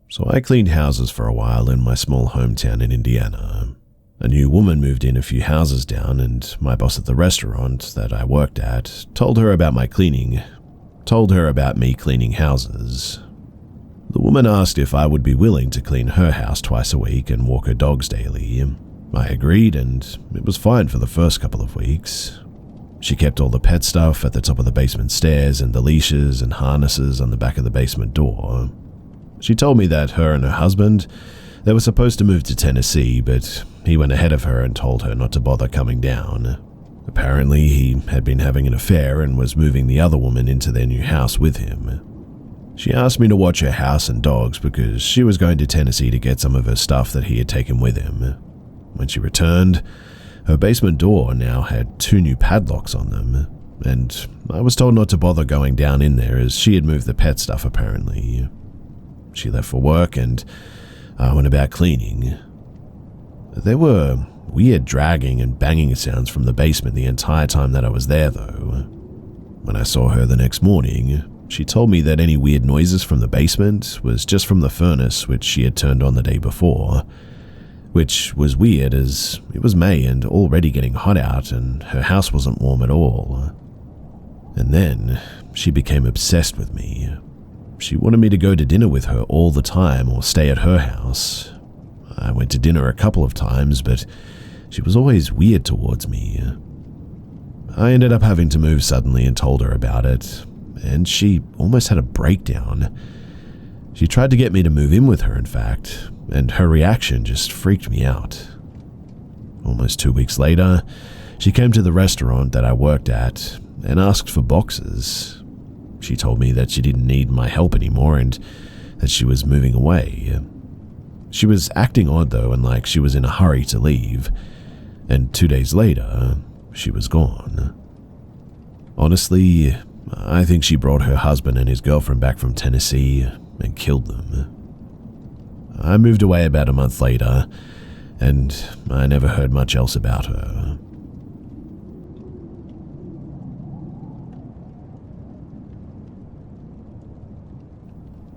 So I cleaned houses for a while in my small hometown in Indiana. A new woman moved in a few houses down, and my boss at the restaurant that I worked at told her about me cleaning houses. The woman asked if I would be willing to clean her house twice a week and walk her dogs daily. I agreed, and it was fine for the first couple of weeks. She kept all the pet stuff at the top of the basement stairs and the leashes and harnesses on the back of the basement door. She told me that her and her husband, they were supposed to move to Tennessee, but he went ahead of her and told her not to bother coming down. Apparently, he had been having an affair and was moving the other woman into their new house with him. She asked me to watch her house and dogs because she was going to Tennessee to get some of her stuff that he had taken with him. When she returned, her basement door now had 2 new padlocks on them, and I was told not to bother going down in there as she had moved the pet stuff apparently. She left for work and I went about cleaning. There were weird dragging and banging sounds from the basement the entire time that I was there though. When I saw her the next morning, she told me that any weird noises from the basement was just from the furnace which she had turned on the day before, which was weird as it was May and already getting hot out and her house wasn't warm at all. And then she became obsessed with me. She wanted me to go to dinner with her all the time or stay at her house. I went to dinner a couple of times, but she was always weird towards me. I ended up having to move suddenly and told her about it, and she almost had a breakdown. She tried to get me to move in with her, in fact, and her reaction just freaked me out. Almost 2 weeks later, she came to the restaurant that I worked at and asked for boxes. She told me that she didn't need my help anymore and that she was moving away. She was acting odd though and like she was in a hurry to leave, and 2 days later, she was gone. Honestly, I think she brought her husband and his girlfriend back from Tennessee and killed them. I moved away about a month later, and I never heard much else about her.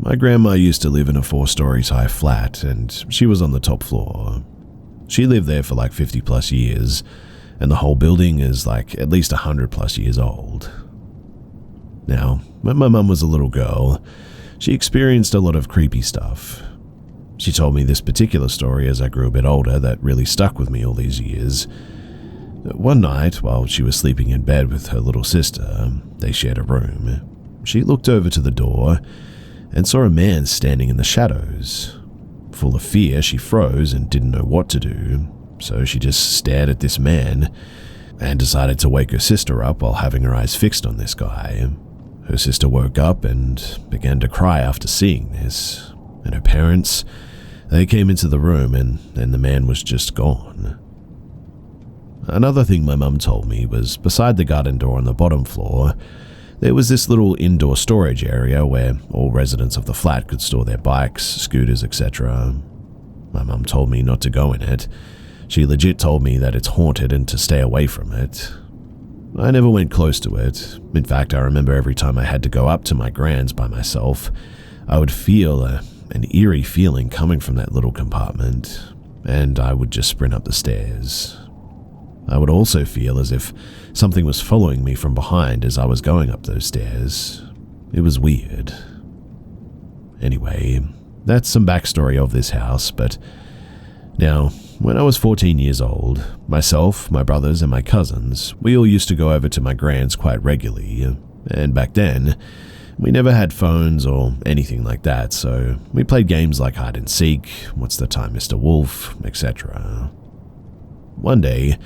My grandma used to live in a 4-story high flat, and she was on the top floor. She lived there for like 50 plus years, and the whole building is like at least 100 plus years old. Now, when my mum was a little girl, she experienced a lot of creepy stuff. She told me this particular story as I grew a bit older that really stuck with me all these years. One night, while she was sleeping in bed with her little sister, they shared a room, she looked over to the door and saw a man standing in the shadows. Full of fear, she froze and didn't know what to do, so she just stared at this man and decided to wake her sister up while having her eyes fixed on this guy. Her sister woke up and began to cry after seeing this, and her parents, they came into the room and the man was just gone. Another thing my mum told me was beside the garden door on the bottom floor, there was this little indoor storage area where all residents of the flat could store their bikes, scooters, etc. My mum told me not to go in it. She legit told me that it's haunted and to stay away from it. I never went close to it. In fact, I remember every time I had to go up to my grand's by myself, I would feel an eerie feeling coming from that little compartment, and I would just sprint up the stairs. I would also feel as if something was following me from behind as I was going up those stairs. It was weird. Anyway, that's some backstory of this house, but now, when I was 14 years old, myself, my brothers, and my cousins, we all used to go over to my grand's quite regularly, and back then, we never had phones or anything like that, so we played games like hide and seek, what's the time, Mr. Wolf, etc. One day,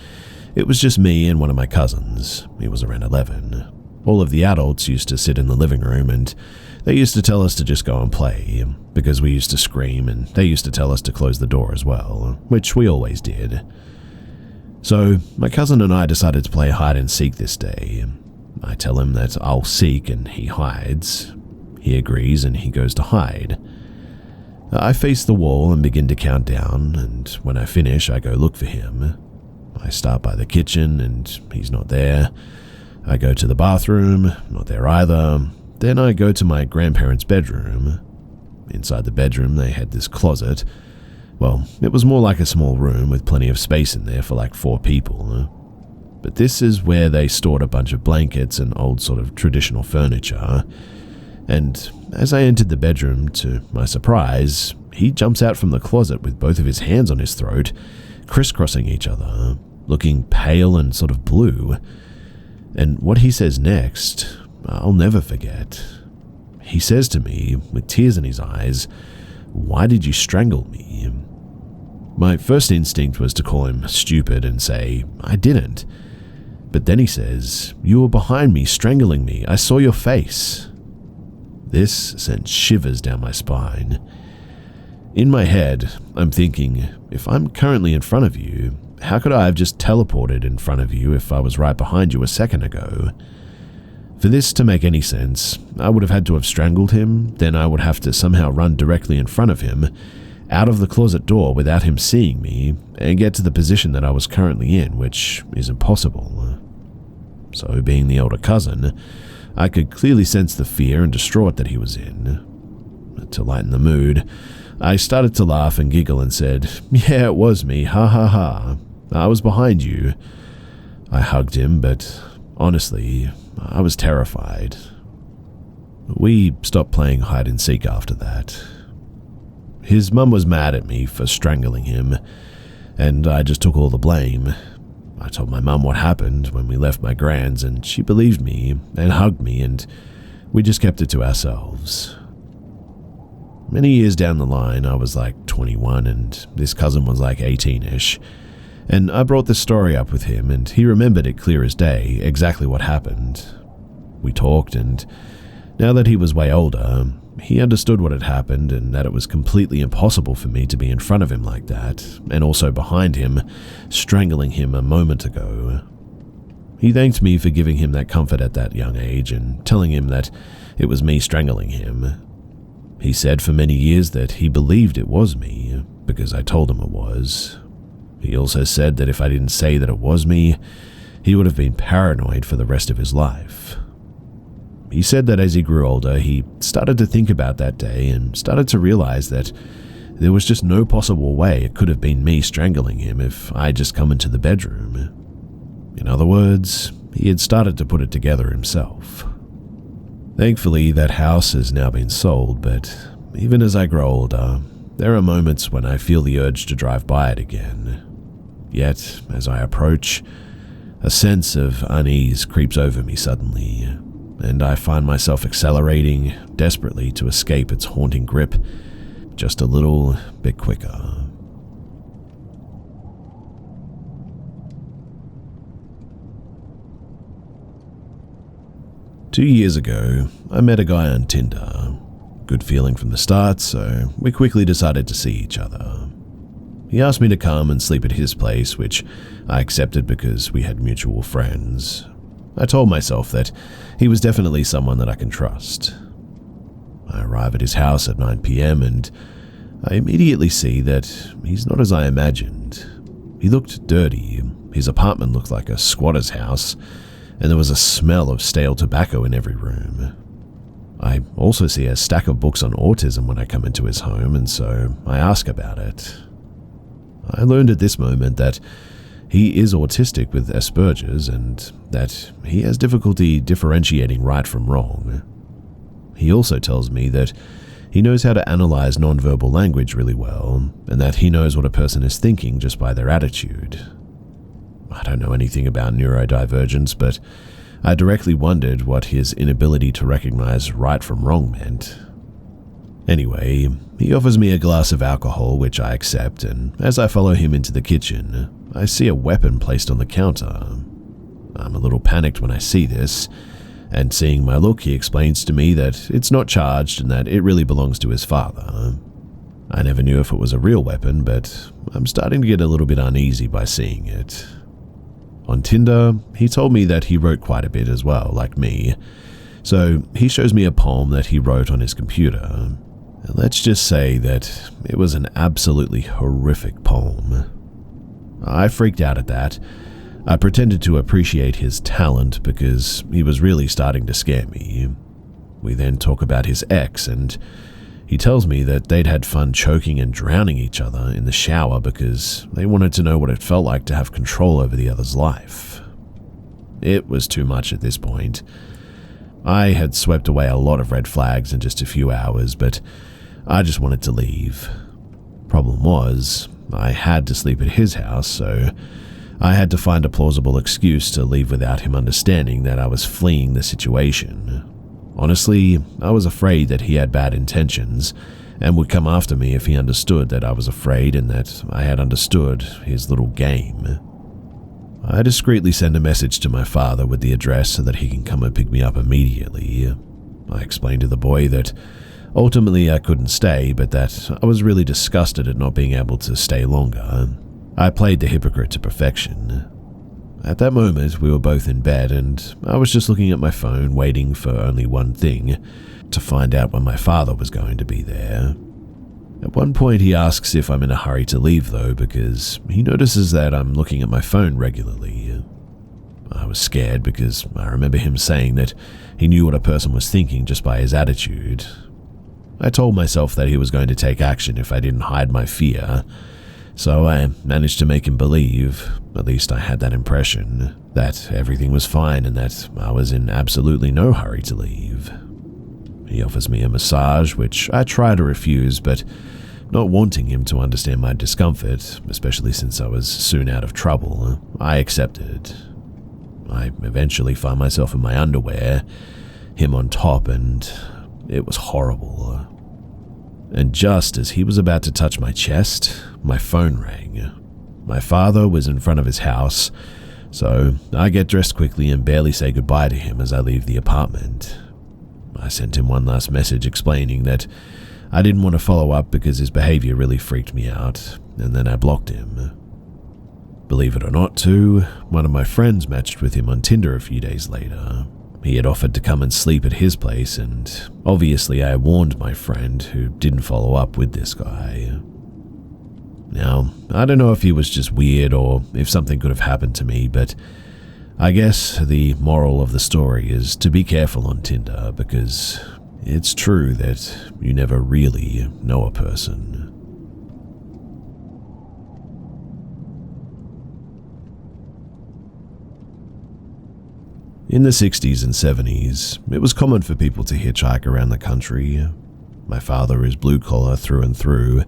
it was just me and one of my cousins. He was around 11. All of the adults used to sit in the living room and they used to tell us to just go and play, because we used to scream and they used to tell us to close the door as well, which we always did. So my cousin and I decided to play hide and seek this day. I tell him that I'll seek and he hides. He agrees and he goes to hide. I face the wall and begin to count down, and when I finish, I go look for him. I start by the kitchen and he's not there. I go to the bathroom, not there either. Then I go to my grandparents' bedroom. Inside the bedroom, they had this closet. Well, it was more like a small room with plenty of space in there for like 4 people. But this is where they stored a bunch of blankets and old sort of traditional furniture. And as I entered the bedroom, to my surprise, he jumps out from the closet with both of his hands on his throat, crisscrossing each other, looking pale and sort of blue. And what he says next, I'll never forget. He says to me, with tears in his eyes, "Why did you strangle me?" My first instinct was to call him stupid and say, "I didn't." But then he says, "You were behind me, strangling me. I saw your face." This sent shivers down my spine. In my head, I'm thinking, if I'm currently in front of you, how could I have just teleported in front of you if I was right behind you a second ago? For this to make any sense, I would have had to have strangled him, then I would have to somehow run directly in front of him, out of the closet door without him seeing me, and get to the position that I was currently in, which is impossible. So, being the older cousin, I could clearly sense the fear and distraught that he was in. To lighten the mood, I started to laugh and giggle and said, "Yeah, it was me, ha ha ha. I was behind you." I hugged him, but honestly, I was terrified. We stopped playing hide and seek after that. His mum was mad at me for strangling him, and I just took all the blame. I told my mum what happened when we left my grand's, and she believed me and hugged me, and we just kept it to ourselves. Many years down the line, I was like 21 and this cousin was like 18-ish, and I brought this story up with him and he remembered it clear as day, exactly what happened. We talked, and now that he was way older, he understood what had happened and that it was completely impossible for me to be in front of him like that, and also behind him, strangling him a moment ago. He thanked me for giving him that comfort at that young age and telling him that it was me strangling him. He said for many years that he believed it was me, because I told him it was. He also said that if I didn't say that it was me, he would have been paranoid for the rest of his life. He said that as he grew older, he started to think about that day and started to realize that there was just no possible way it could have been me strangling him if I had just come into the bedroom. In other words, he had started to put it together himself. Thankfully, that house has now been sold, but even as I grow older, there are moments when I feel the urge to drive by it again. Yet, as I approach, a sense of unease creeps over me suddenly, and I find myself accelerating desperately to escape its haunting grip just a little bit quicker. Two years ago, I met a guy on Tinder. Good feeling from the start, so we quickly decided to see each other. He asked me to come and sleep at his place, which I accepted because we had mutual friends. I told myself that he was definitely someone that I can trust. I arrive at his house at 9 p.m. and I immediately see that he's not as I imagined. He looked dirty, his apartment looked like a squatter's house, and there was a smell of stale tobacco in every room. I also see a stack of books on autism when I come into his home, and so I ask about it. I learned at this moment that he is autistic with Asperger's and that he has difficulty differentiating right from wrong. He also tells me that he knows how to analyze nonverbal language really well, and that he knows what a person is thinking just by their attitude. I don't know anything about neurodivergence, but I directly wondered what his inability to recognize right from wrong meant. Anyway, he offers me a glass of alcohol, which I accept, and as I follow him into the kitchen, I see a weapon placed on the counter. I'm a little panicked when I see this, and seeing my look, he explains to me that it's not charged and that it really belongs to his father. I never knew if it was a real weapon, but I'm starting to get a little bit uneasy by seeing it. On Tinder, he told me that he wrote quite a bit as well, like me, so he shows me a poem that he wrote on his computer. Let's just say that it was an absolutely horrific poem. I freaked out at that. I pretended to appreciate his talent because he was really starting to scare me. We then talk about his ex, and He tells me that they'd had fun choking and drowning each other in the shower because they wanted to know what it felt like to have control over the other's life. It was too much at this point. I had swept away a lot of red flags in just a few hours, but I just wanted to leave. Problem was, I had to sleep at his house, so I had to find a plausible excuse to leave without him understanding that I was fleeing the situation. Honestly, I was afraid that he had bad intentions and would come after me if he understood that I was afraid and that I had understood his little game. I discreetly send a message to my father with the address so that he can come and pick me up immediately. I explained to the boy that ultimately I couldn't stay, but that I was really disgusted at not being able to stay longer. I played the hypocrite to perfection. At that moment, we were both in bed, and I was just looking at my phone, waiting for only one thing, to find out when my father was going to be there. At one point, he asks if I'm in a hurry to leave, though, because he notices that I'm looking at my phone regularly. I was scared because I remember him saying that he knew what a person was thinking just by his attitude. I told myself that he was going to take action if I didn't hide my fear, so I managed to make him believe, at least I had that impression, that everything was fine and that I was in absolutely no hurry to leave. He offers me a massage, which I try to refuse, but not wanting him to understand my discomfort, especially since I was soon out of trouble, I accepted. I eventually found myself in my underwear, him on top, and it was horrible. And just as he was about to touch my chest, my phone rang. My father was in front of his house, so I get dressed quickly and barely say goodbye to him as I leave the apartment. I sent him one last message explaining that I didn't want to follow up because his behavior really freaked me out, and then I blocked him. Believe it or not, too, one of my friends matched with him on Tinder a few days later. He had offered to come and sleep at his place, and obviously I warned my friend, who didn't follow up with this guy. Now, I don't know if he was just weird or if something could have happened to me, but I guess the moral of the story is to be careful on Tinder, because it's true that you never really know a person. In the 60s and 70s, it was common for people to hitchhike around the country. My father is blue-collar through and through,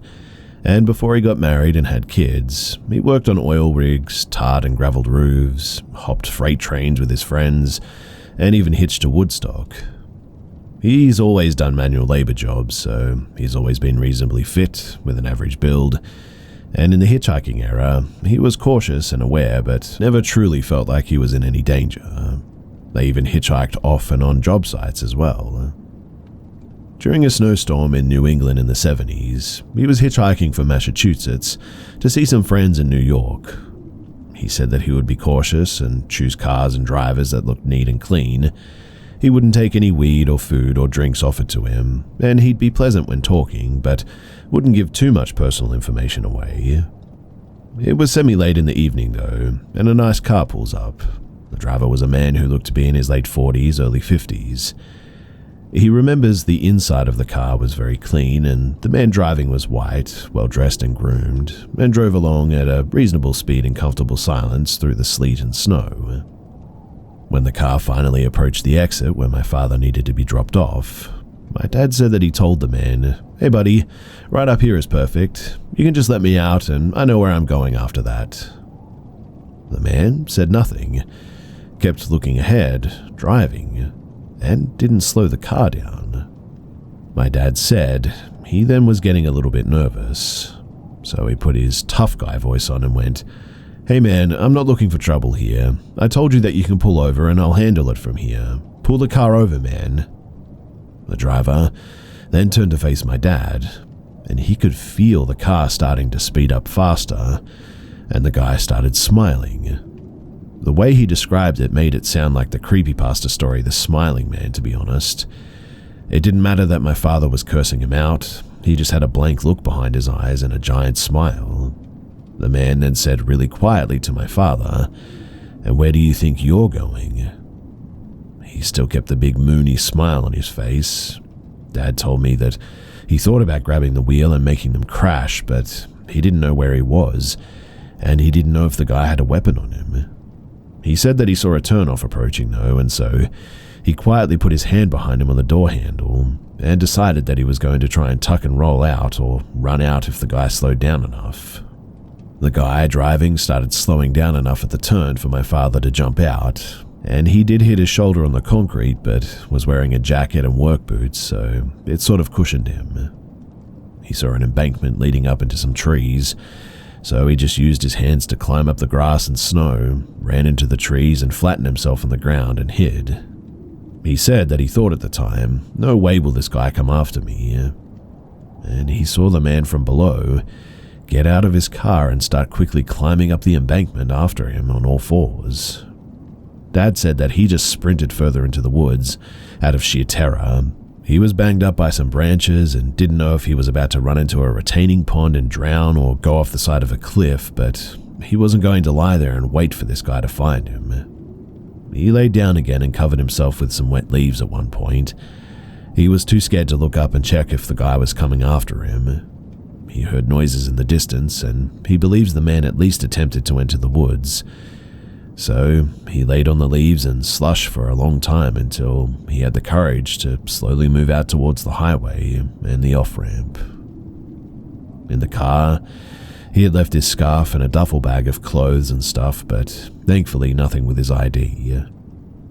and before he got married and had kids, he worked on oil rigs, tarred and gravelled roofs, hopped freight trains with his friends, and even hitched to Woodstock. He's always done manual labor jobs, so he's always been reasonably fit, with an average build, and in the hitchhiking era, he was cautious and aware, but never truly felt like he was in any danger. They even hitchhiked off and on job sites as well. During a snowstorm in New England in the 70s, he was hitchhiking from Massachusetts to see some friends in New York. He said that he would be cautious and choose cars and drivers that looked neat and clean. He wouldn't take any weed or food or drinks offered to him, and he'd be pleasant when talking, but wouldn't give too much personal information away. It was semi-late in the evening, though, and a nice car pulls up. The driver was a man who looked to be in his late 40s, early 50s. He remembers the inside of the car was very clean, and the man driving was white, well-dressed and groomed, and drove along at a reasonable speed in comfortable silence through the sleet and snow. When the car finally approached the exit where my father needed to be dropped off, my dad said that he told the man, "Hey buddy, right up here is perfect. You can just let me out and I know where I'm going after that." The man said nothing, kept looking ahead, driving, and didn't slow the car down. My dad said he then was getting a little bit nervous, so he put his tough guy voice on and went, "Hey man, I'm not looking for trouble here. I told you that you can pull over and I'll handle it from here. Pull the car over, man." The driver then turned to face my dad, and he could feel the car starting to speed up faster, and the guy started smiling. The way he described it made it sound like the creepypasta story The Smiling Man, to be honest. It didn't matter that my father was cursing him out, he just had a blank look behind his eyes and a giant smile. The man then said really quietly to my father, "And where do you think you're going?" He still kept the big moony smile on his face. Dad told me that he thought about grabbing the wheel and making them crash, but he didn't know where he was, and he didn't know if the guy had a weapon on him. He said that he saw a turnoff approaching though, and so he quietly put his hand behind him on the door handle and decided that he was going to try and tuck and roll out or run out if the guy slowed down enough. The guy driving started slowing down enough at the turn for my father to jump out, and he did hit his shoulder on the concrete but was wearing a jacket and work boots, so it sort of cushioned him. He saw an embankment leading up into some trees, so he just used his hands to climb up the grass and snow, ran into the trees and flattened himself on the ground and hid. He said that he thought at the time, no way will this guy come after me. And he saw the man from below get out of his car and start quickly climbing up the embankment after him on all fours. Dad said that he just sprinted further into the woods out of sheer terror. He was banged up by some branches and didn't know if he was about to run into a retaining pond and drown or go off the side of a cliff, but he wasn't going to lie there and wait for this guy to find him. He laid down again and covered himself with some wet leaves at one point. He was too scared to look up and check if the guy was coming after him. He heard noises in the distance, and he believes the man at least attempted to enter the woods. So he laid on the leaves and slush for a long time until he had the courage to slowly move out towards the highway and the off-ramp. In the car, he had left his scarf and a duffel bag of clothes and stuff, but thankfully nothing with his ID.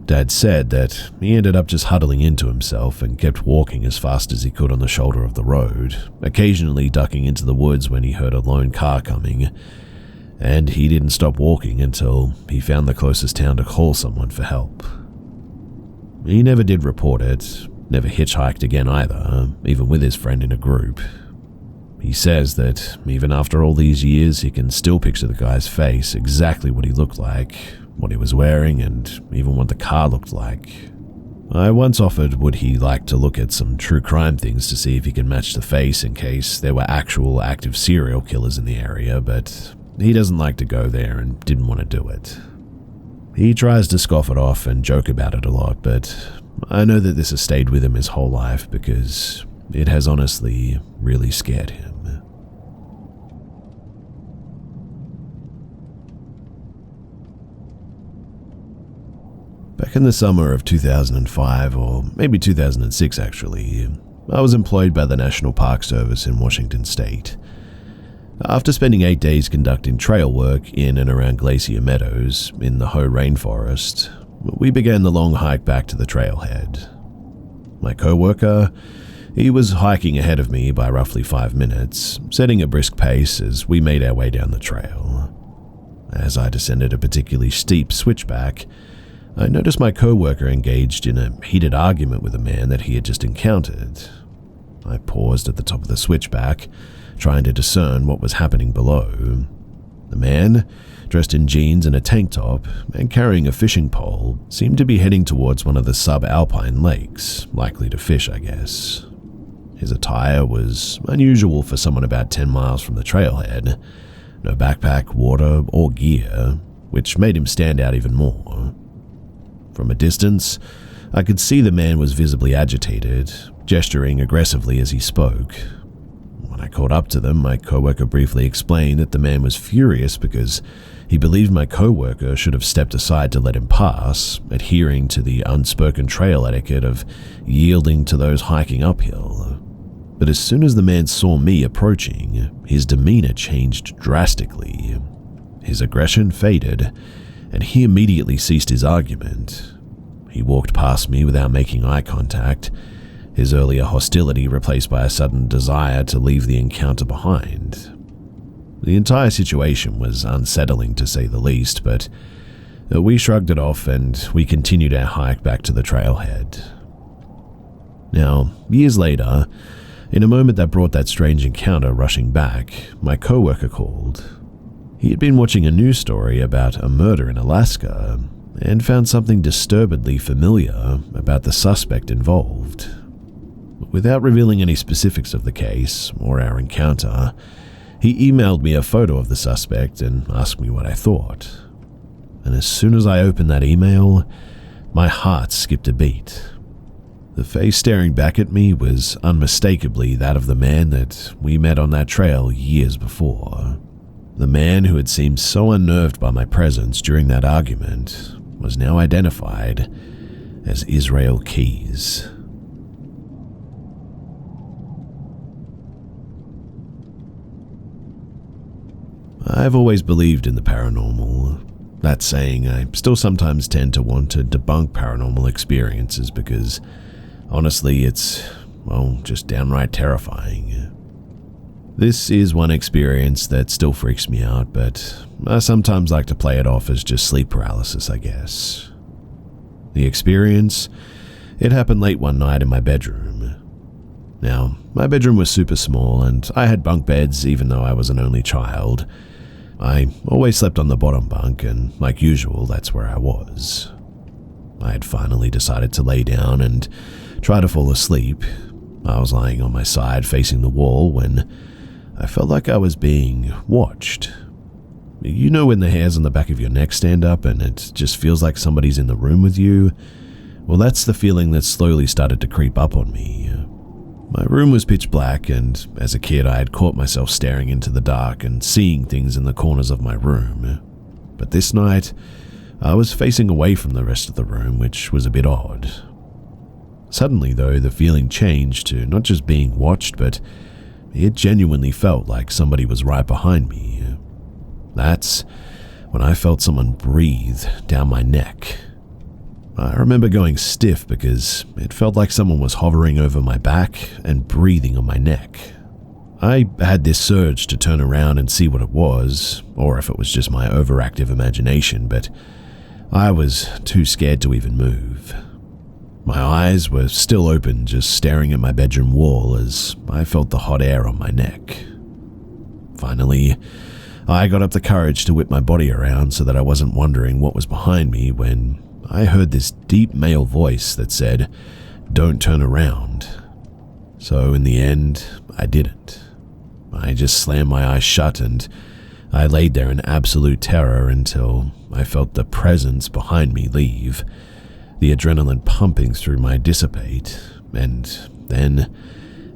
Dad said that he ended up just huddling into himself and kept walking as fast as he could on the shoulder of the road, occasionally ducking into the woods when he heard a lone car coming, and he didn't stop walking until he found the closest town to call someone for help. He never did report it, never hitchhiked again either, even with his friend in a group. He says that even after all these years, he can still picture the guy's face, exactly what he looked like, what he was wearing, and even what the car looked like. I once offered would he like to look at some true crime things to see if he can match the face in case there were actual active serial killers in the area, but he doesn't like to go there and didn't want to do it. He tries to scoff it off and joke about it a lot, but I know that this has stayed with him his whole life because it has honestly really scared him. Back in the summer of 2005, or maybe 2006 actually, I was employed by the National Park Service in Washington State. After spending 8 days conducting trail work in and around Glacier Meadows in the Hoh Rainforest, we began the long hike back to the trailhead. My co-worker, he was hiking ahead of me by roughly 5 minutes, setting a brisk pace as we made our way down the trail. As I descended a particularly steep switchback, I noticed my co-worker engaged in a heated argument with a man that he had just encountered. I paused at the top of the switchback, trying to discern what was happening below. The man, dressed in jeans and a tank top and carrying a fishing pole, seemed to be heading towards one of the subalpine lakes, likely to fish, I guess. His attire was unusual for someone about 10 miles from the trailhead. No backpack, water, or gear, which made him stand out even more. From a distance, I could see the man was visibly agitated, gesturing aggressively as he spoke. When I caught up to them, my coworker briefly explained that the man was furious because he believed my coworker should have stepped aside to let him pass, adhering to the unspoken trail etiquette of yielding to those hiking uphill. But as soon as the man saw me approaching, his demeanor changed drastically. His aggression faded, and he immediately ceased his argument. He walked past me without making eye contact, his earlier hostility replaced by a sudden desire to leave the encounter behind. The entire situation was unsettling to say the least, but we shrugged it off and we continued our hike back to the trailhead. Now, years later, in a moment that brought that strange encounter rushing back, my coworker called. He had been watching a news story about a murder in Alaska and found something disturbingly familiar about the suspect involved. Without revealing any specifics of the case or our encounter, he emailed me a photo of the suspect and asked me what I thought. And as soon as I opened that email, my heart skipped a beat. The face staring back at me was unmistakably that of the man that we met on that trail years before. The man who had seemed so unnerved by my presence during that argument was now identified as Israel Keys. I've always believed in the paranormal. That saying, I still sometimes tend to want to debunk paranormal experiences because, honestly, it's, well, just downright terrifying. This is one experience that still freaks me out, but I sometimes like to play it off as just sleep paralysis, I guess. The experience, it happened late one night in my bedroom. Now, my bedroom was super small and I had bunk beds even though I was an only child. I always slept on the bottom bunk and, like usual, that's where I was. I had finally decided to lay down and try to fall asleep. I was lying on my side facing the wall when I felt like I was being watched. You know when the hairs on the back of your neck stand up and it just feels like somebody's in the room with you? Well, that's the feeling that slowly started to creep up on me. My room was pitch black, and as a kid I had caught myself staring into the dark and seeing things in the corners of my room. But this night, I was facing away from the rest of the room, which was a bit odd. Suddenly, though, the feeling changed to not just being watched, but it genuinely felt like somebody was right behind me. That's when I felt someone breathe down my neck. I remember going stiff because it felt like someone was hovering over my back and breathing on my neck. I had this surge to turn around and see what it was, or if it was just my overactive imagination, but I was too scared to even move. My eyes were still open, just staring at my bedroom wall as I felt the hot air on my neck. Finally, I got up the courage to whip my body around so that I wasn't wondering what was behind me when I heard this deep male voice that said, "Don't turn around." So in the end, I didn't. I just slammed my eyes shut and I laid there in absolute terror until I felt the presence behind me leave, the adrenaline pumping through my dissipate, and then,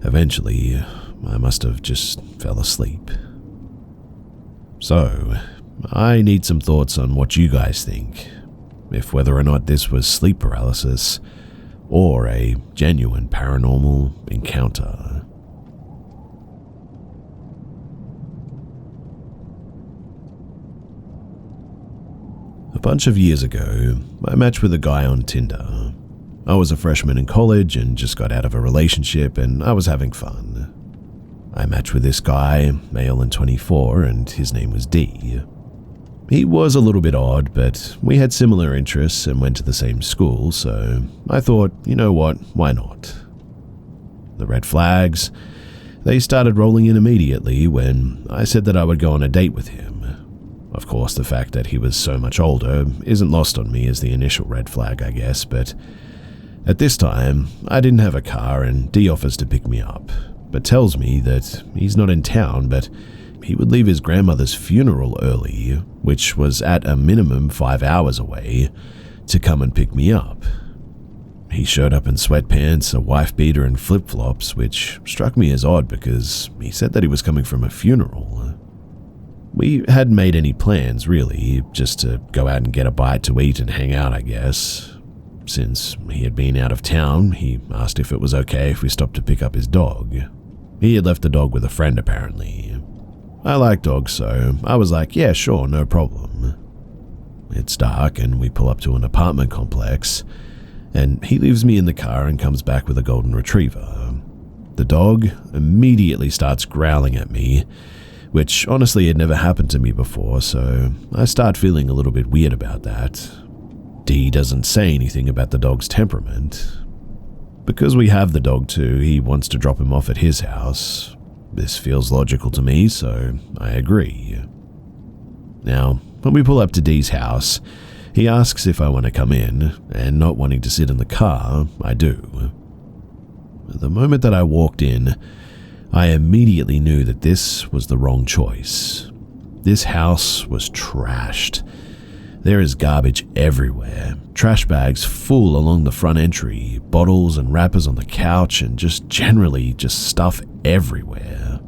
eventually, I must have just fell asleep. So, I need some thoughts on what you guys think, if whether or not this was sleep paralysis or a genuine paranormal encounter. A bunch of years ago, I matched with a guy on Tinder. I was a freshman in college and just got out of a relationship and I was having fun. I matched with this guy, male and 24, and his name was D. He was a little bit odd, but we had similar interests and went to the same school, so I thought, you know what, why not? The red flags, they started rolling in immediately when I said that I would go on a date with him. Of course, the fact that he was so much older isn't lost on me as the initial red flag, I guess, but at this time, I didn't have a car and D offers to pick me up, but tells me that he's not in town, but he would leave his grandmother's funeral early, which was at a minimum 5 hours away, to come and pick me up. He showed up in sweatpants, a wife beater, and flip-flops, which struck me as odd because he said that he was coming from a funeral. We hadn't made any plans, really, just to go out and get a bite to eat and hang out, I guess. Since he had been out of town, he asked if it was okay if we stopped to pick up his dog. He had left the dog with a friend, apparently. I like dogs, so I was like, yeah, sure, no problem. It's dark and we pull up to an apartment complex, and he leaves me in the car and comes back with a golden retriever. The dog immediately starts growling at me, which honestly had never happened to me before, so I start feeling a little bit weird about that. D doesn't say anything about the dog's temperament. Because we have the dog too, he wants to drop him off at his house. This feels logical to me, so I agree. Now, when we pull up to D's house, he asks if I want to come in, and not wanting to sit in the car, I do. The moment that I walked in, I immediately knew that this was the wrong choice. This house was trashed. There is garbage everywhere, trash bags full along the front entry, bottles and wrappers on the couch, and generally stuff everywhere.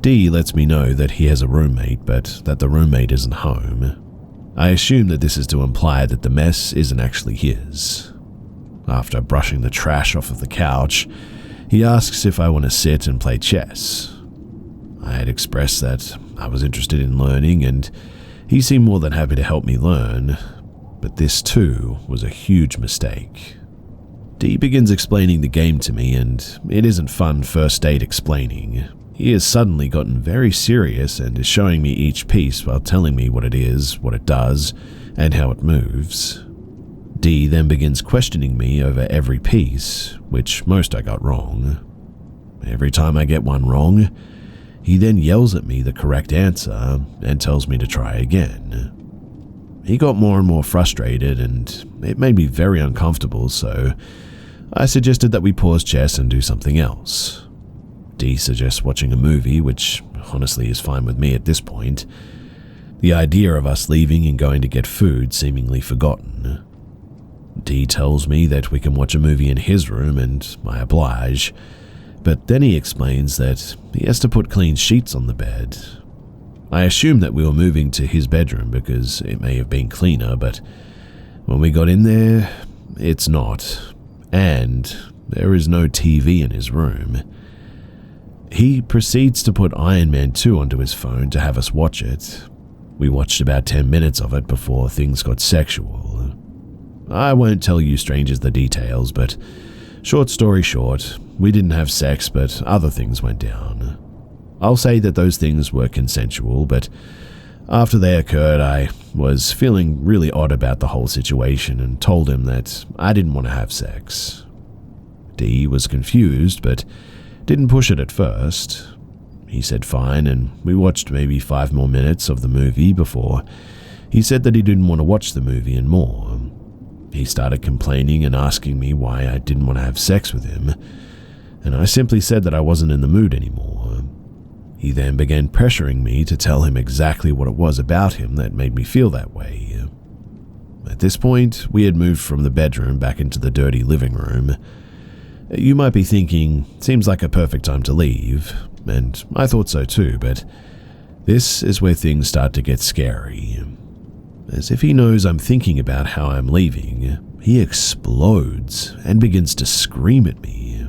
D lets me know that he has a roommate, but that the roommate isn't home. I assume that this is to imply that the mess isn't actually his. After brushing the trash off of the couch, he asks if I want to sit and play chess. I had expressed that I was interested in learning, and he seemed more than happy to help me learn, but this too was a huge mistake. D begins explaining the game to me, and it isn't fun first date explaining. He has suddenly gotten very serious and is showing me each piece while telling me what it is, what it does, and how it moves. D then begins questioning me over every piece, which most I got wrong. Every time I get one wrong, he then yells at me the correct answer and tells me to try again. He got more and more frustrated, and it made me very uncomfortable, so I suggested that we pause chess and do something else. D suggests watching a movie, which honestly is fine with me at this point. The idea of us leaving and going to get food seemingly forgotten. D tells me that we can watch a movie in his room, and I oblige, but then he explains that he has to put clean sheets on the bed. I assumed that we were moving to his bedroom because it may have been cleaner, but when we got in there, it's not, and there is no TV in his room. He proceeds to put Iron Man 2 onto his phone to have us watch it. We watched about 10 minutes of it before things got sexual. I won't tell you strangers the details, but short story short, we didn't have sex, but other things went down. I'll say that those things were consensual, but after they occurred, I was feeling really odd about the whole situation and told him that I didn't want to have sex. D was confused, but didn't push it at first. He said fine, and we watched maybe 5 more minutes of the movie before he said that he didn't want to watch the movie anymore. He started complaining and asking me why I didn't want to have sex with him, and I simply said that I wasn't in the mood anymore. He then began pressuring me to tell him exactly what it was about him that made me feel that way. At this point, we had moved from the bedroom back into the dirty living room. You might be thinking, seems like a perfect time to leave, and I thought so too, but this is where things start to get scary. As if he knows I'm thinking about how I'm leaving, he explodes and begins to scream at me.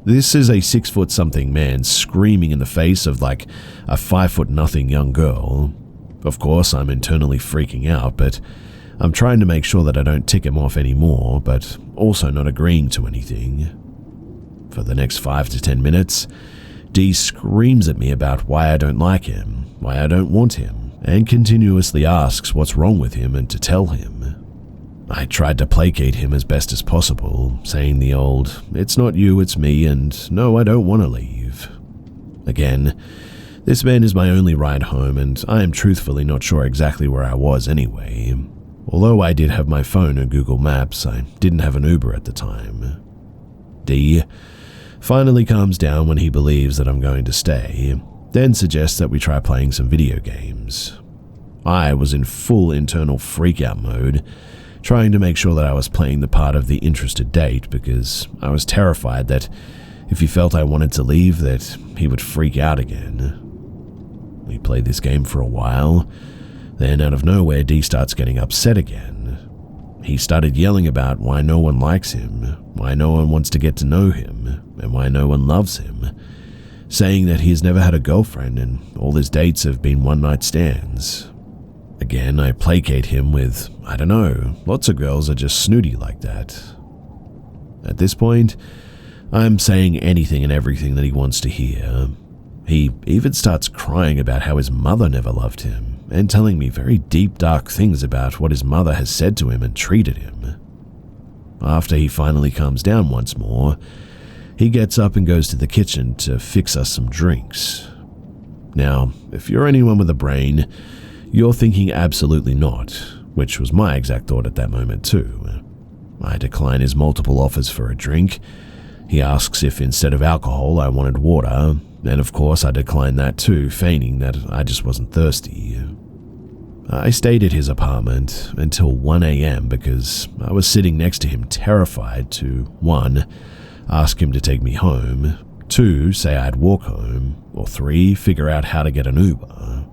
This is a 6-foot-something man screaming in the face of like a 5-foot-nothing young girl. Of course, I'm internally freaking out, but I'm trying to make sure that I don't tick him off anymore, but also not agreeing to anything. For the next 5 to 10 minutes, D screams at me about why I don't like him, why I don't want him, and continuously asks what's wrong with him and to tell him. I tried to placate him as best as possible, saying the old, "It's not you, it's me, and no, I don't want to leave." Again, this man is my only ride home, and I am truthfully not sure exactly where I was anyway. Although I did have my phone and Google Maps, I didn't have an Uber at the time. D finally calms down when he believes that I'm going to stay, then suggests that we try playing some video games. I was in full internal freak-out mode, trying to make sure that I was playing the part of the interested date because I was terrified that if he felt I wanted to leave, that he would freak out again. We played this game for a while, then out of nowhere D starts getting upset again. He started yelling about why no one likes him, why no one wants to get to know him, and why no one loves him, saying that he has never had a girlfriend and all his dates have been one-night stands. Again, I placate him with, I don't know, lots of girls are just snooty like that. At this point, I'm saying anything and everything that he wants to hear. He even starts crying about how his mother never loved him, and telling me very deep, dark things about what his mother has said to him and treated him. After he finally calms down once more, he gets up and goes to the kitchen to fix us some drinks. Now, if you're anyone with a brain, you're thinking absolutely not, which was my exact thought at that moment too. I decline his multiple offers for a drink. He asks if instead of alcohol I wanted water, and of course I declined that too, feigning that I just wasn't thirsty. I stayed at his apartment until 1 a.m. because I was sitting next to him terrified to 1. Ask him to take me home, 2. Say I'd walk home, or 3. Figure out how to get an Uber.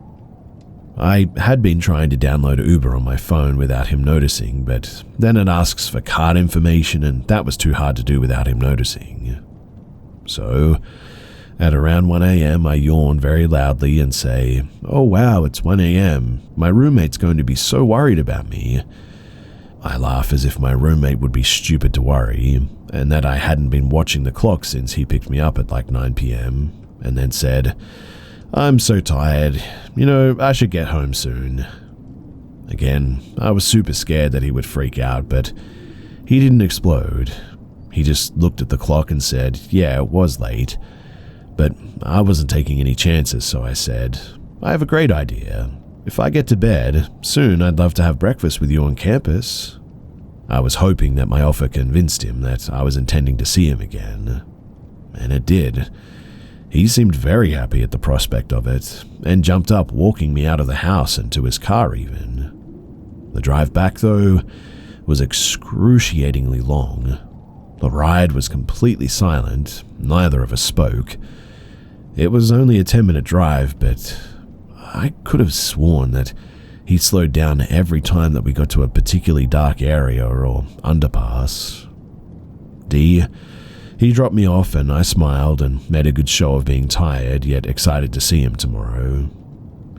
I had been trying to download Uber on my phone without him noticing, but then it asks for card information and that was too hard to do without him noticing. So, at around 1 a.m. I yawn very loudly and say, "Oh wow, it's 1 a.m. My roommate's going to be so worried about me." I laugh as if my roommate would be stupid to worry, and that I hadn't been watching the clock since he picked me up at like 9 p.m, and then said, "I'm so tired, I should get home soon." Again, I was super scared that he would freak out, but he didn't explode. He just looked at the clock and said, "Yeah, it was late." But I wasn't taking any chances, so I said, "I have a great idea. If I get to bed soon, I'd love to have breakfast with you on campus." I was hoping that my offer convinced him that I was intending to see him again. And it did. He seemed very happy at the prospect of it, and jumped up, walking me out of the house and to his car even. The drive back, though, was excruciatingly long. The ride was completely silent, neither of us spoke. It was only a 10-minute drive, but I could have sworn that he slowed down every time that we got to a particularly dark area or underpass. He dropped me off and I smiled and made a good show of being tired yet excited to see him tomorrow.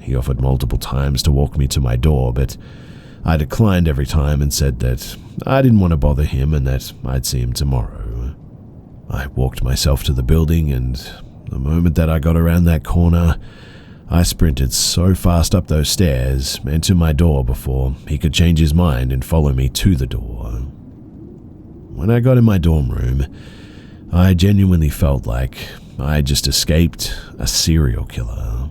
He offered multiple times to walk me to my door, but I declined every time and said that I didn't want to bother him and that I'd see him tomorrow. I walked myself to the building, and the moment that I got around that corner, I sprinted so fast up those stairs and to my door before he could change his mind and follow me to the door. When I got in my dorm room, I genuinely felt like I had just escaped a serial killer.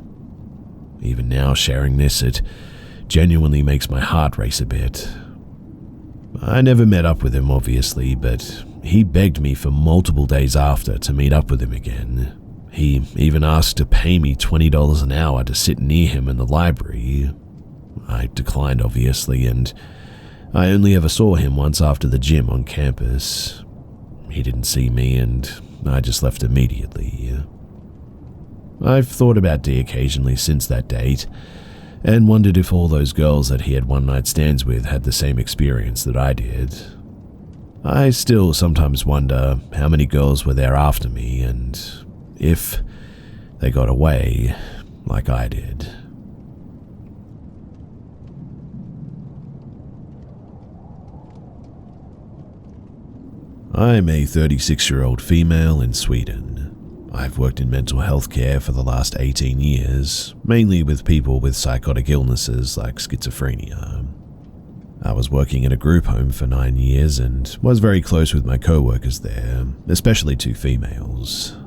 Even now, sharing this, it genuinely makes my heart race a bit. I never met up with him, obviously, but he begged me for multiple days after to meet up with him again. He even asked to pay me $20 an hour to sit near him in the library. I declined, obviously, and I only ever saw him once after the gym on campus. He didn't see me, and I just left immediately. I've thought about D occasionally since that date, and wondered if all those girls that he had one-night stands with had the same experience that I did. I still sometimes wonder how many girls were there after me, and if they got away like I did. I'm a 36-year-old female in Sweden. I've worked in mental health care for the last 18 years, mainly with people with psychotic illnesses like schizophrenia. I was working in a group home for 9 years and was very close with my co-workers there, especially 2 females.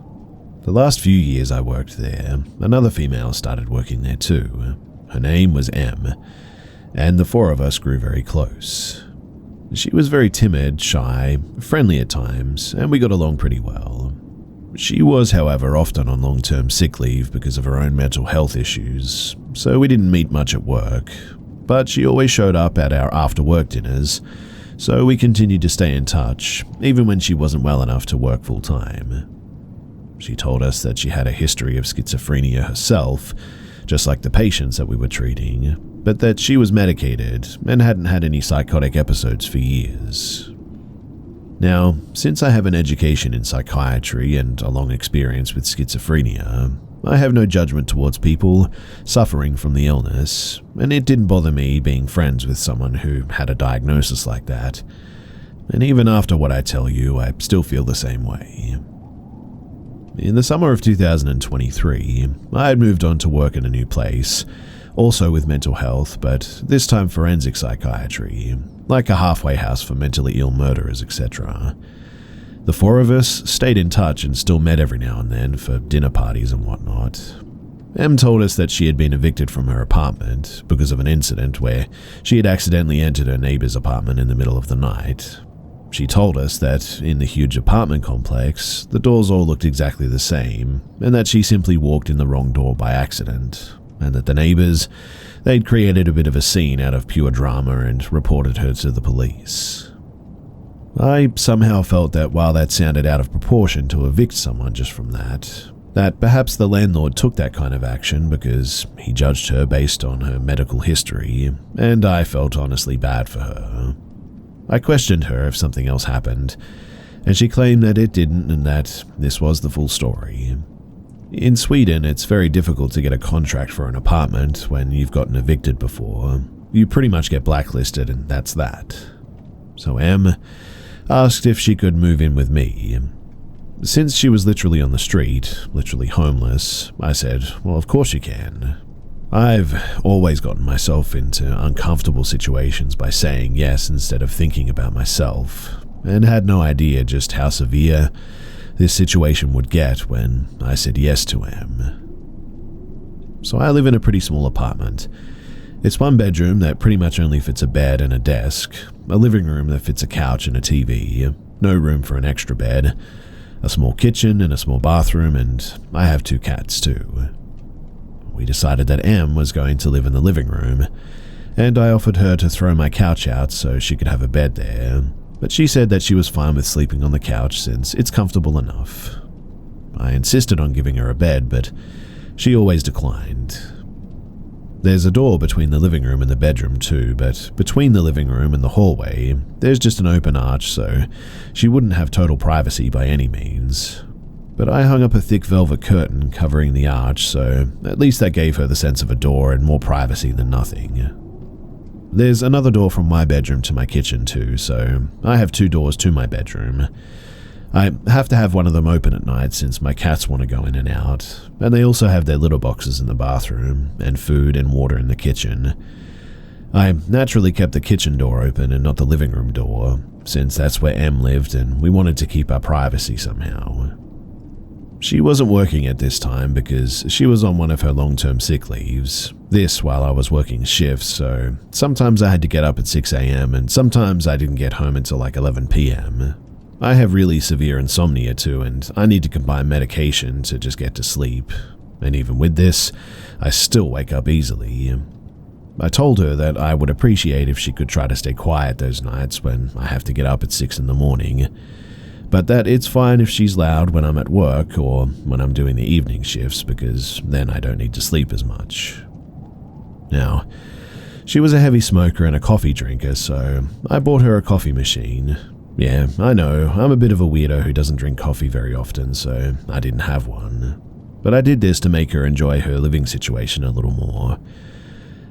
The last few years I worked there, another female started working there too. Her name was M, and the 4 of us grew very close. She was very timid, shy, friendly at times, and we got along pretty well. She was, however, often on long-term sick leave because of her own mental health issues, so we didn't meet much at work, but she always showed up at our after-work dinners, so we continued to stay in touch, even when she wasn't well enough to work full-time. She told us that she had a history of schizophrenia herself, just like the patients that we were treating, but that she was medicated and hadn't had any psychotic episodes for years. Now, since I have an education in psychiatry and a long experience with schizophrenia, I have no judgment towards people suffering from the illness, and it didn't bother me being friends with someone who had a diagnosis like that. And even after what I tell you, I still feel the same way. In the summer of 2023, I had moved on to work in a new place, also with mental health, but this time forensic psychiatry, like a halfway house for mentally ill murderers, etc. The 4 of us stayed in touch and still met every now and then for dinner parties and whatnot. Em told us that she had been evicted from her apartment because of an incident where she had accidentally entered her neighbor's apartment in the middle of the night. She told us that in the huge apartment complex, the doors all looked exactly the same, and that she simply walked in the wrong door by accident, and that the neighbors, They'd created a bit of a scene out of pure drama and reported her to the police. I somehow felt that while that sounded out of proportion to evict someone just from that perhaps the landlord took that kind of action because he judged her based on her medical history, and I felt honestly bad for her. I questioned her if something else happened, and she claimed that it didn't and that this was the full story. In Sweden, it's very difficult to get a contract for an apartment when you've gotten evicted before. You pretty much get blacklisted and that's that. So Em asked if she could move in with me. Since she was literally on the street, literally homeless, I said, well, of course you can. I've always gotten myself into uncomfortable situations by saying yes instead of thinking about myself, and had no idea just how severe this situation would get when I said yes to Em. So I live in a pretty small apartment. It's one bedroom that pretty much only fits a bed and a desk, a living room that fits a couch and a TV, no room for an extra bed, a small kitchen and a small bathroom, and I have 2 cats too. We decided that Em was going to live in the living room, and I offered her to throw my couch out so she could have a bed there, but she said that she was fine with sleeping on the couch since it's comfortable enough. I insisted on giving her a bed, but she always declined. There's a door between the living room and the bedroom too, but between the living room and the hallway, there's just an open arch, so she wouldn't have total privacy by any means. But I hung up a thick velvet curtain covering the arch, so at least that gave her the sense of a door and more privacy than nothing. There's another door from my bedroom to my kitchen too, so I have 2 doors to my bedroom. I have to have one of them open at night since my cats want to go in and out, and they also have their litter boxes in the bathroom, and food and water in the kitchen. I naturally kept the kitchen door open and not the living room door, since that's where Em lived and we wanted to keep our privacy somehow. She wasn't working at this time because she was on one of her long-term sick leaves, this while I was working shifts, so sometimes I had to get up at 6 a.m. and sometimes I didn't get home until like 11 p.m. I have really severe insomnia too, and I need to combine medication to just get to sleep. And even with this, I still wake up easily. I told her that I would appreciate if she could try to stay quiet those nights when I have to get up at 6 in the morning, but that it's fine if she's loud when I'm at work or when I'm doing the evening shifts because then I don't need to sleep as much. Now, she was a heavy smoker and a coffee drinker, so I bought her a coffee machine. Yeah, I know, I'm a bit of a weirdo who doesn't drink coffee very often, so I didn't have one. But I did this to make her enjoy her living situation a little more.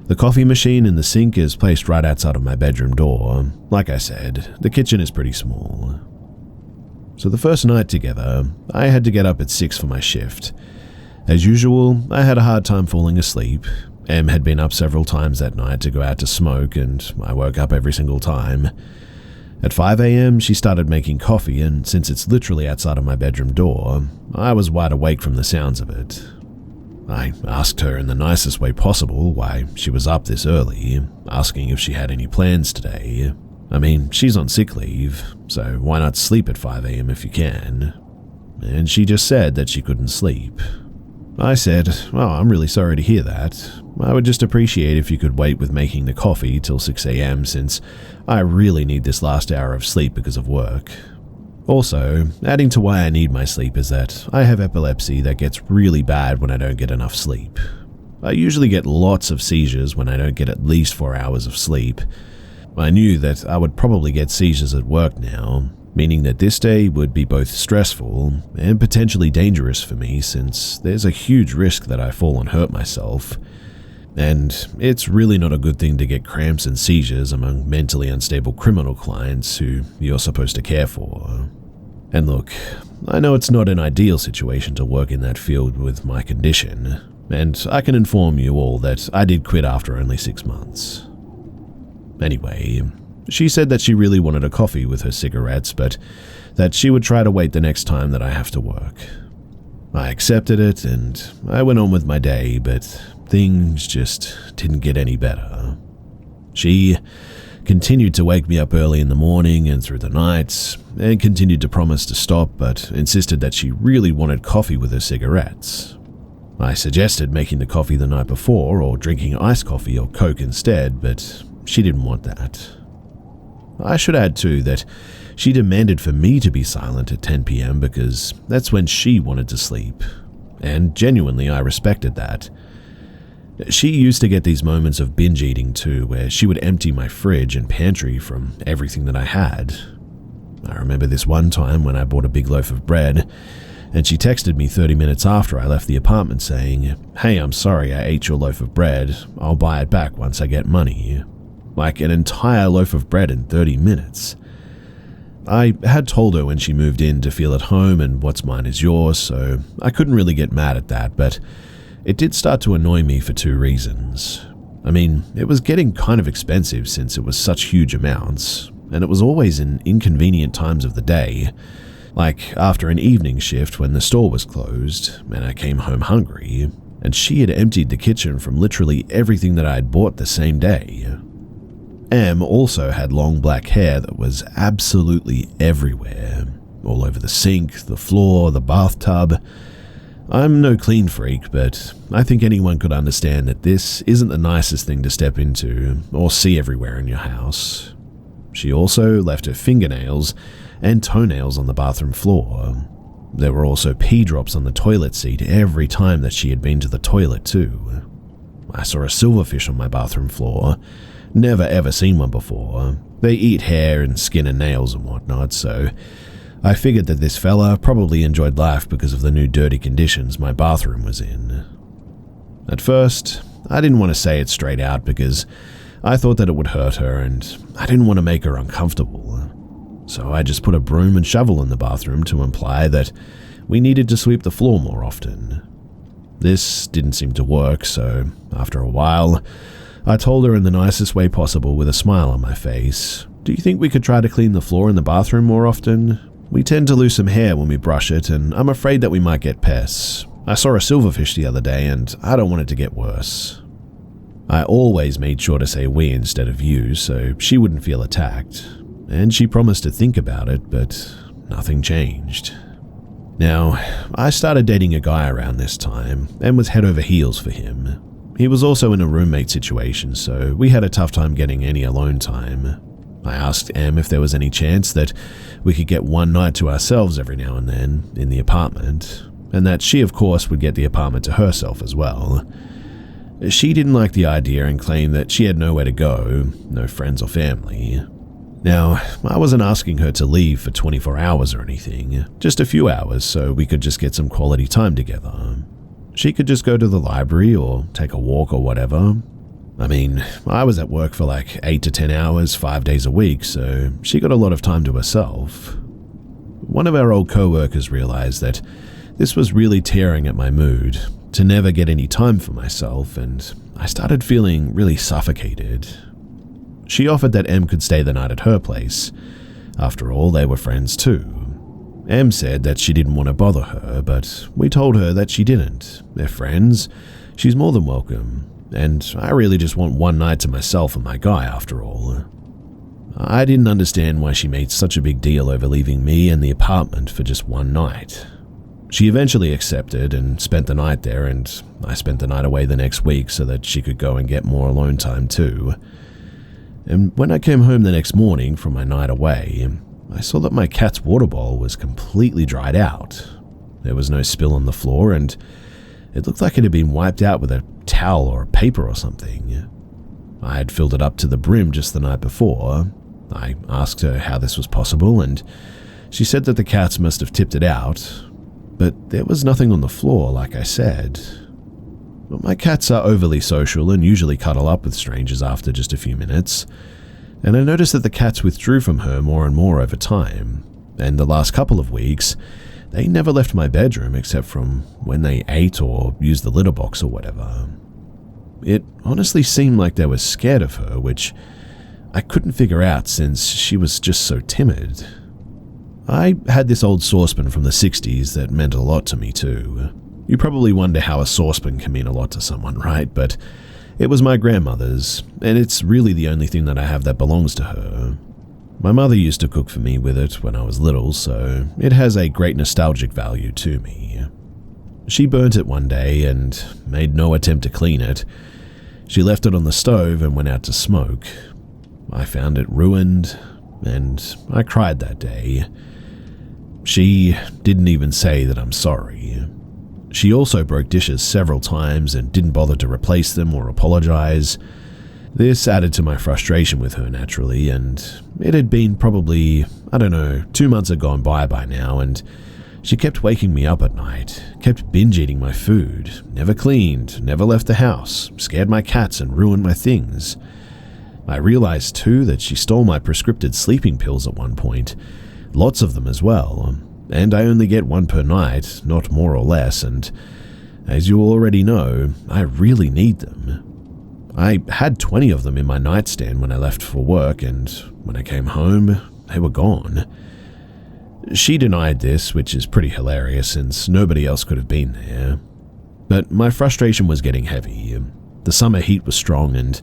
The coffee machine in the sink is placed right outside of my bedroom door. Like I said, the kitchen is pretty small. So the first night together, I had to get up at 6 for my shift. As usual, I had a hard time falling asleep. Em had been up several times that night to go out to smoke, and I woke up every single time. At 5 a.m., she started making coffee, and since it's literally outside of my bedroom door, I was wide awake from the sounds of it. I asked her in the nicest way possible why she was up this early, asking if she had any plans today. I mean, she's on sick leave, so why not sleep at 5 a.m. if you can? And she just said that she couldn't sleep. I said, oh, I'm really sorry to hear that. I would just appreciate if you could wait with making the coffee till 6 a.m. since I really need this last hour of sleep because of work. Also, adding to why I need my sleep is that I have epilepsy that gets really bad when I don't get enough sleep. I usually get lots of seizures when I don't get at least 4 hours of sleep. I knew that I would probably get seizures at work now, meaning that this day would be both stressful and potentially dangerous for me since there's a huge risk that I fall and hurt myself. And it's really not a good thing to get cramps and seizures among mentally unstable criminal clients who you're supposed to care for. And look, I know it's not an ideal situation to work in that field with my condition, and I can inform you all that I did quit after only 6 months. Anyway, she said that she really wanted a coffee with her cigarettes, but that she would try to wait the next time that I have to work. I accepted it, and I went on with my day, but things just didn't get any better. She continued to wake me up early in the morning and through the nights, and continued to promise to stop, but insisted that she really wanted coffee with her cigarettes. I suggested making the coffee the night before or drinking iced coffee or Coke instead, but she didn't want that. I should add too that she demanded for me to be silent at 10 p.m. because that's when she wanted to sleep, and genuinely I respected that. She used to get these moments of binge eating too, where she would empty my fridge and pantry from everything that I had. I remember this one time when I bought a big loaf of bread, and she texted me 30 minutes after I left the apartment saying, "Hey, I'm sorry I ate your loaf of bread. I'll buy it back once I get money." Like an entire loaf of bread in 30 minutes. I had told her when she moved in to feel at home and what's mine is yours, so I couldn't really get mad at that, but it did start to annoy me for two reasons. I mean, it was getting kind of expensive since it was such huge amounts, and it was always in inconvenient times of the day, like after an evening shift when the store was closed and I came home hungry, and she had emptied the kitchen from literally everything that I had bought the same day. Em also had long black hair that was absolutely everywhere, all over the sink, the floor, the bathtub. I'm no clean freak, but I think anyone could understand that this isn't the nicest thing to step into or see everywhere in your house. She also left her fingernails and toenails on the bathroom floor. There were also pee drops on the toilet seat every time that she had been to the toilet too. I saw a silverfish on my bathroom floor. Never ever seen one before. They eat hair and skin and nails and whatnot, so I figured that this fella probably enjoyed life because of the new dirty conditions my bathroom was in. At first, I didn't want to say it straight out because I thought that it would hurt her and I didn't want to make her uncomfortable. So I just put a broom and shovel in the bathroom to imply that we needed to sweep the floor more often. This didn't seem to work, so after a while, I told her in the nicest way possible with a smile on my face, "Do you think we could try to clean the floor in the bathroom more often? We tend to lose some hair when we brush it, and I'm afraid that we might get pests. I saw a silverfish the other day, and I don't want it to get worse." I always made sure to say we instead of you, so she wouldn't feel attacked, and she promised to think about it, but nothing changed. Now, I started dating a guy around this time, and was head over heels for him. He was also in a roommate situation, so we had a tough time getting any alone time. I asked Em if there was any chance that we could get one night to ourselves every now and then in the apartment, and that she of course would get the apartment to herself as well. She didn't like the idea and claimed that she had nowhere to go, no friends or family. Now, I wasn't asking her to leave for 24 hours or anything, just a few hours so we could just get some quality time together. She could just go to the library or take a walk or whatever. I mean, I was at work for like 8 to 10 hours, 5 days a week, so she got a lot of time to herself. One of our old co-workers realized that this was really tearing at my mood, to never get any time for myself, and I started feeling really suffocated. She offered that Em could stay the night at her place. After all, they were friends too. Em said that she didn't want to bother her, but we told her that she didn't. They're friends. She's more than welcome. And I really just want one night to myself and my guy after all. I didn't understand why she made such a big deal over leaving me and the apartment for just one night. She eventually accepted and spent the night there, and I spent the night away the next week so that she could go and get more alone time too. And when I came home the next morning from my night away, I saw that my cat's water bowl was completely dried out. There was no spill on the floor, and it looked like it had been wiped out with a towel or a paper or something. I had filled it up to the brim just the night before. I asked her how this was possible, and she said that the cats must have tipped it out, but there was nothing on the floor, like I said. But my cats are overly social and usually cuddle up with strangers after just a few minutes, and I noticed that the cats withdrew from her more and more over time, and the last couple of weeks, they never left my bedroom except from when they ate or used the litter box or whatever. It honestly seemed like they were scared of her, which I couldn't figure out since she was just so timid. I had this old saucepan from the 60s that meant a lot to me too. You probably wonder how a saucepan can mean a lot to someone, right? But it was my grandmother's, and it's really the only thing that I have that belongs to her. My mother used to cook for me with it when I was little, so it has a great nostalgic value to me. She burnt it one day and made no attempt to clean it. She left it on the stove and went out to smoke. I found it ruined, and I cried that day. She didn't even say that I'm sorry. She also broke dishes several times and didn't bother to replace them or apologize. This added to my frustration with her naturally, and it had been probably, 2 months had gone by now, and she kept waking me up at night, kept binge eating my food, never cleaned, never left the house, scared my cats and ruined my things. I realized too that she stole my prescripted sleeping pills at one point, lots of them as well, and I only get one per night, not more or less, and as you already know, I really need them. I had 20 of them in my nightstand when I left for work, and when I came home, they were gone. She denied this, which is pretty hilarious since nobody else could have been there. But my frustration was getting heavy. The summer heat was strong, and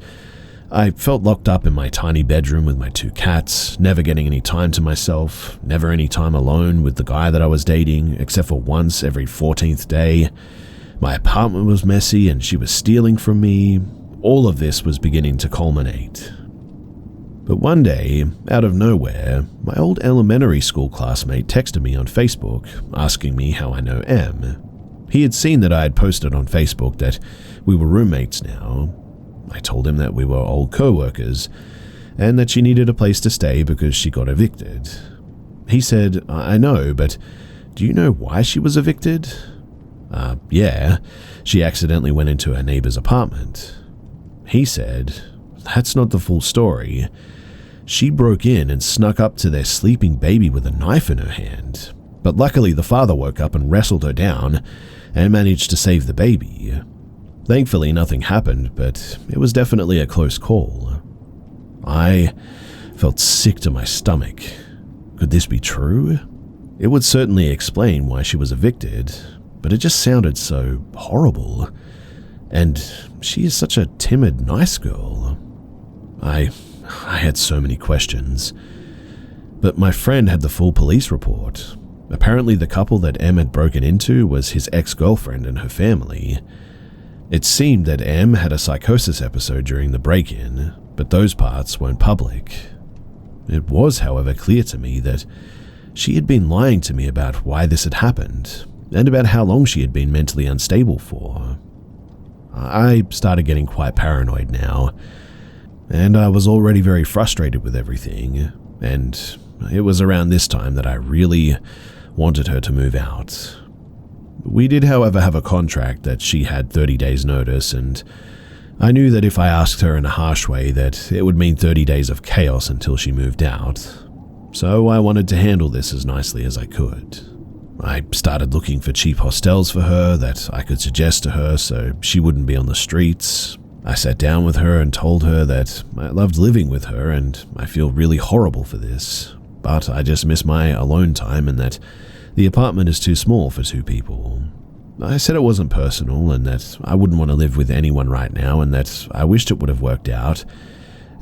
I felt locked up in my tiny bedroom with my 2 cats, never getting any time to myself, never any time alone with the guy that I was dating, except for once every 14th day. My apartment was messy, and she was stealing from me. All of this was beginning to culminate. But one day, out of nowhere, my old elementary school classmate texted me on Facebook, asking me how I know Em. He had seen that I had posted on Facebook that we were roommates now. I told him that we were old co-workers, and that she needed a place to stay because she got evicted. He said, I know, but do you know why she was evicted? Yeah, she accidentally went into her neighbor's apartment. He said, that's not the full story. She broke in and snuck up to their sleeping baby with a knife in her hand, but luckily the father woke up and wrestled her down and managed to save the baby. Thankfully nothing happened, but it was definitely a close call. I felt sick to my stomach. Could this be true? It would certainly explain why she was evicted, but it just sounded so horrible. And she is such a timid, nice girl. I had so many questions. But my friend had the full police report. Apparently the couple that Em had broken into was his ex-girlfriend and her family. It seemed that Em had a psychosis episode during the break-in, but those parts weren't public. It was, however, clear to me that she had been lying to me about why this had happened, and about how long she had been mentally unstable for. I started getting quite paranoid now, and I was already very frustrated with everything, and it was around this time that I really wanted her to move out. We did, however, have a contract that she had 30 days notice, and I knew that if I asked her in a harsh way that it would mean 30 days of chaos until she moved out, so I wanted to handle this as nicely as I could. I started looking for cheap hostels for her that I could suggest to her so she wouldn't be on the streets. I sat down with her and told her that I loved living with her and I feel really horrible for this, but I just miss my alone time and that the apartment is too small for 2 people. I said it wasn't personal and that I wouldn't want to live with anyone right now and that I wished it would have worked out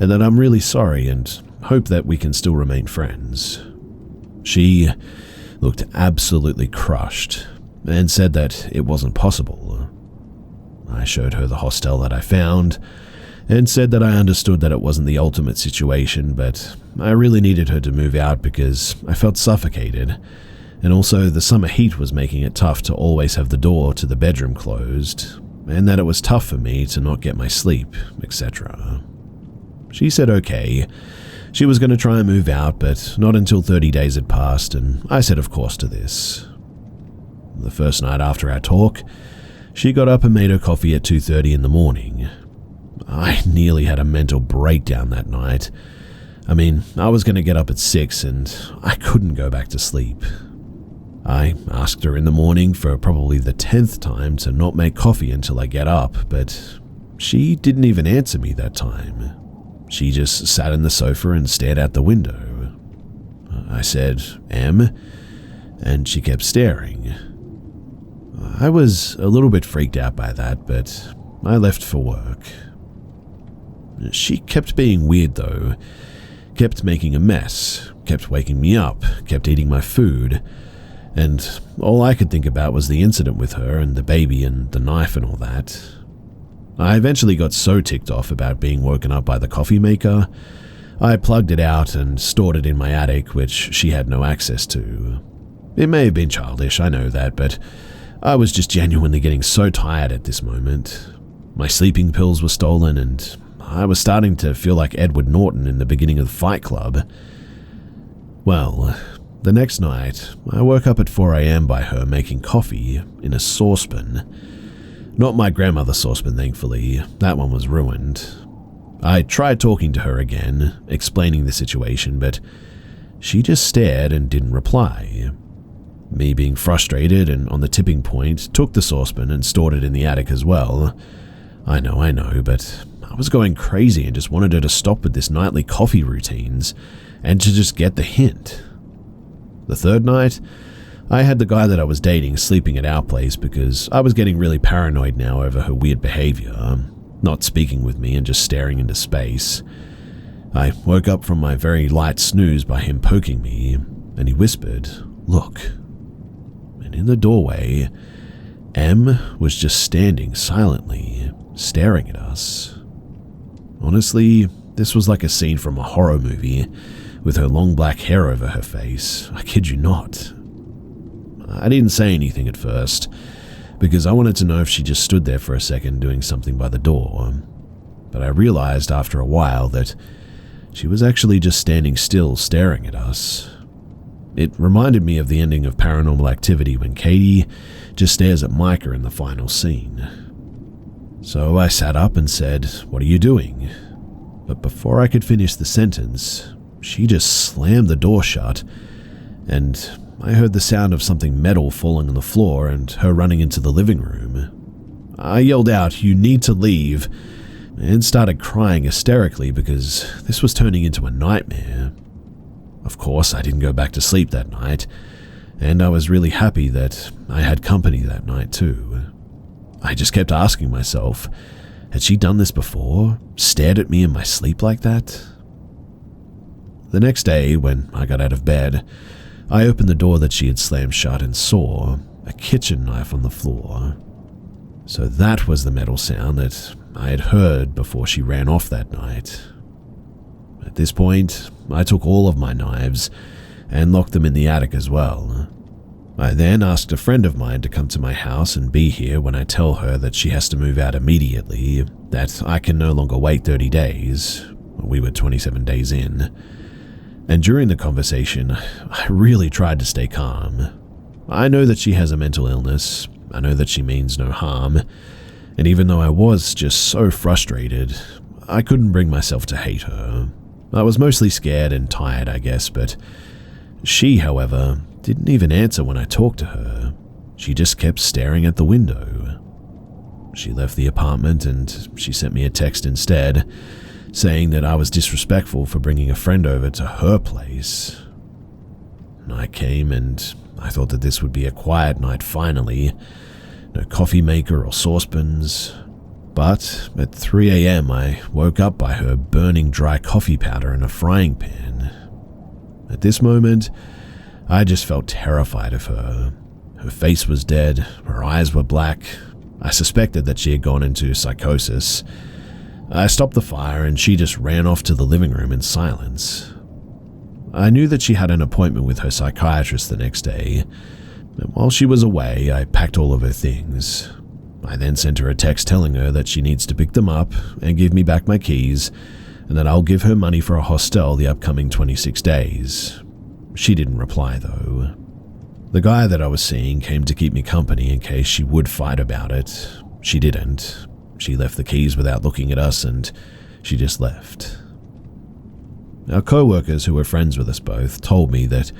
and that I'm really sorry and hope that we can still remain friends. She looked absolutely crushed and said that it wasn't possible. I showed her the hostel that I found and said that I understood that it wasn't the ultimate situation, but I really needed her to move out because I felt suffocated, and also the summer heat was making it tough to always have the door to the bedroom closed, and that it was tough for me to not get my sleep, etc. She said okay. She was going to try and move out, but not until 30 days had passed, and I said of course to this. The first night after our talk, she got up and made her coffee at 2:30 in the morning. I nearly had a mental breakdown that night. I was going to get up at 6 and I couldn't go back to sleep. I asked her in the morning for probably the 10th time to not make coffee until I get up, but she didn't even answer me that time. She just sat in the sofa and stared out the window. I said, Em? And she kept staring. I was a little bit freaked out by that, but I left for work. She kept being weird though, kept making a mess, kept waking me up, kept eating my food, And all I could think about was the incident with her and the baby and the knife and all that. I eventually got so ticked off about being woken up by the coffee maker, I plugged it out and stored it in my attic, which she had no access to. It may have been childish, I know that, but I was just genuinely getting so tired at this moment. My sleeping pills were stolen, and I was starting to feel like Edward Norton in the beginning of Fight Club. Well, the next night, I woke up at 4 a.m. by her making coffee in a saucepan. Not my grandmother's saucepan, thankfully. That one was ruined. I tried talking to her again, explaining the situation, but she just stared and didn't reply. Me being frustrated and on the tipping point, took the saucepan and stored it in the attic as well. I know, but I was going crazy and just wanted her to stop with this nightly coffee routines and to just get the hint. The third night, I had the guy that I was dating sleeping at our place because I was getting really paranoid now over her weird behavior, not speaking with me and just staring into space. I woke up from my very light snooze by him poking me, and he whispered, "Look." And in the doorway, M was just standing silently, staring at us. Honestly, this was like a scene from a horror movie, with her long black hair over her face. I kid you not. I didn't say anything at first, because I wanted to know if she just stood there for a second doing something by the door. But I realized after a while that she was actually just standing still staring at us. It reminded me of the ending of Paranormal Activity when Katie just stares at Micah in the final scene. So I sat up and said, "What are you doing?" But before I could finish the sentence, she just slammed the door shut, and I heard the sound of something metal falling on the floor and her running into the living room. I yelled out, "You need to leave," and started crying hysterically because this was turning into a nightmare. Of course, I didn't go back to sleep that night, and I was really happy that I had company that night too. I just kept asking myself, had she done this before? Stared at me in my sleep like that? The next day, when I got out of bed, I opened the door that she had slammed shut and saw a kitchen knife on the floor. So that was the metal sound that I had heard before she ran off that night. At this point, I took all of my knives and locked them in the attic as well. I then asked a friend of mine to come to my house and be here when I tell her that she has to move out immediately, that I can no longer wait 30 days. We were 27 days in. And during the conversation, I really tried to stay calm. I know that she has a mental illness. I know that she means no harm. And even though I was just so frustrated, I couldn't bring myself to hate her. I was mostly scared and tired, I guess, but she, however, didn't even answer when I talked to her. She just kept staring at the window. She left the apartment and she sent me a text instead, saying that I was disrespectful for bringing a friend over to her place. Night came and I thought that this would be a quiet night finally. No coffee maker or saucepans. But at 3 a.m. I woke up by her burning dry coffee powder in a frying pan. At this moment, I just felt terrified of her. Her face was dead, her eyes were black. I suspected that she had gone into psychosis. I stopped the fire and she just ran off to the living room in silence. I knew that she had an appointment with her psychiatrist the next day, and while she was away, I packed all of her things. I then sent her a text telling her that she needs to pick them up and give me back my keys, and that I'll give her money for a hostel the upcoming 26 days. She didn't reply though. The guy that I was seeing came to keep me company in case she would fight about it. She didn't. She left the keys without looking at us and she just left. Our co-workers who were friends with us both told me that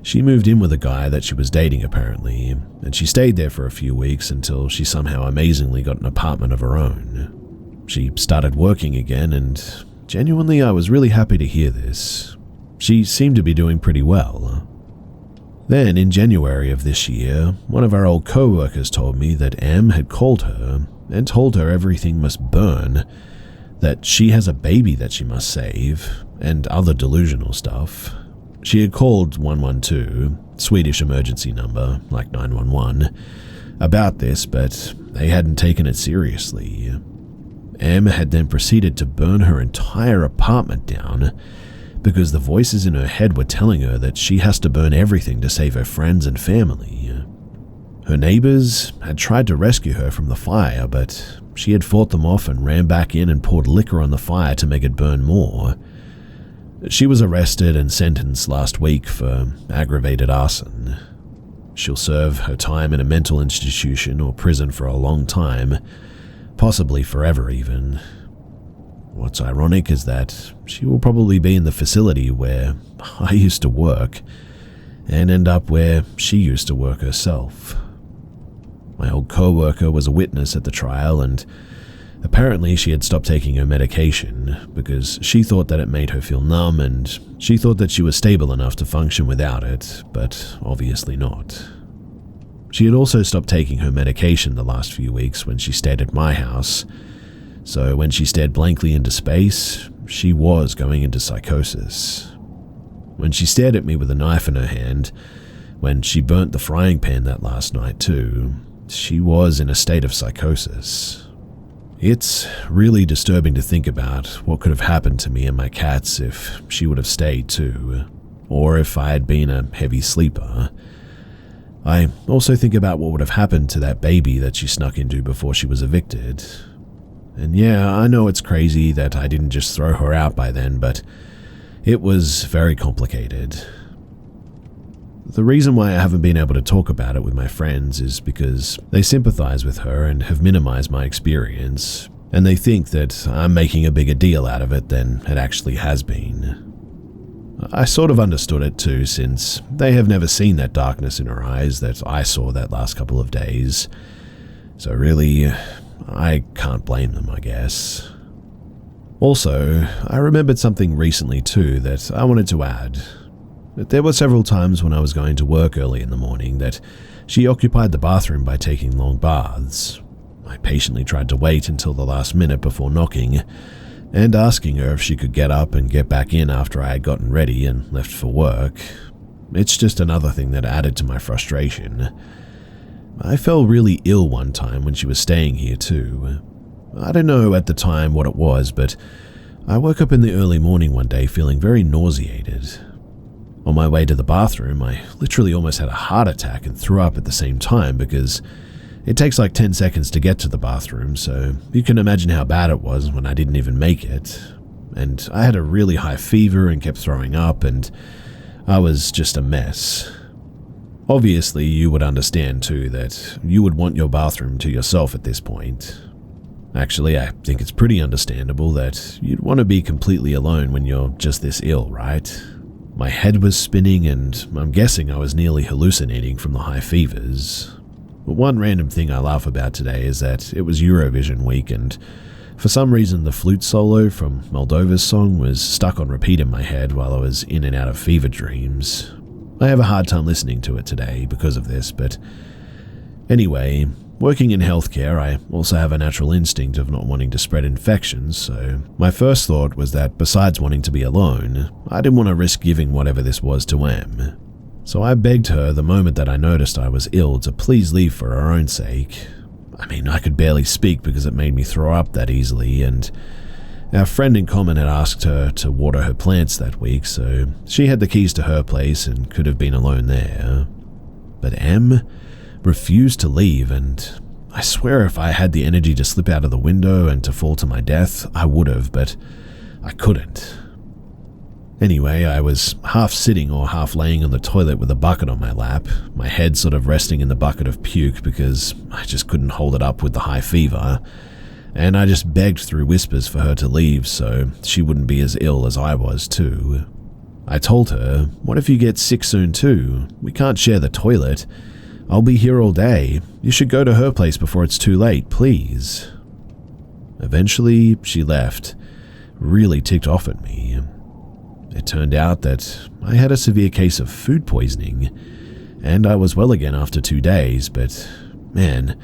she moved in with a guy that she was dating apparently, and she stayed there for a few weeks until she somehow amazingly got an apartment of her own. She started working again, and genuinely I was really happy to hear this. She seemed to be doing pretty well. Then in January of this year, one of our old co-workers told me that Em had called her and told her everything must burn, that she has a baby that she must save, and other delusional stuff. She had called 112, Swedish emergency number, like 911, about this, but they hadn't taken it seriously. Em had then proceeded to burn her entire apartment down because the voices in her head were telling her that she has to burn everything to save her friends and family. Her neighbors had tried to rescue her from the fire, but she had fought them off and ran back in and poured liquor on the fire to make it burn more. She was arrested and sentenced last week for aggravated arson. She'll serve her time in a mental institution or prison for a long time, possibly forever even. What's ironic is that she will probably be in the facility where I used to work and end up where she used to work herself. My old co-worker was a witness at the trial, and apparently she had stopped taking her medication because she thought that it made her feel numb, and she thought that she was stable enough to function without it, but obviously not. She had also stopped taking her medication the last few weeks when she stayed at my house, so when she stared blankly into space, she was going into psychosis. When she stared at me with a knife in her hand, when she burnt the frying pan that last night too, she was in a state of psychosis. It's really disturbing to think about what could have happened to me and my cats if she would have stayed too, or if I had been a heavy sleeper. I also think about what would have happened to that baby that she snuck into before she was evicted. And yeah, I know it's crazy that I didn't just throw her out by then, but it was very complicated. The reason why I haven't been able to talk about it with my friends is because they sympathize with her and have minimized my experience, and they think that I'm making a bigger deal out of it than it actually has been. I sort of understood it too, since they have never seen that darkness in her eyes that I saw that last couple of days. So really, I can't blame them, I guess. Also, I remembered something recently too that I wanted to add. There were several times when I was going to work early in the morning that she occupied the bathroom by taking long baths. I patiently tried to wait until the last minute before knocking and asking her if she could get up and get back in after I had gotten ready and left for work. It's just another thing that added to my frustration. I felt really ill one time when she was staying here too. I don't know at the time what it was, but I woke up in the early morning one day feeling very nauseated. On my way to the bathroom, I literally almost had a heart attack and threw up at the same time because it takes like 10 seconds to get to the bathroom, so you can imagine how bad it was when I didn't even make it. And I had a really high fever and kept throwing up, and I was just a mess. Obviously, you would understand too that you would want your bathroom to yourself at this point. Actually, I think it's pretty understandable that you'd want to be completely alone when you're just this ill, right? My head was spinning, and I'm guessing I was nearly hallucinating from the high fevers. But one random thing I laugh about today is that it was Eurovision week, and for some reason the flute solo from Moldova's song was stuck on repeat in my head while I was in and out of fever dreams. I have a hard time listening to it today because of this, but anyway, working in healthcare, I also have a natural instinct of not wanting to spread infections, so my first thought was that besides wanting to be alone, I didn't want to risk giving whatever this was to Em. So I begged her the moment that I noticed I was ill to please leave for her own sake. I mean, I could barely speak because it made me throw up that easily, and our friend in common had asked her to water her plants that week, so she had the keys to her place and could have been alone there. But Em refused to leave, and I swear if I had the energy to slip out of the window and to fall to my death, I would have, but I couldn't. Anyway, I was half sitting or half laying on the toilet with a bucket on my lap, my head sort of resting in the bucket of puke because I just couldn't hold it up with the high fever, and I just begged through whispers for her to leave so she wouldn't be as ill as I was too. I told her, "What if you get sick soon too? We can't share the toilet. I'll be here all day. You should go to her place before it's too late, please." Eventually, she left, really ticked off at me. It turned out that I had a severe case of food poisoning, and I was well again after 2 days, but man,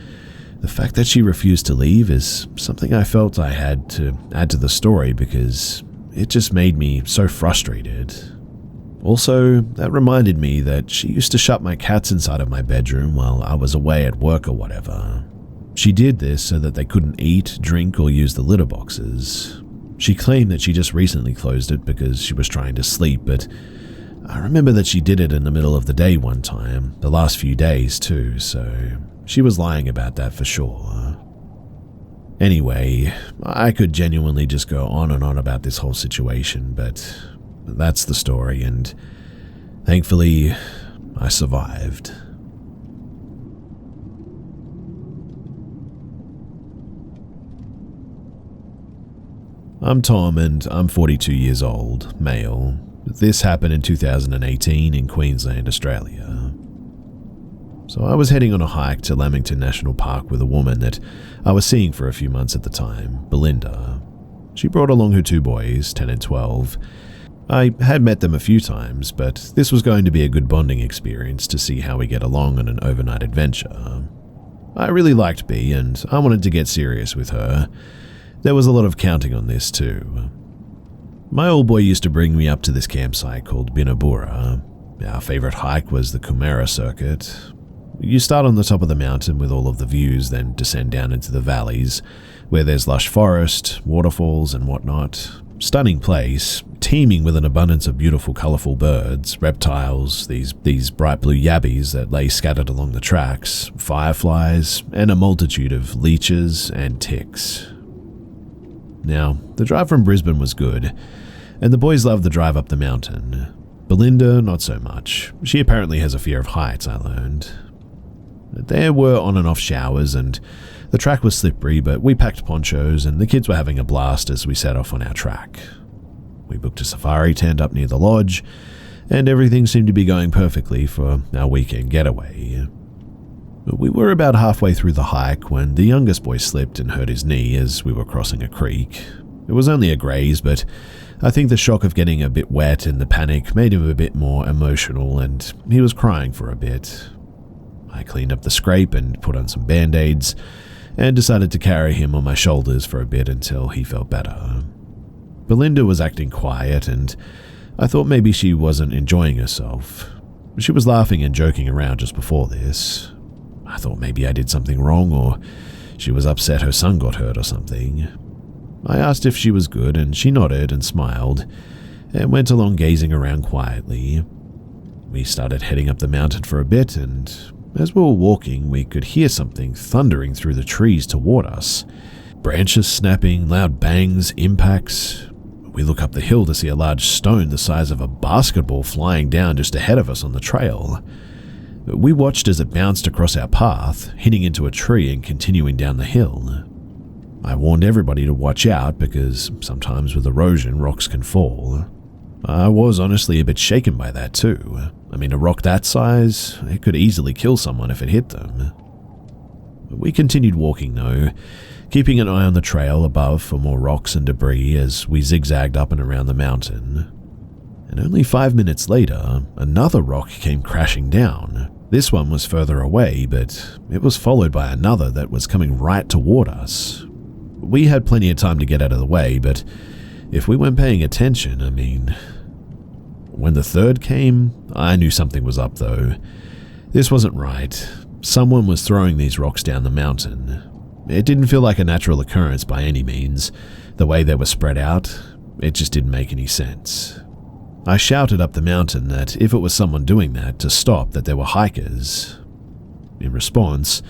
the fact that she refused to leave is something I felt I had to add to the story because it just made me so frustrated. Also, that reminded me that she used to shut my cats inside of my bedroom while I was away at work or whatever. She did this so that they couldn't eat, drink, or use the litter boxes. She claimed that she just recently closed it because she was trying to sleep, but I remember that she did it in the middle of the day one time, the last few days too, so she was lying about that for sure. Anyway, I could genuinely just go on and on about this whole situation, but that's the story, and thankfully, I survived. I'm Tom, and I'm 42 years old, male. This happened in 2018 in Queensland, Australia. So I was heading on a hike to Lamington National Park with a woman that I was seeing for a few months at the time, Belinda. She brought along her 2 boys, 10 and 12. I had met them a few times, but this was going to be a good bonding experience to see how we get along on an overnight adventure. I really liked Bea, and I wanted to get serious with her. There was a lot of counting on this too. My old boy used to bring me up to this campsite called Binabura. Our favourite hike was the Kumara circuit. You start on the top of the mountain with all of the views, then descend down into the valleys, where there's lush forest, waterfalls and whatnot. Stunning place, teeming with an abundance of beautiful colourful birds, reptiles, these bright blue yabbies that lay scattered along the tracks, fireflies, and a multitude of leeches and ticks. Now, the drive from Brisbane was good, and the boys loved the drive up the mountain. Belinda, not so much. She apparently has a fear of heights, I learned. There were on and off showers, and the track was slippery, but we packed ponchos, and the kids were having a blast as we set off on our track. We booked a safari tent up near the lodge, and everything seemed to be going perfectly for our weekend getaway. We were about halfway through the hike when the youngest boy slipped and hurt his knee as we were crossing a creek. It was only a graze, but I think the shock of getting a bit wet and the panic made him a bit more emotional, and he was crying for a bit. I cleaned up the scrape and put on some band-aids, and decided to carry him on my shoulders for a bit until he felt better. Belinda was acting quiet, and I thought maybe she wasn't enjoying herself. She was laughing and joking around just before this. I thought maybe I did something wrong, or she was upset her son got hurt or something. I asked if she was good, and she nodded and smiled, and went along gazing around quietly. We started heading up the mountain for a bit, and as we were walking, we could hear something thundering through the trees toward us. Branches snapping, loud bangs, impacts. We look up the hill to see a large stone the size of a basketball flying down just ahead of us on the trail. We watched as it bounced across our path, hitting into a tree and continuing down the hill. I warned everybody to watch out because sometimes with erosion, rocks can fall. I was honestly a bit shaken by that too. I mean, a rock that size, it could easily kill someone if it hit them. We continued walking though, keeping an eye on the trail above for more rocks and debris as we zigzagged up and around the mountain. And only 5 minutes later, another rock came crashing down. This one was further away, but it was followed by another that was coming right toward us. We had plenty of time to get out of the way, but if we weren't paying attention, I mean... When the third came, I knew something was up though. This wasn't right. Someone was throwing these rocks down the mountain. It didn't feel like a natural occurrence by any means. The way they were spread out, it just didn't make any sense. I shouted up the mountain that if it was someone doing that, to stop, that there were hikers. In response,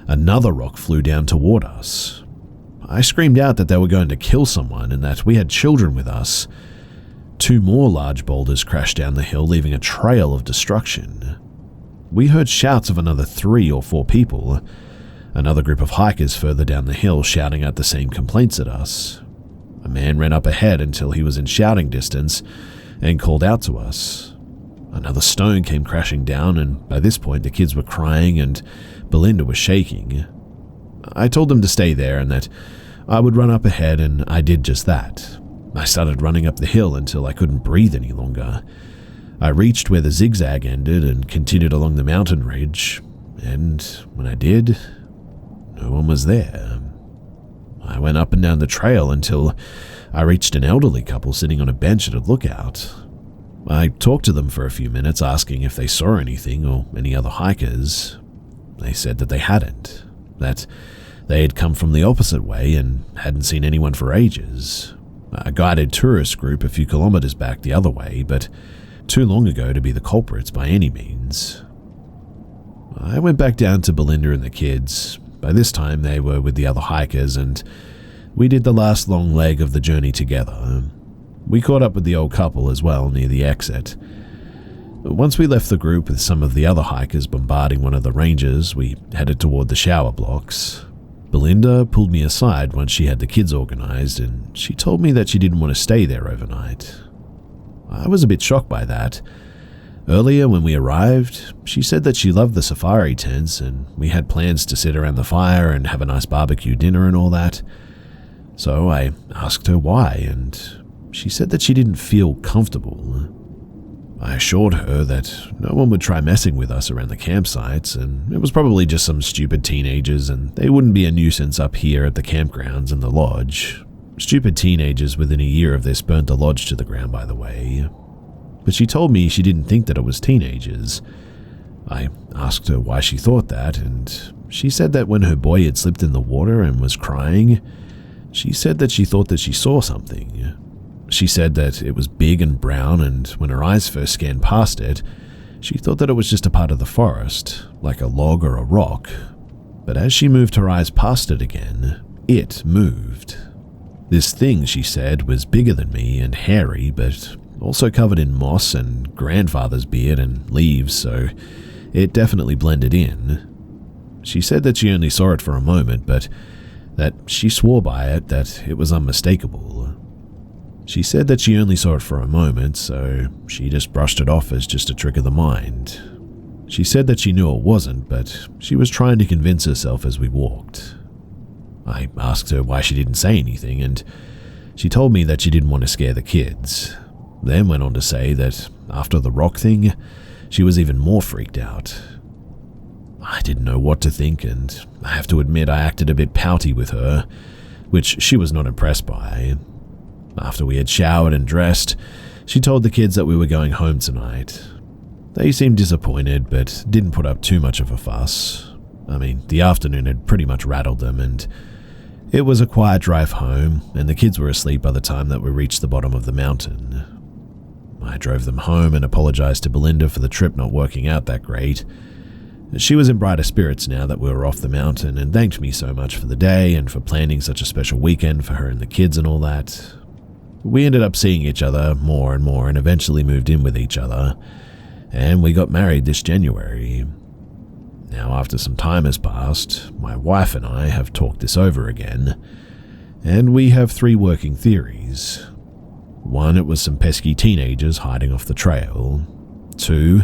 another rock flew down toward us. I screamed out that they were going to kill someone and that we had children with us. 2 more large boulders crashed down the hill, leaving a trail of destruction. We heard shouts of another 3 or 4 people. Another group of hikers further down the hill shouting out the same complaints at us. A man ran up ahead until he was in shouting distance and called out to us. Another stone came crashing down, and by this point the kids were crying and Belinda was shaking. I told them to stay there and that I would run up ahead, and I did just that. I started running up the hill until I couldn't breathe any longer. I reached where the zigzag ended and continued along the mountain ridge, and when I did, no one was there. I went up and down the trail until I reached an elderly couple sitting on a bench at a lookout. I talked to them for a few minutes asking if they saw anything or any other hikers. They said that they hadn't, that they had come from the opposite way and hadn't seen anyone for ages. A guided tourist group a few kilometers back the other way, but too long ago to be the culprits by any means. I went back down to Belinda and the kids. By this time they were with the other hikers and we did the last long leg of the journey together. We caught up with the old couple as well near the exit. Once we left the group with some of the other hikers bombarding one of the ranges, we headed toward the shower blocks. Belinda pulled me aside once she had the kids organized and she told me that she didn't want to stay there overnight. I was a bit shocked by that. Earlier when we arrived, she said that she loved the safari tents and we had plans to sit around the fire and have a nice barbecue dinner and all that. So I asked her why and she said that she didn't feel comfortable. I assured her that no one would try messing with us around the campsites and it was probably just some stupid teenagers and they wouldn't be a nuisance up here at the campgrounds and the lodge. Stupid teenagers within a year of this burnt the lodge to the ground, by the way. But she told me she didn't think that it was teenagers. I asked her why she thought that and she said that when her boy had slipped in the water and was crying, she said that she thought that she saw something. She said that it was big and brown and when her eyes first scanned past it, she thought that it was just a part of the forest, like a log or a rock. But as she moved her eyes past it again, it moved. This thing, she said, was bigger than me and hairy, but also covered in moss and grandfather's beard and leaves, so it definitely blended in. She said that she only saw it for a moment, but that she swore by it that it was unmistakable. She said that she only saw it for a moment, so she just brushed it off as just a trick of the mind. She said that she knew it wasn't, but she was trying to convince herself as we walked. I asked her why she didn't say anything, and she told me that she didn't want to scare the kids. Then went on to say that after the rock thing, she was even more freaked out. I didn't know what to think, and I have to admit I acted a bit pouty with her, which she was not impressed by. After we had showered and dressed, she told the kids that we were going home tonight. They seemed disappointed, but didn't put up too much of a fuss. I mean, the afternoon had pretty much rattled them, and it was a quiet drive home, and the kids were asleep by the time that we reached the bottom of the mountain. I drove them home and apologized to Belinda for the trip not working out that great. She was in brighter spirits now that we were off the mountain and thanked me so much for the day and for planning such a special weekend for her and the kids and all that. We ended up seeing each other more and more and eventually moved in with each other, and we got married this January. Now, after some time has passed, my wife and I have talked this over again, and we have 3 working theories. 1, it was some pesky teenagers hiding off the trail. 2,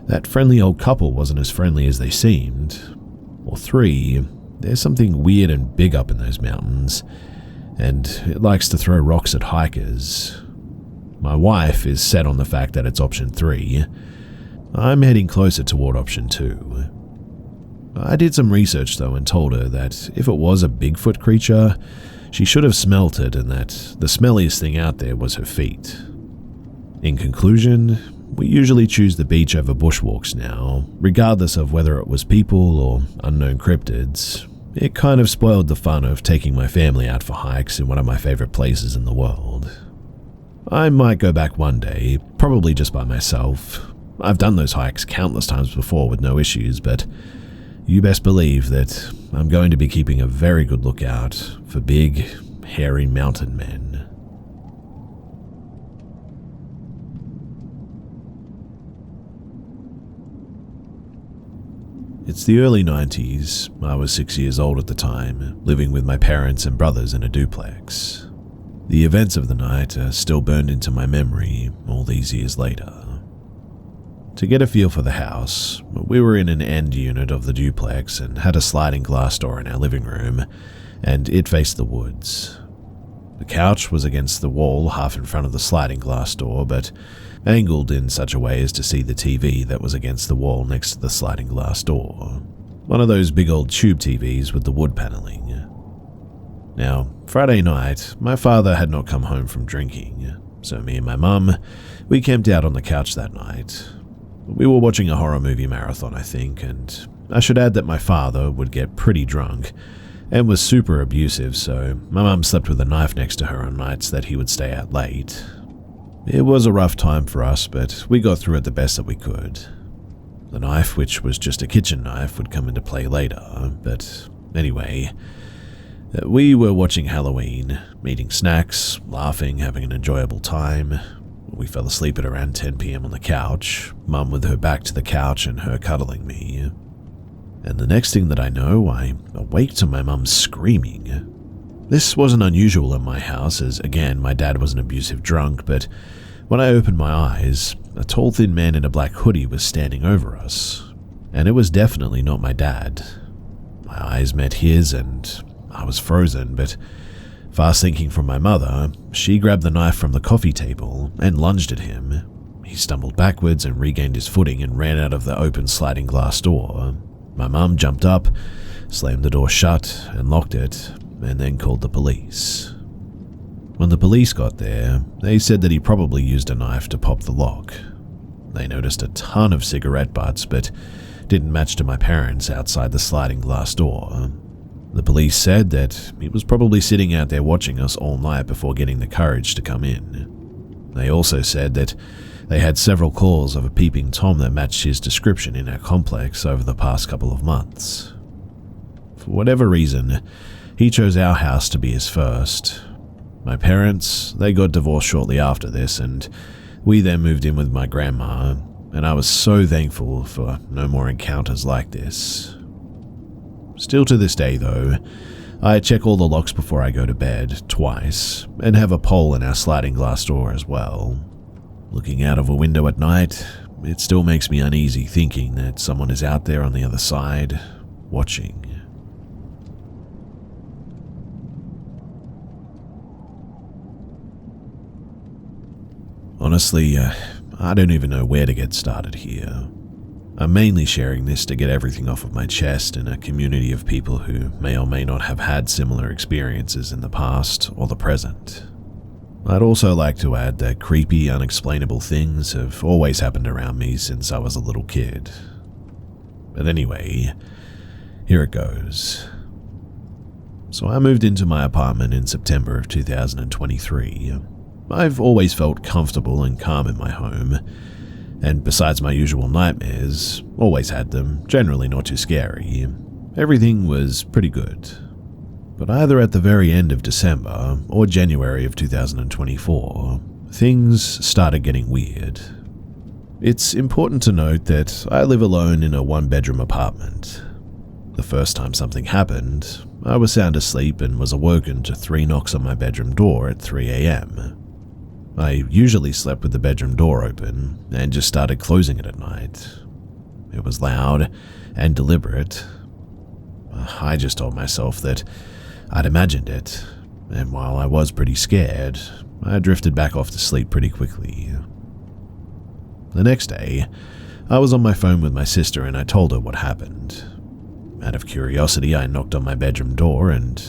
that friendly old couple wasn't as friendly as they seemed. Or 3, there's something weird and big up in those mountains, and it likes to throw rocks at hikers. My wife is set on the fact that it's option 3. I'm heading closer toward option 2. I did some research though and told her that if it was a Bigfoot creature, she should have smelt it and that the smelliest thing out there was her feet. In conclusion, we usually choose the beach over bushwalks now, regardless of whether it was people or unknown cryptids. It kind of spoiled the fun of taking my family out for hikes in one of my favorite places in the world. I might go back one day, probably just by myself. I've done those hikes countless times before with no issues, but you best believe that I'm going to be keeping a very good lookout for big, hairy mountain men. It's the early 90s. I was 6 years old at the time, living with my parents and brothers in a duplex. The events of the night are still burned into my memory all these years later. To get a feel for the house, we were in an end unit of the duplex and had a sliding glass door in our living room, and it faced the woods. The couch was against the wall half in front of the sliding glass door, but angled in such a way as to see the TV that was against the wall next to the sliding glass door. One of those big old tube TVs with the wood paneling. Now, Friday night, my father had not come home from drinking. So me and my mum, we camped out on the couch that night. We were watching a horror movie marathon, I think, and I should add that my father would get pretty drunk and was super abusive, so my mum slept with a knife next to her on nights that he would stay out late. It was a rough time for us, but we got through it the best that we could. The knife, which was just a kitchen knife, would come into play later, but anyway, we were watching Halloween, eating snacks, laughing, having an enjoyable time. We fell asleep at around 10 p.m. on the couch, Mum with her back to the couch and her cuddling me. And the next thing that I know, I awake to my mum screaming. This wasn't unusual in my house, as again, my dad was an abusive drunk, but when I opened my eyes, a tall thin man in a black hoodie was standing over us, and it was definitely not my dad. My eyes met his and I was frozen, but fast thinking from my mother, she grabbed the knife from the coffee table and lunged at him. He stumbled backwards and regained his footing and ran out of the open sliding glass door. My mum jumped up, slammed the door shut and locked it, and then called the police. When the police got there, they said that he probably used a knife to pop the lock. They noticed a ton of cigarette butts, but didn't match to my parents outside the sliding glass door. The police said that he was probably sitting out there watching us all night before getting the courage to come in. They also said that they had several calls of a peeping Tom that matched his description in our complex over the past couple of months. For whatever reason, he chose our house to be his first. My parents, they got divorced shortly after this, and we then moved in with my grandma, and I was so thankful for no more encounters like this. Still to this day though, I check all the locks before I go to bed, twice, and have a pole in our sliding glass door as well. Looking out of a window at night, it still makes me uneasy thinking that someone is out there on the other side, watching. Honestly, I don't even know where to get started here. I'm mainly sharing this to get everything off of my chest in a community of people who may or may not have had similar experiences in the past or the present. I'd also like to add that creepy, unexplainable things have always happened around me since I was a little kid. But anyway, here it goes. So I moved into my apartment in September of 2023. I've always felt comfortable and calm in my home, and besides my usual nightmares, always had them, generally not too scary. Everything was pretty good. But either at the very end of December or January of 2024, things started getting weird. It's important to note that I live alone in a one-bedroom apartment. The first time something happened, I was sound asleep and was awoken to 3 knocks on my bedroom door at 3 a.m. I usually slept with the bedroom door open and just started closing it at night. It was loud and deliberate. I just told myself that I'd imagined it, and while I was pretty scared, I drifted back off to sleep pretty quickly. The next day, I was on my phone with my sister and I told her what happened. Out of curiosity, I knocked on my bedroom door and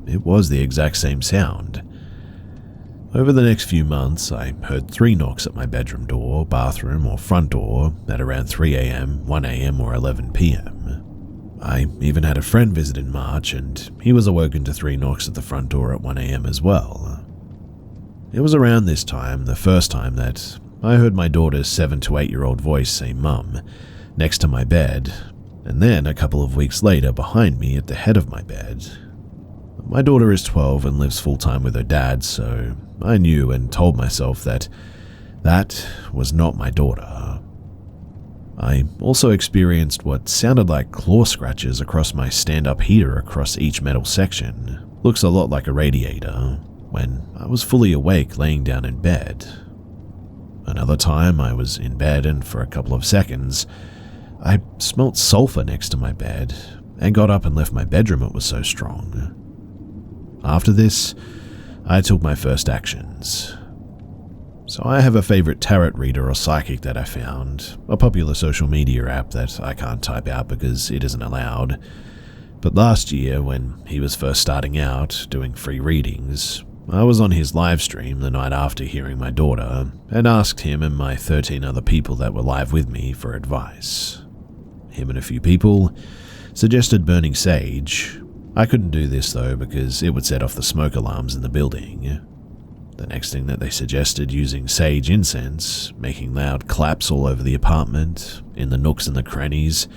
it was the exact same sound. Over the next few months, I heard 3 knocks at my bedroom door, bathroom, or front door at around 3 a.m., 1 a.m., or 11 p.m. I even had a friend visit in March, and he was awoken to 3 knocks at the front door at 1 a.m. as well. It was around this time, the first time, that I heard my daughter's 7 to 8-year-old voice say "Mum" next to my bed, and then a couple of weeks later behind me at the head of my bed. My daughter is 12 and lives full-time with her dad, so I knew and told myself that that was not my daughter. I also experienced what sounded like claw scratches across my stand-up heater across each metal section. Looks a lot like a radiator, when I was fully awake laying down in bed. Another time I was in bed and for a couple of seconds, I smelt sulfur next to my bed and got up and left my bedroom, it was so strong. After this, I took my first actions. So I have a favorite tarot reader or psychic that I found, a popular social media app that I can't type out because it isn't allowed. But last year, when he was first starting out, doing free readings, I was on his live stream the night after hearing my daughter and asked him and my 13 other people that were live with me for advice. Him and a few people suggested burning sage. I couldn't do this though because it would set off the smoke alarms in the building. The next thing that they suggested using sage incense, making loud claps all over the apartment, in the nooks and the crannies,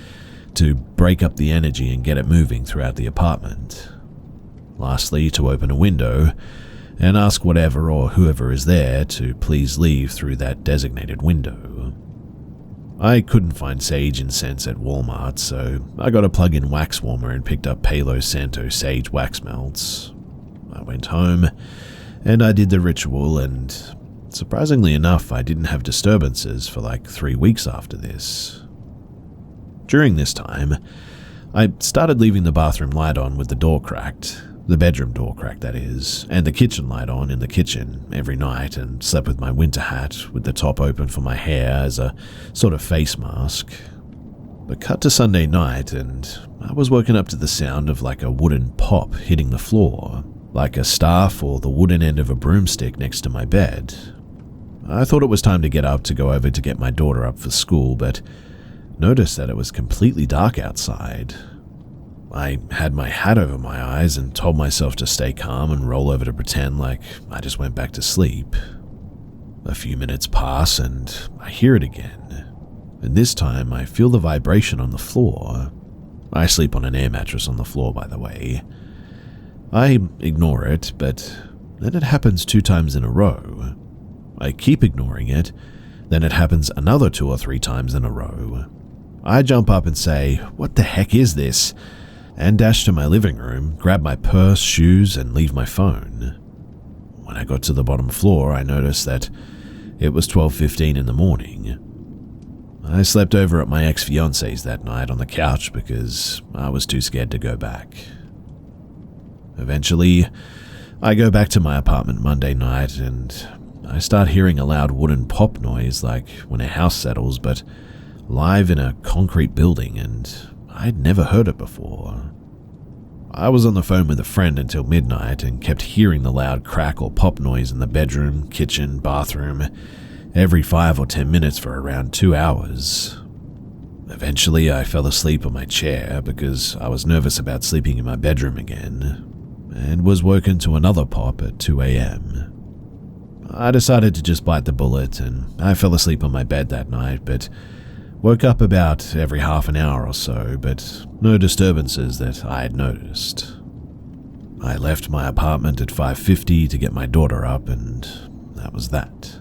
to break up the energy and get it moving throughout the apartment. Lastly, to open a window and ask whatever or whoever is there to please leave through that designated window. I couldn't find sage incense at Walmart, so I got a plug-in wax warmer and picked up Palo Santo sage wax melts. I went home and I did the ritual, and surprisingly enough, I didn't have disturbances for like 3 weeks after this. During this time, I started leaving the bathroom light on with the door cracked, the bedroom door cracked that is, and the kitchen light on in the kitchen every night, and slept with my winter hat with the top open for my hair as a sort of face mask. But cut to Sunday night and I was woken up to the sound of like a wooden pop hitting the floor, like a staff or the wooden end of a broomstick next to my bed. I thought it was time to get up to go over to get my daughter up for school, but noticed that it was completely dark outside. I had my hat over my eyes and told myself to stay calm and roll over to pretend like I just went back to sleep. A few minutes pass and I hear it again, and this time I feel the vibration on the floor. I sleep on an air mattress on the floor, by the way. I ignore it, but then it happens 2 times in a row. I keep ignoring it, then it happens another 2 or 3 times in a row. I jump up and say, "What the heck is this?" and dash to my living room, grab my purse, shoes, and leave my phone. When I got to the bottom floor, I noticed that it was 12:15 in the morning. I slept over at my ex-fiance's that night on the couch because I was too scared to go back. Eventually, I go back to my apartment Monday night and I start hearing a loud wooden pop noise like when a house settles, but live in a concrete building, and I'd never heard it before. I was on the phone with a friend until midnight and kept hearing the loud crack or pop noise in the bedroom, kitchen, bathroom, every 5 or 10 minutes for around 2 hours. Eventually, I fell asleep on my chair because I was nervous about sleeping in my bedroom again, and was woken to another pop at 2 a.m. I decided to just bite the bullet, and I fell asleep on my bed that night, but woke up about every half an hour or so, but no disturbances that I had noticed. I left my apartment at 5:50 to get my daughter up, and that was that.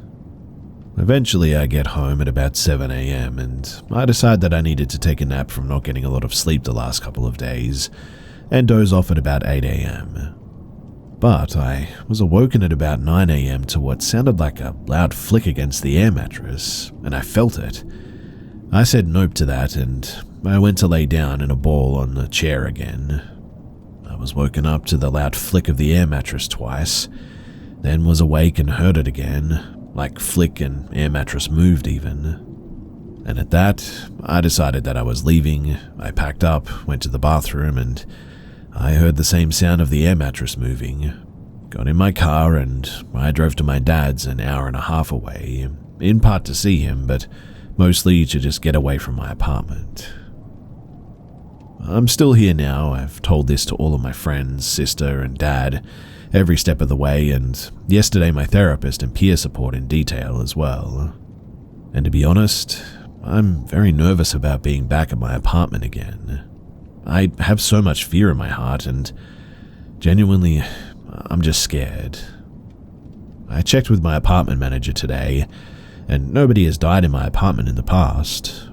Eventually, I get home at about 7 a.m., and I decide that I needed to take a nap from not getting a lot of sleep the last couple of days, and doze off at about 8 a.m. But I was awoken at about 9 a.m. to what sounded like a loud flick against the air mattress, and I felt it. I said nope to that, and I went to lay down in a ball on the chair again. I was woken up to the loud flick of the air mattress twice, then was awake and heard it again, like flick and air mattress moved even. And at that, I decided that I was leaving. I packed up, went to the bathroom, and I heard the same sound of the air mattress moving. Got in my car and I drove to my dad's an hour and a half away, in part to see him, but mostly to just get away from my apartment. I'm still here now. I've told this to all of my friends, sister and dad, every step of the way, and yesterday my therapist and peer support in detail as well. And to be honest, I'm very nervous about being back at my apartment again. I have so much fear in my heart, and genuinely, I'm just scared. I checked with my apartment manager today, and nobody has died in my apartment in the past.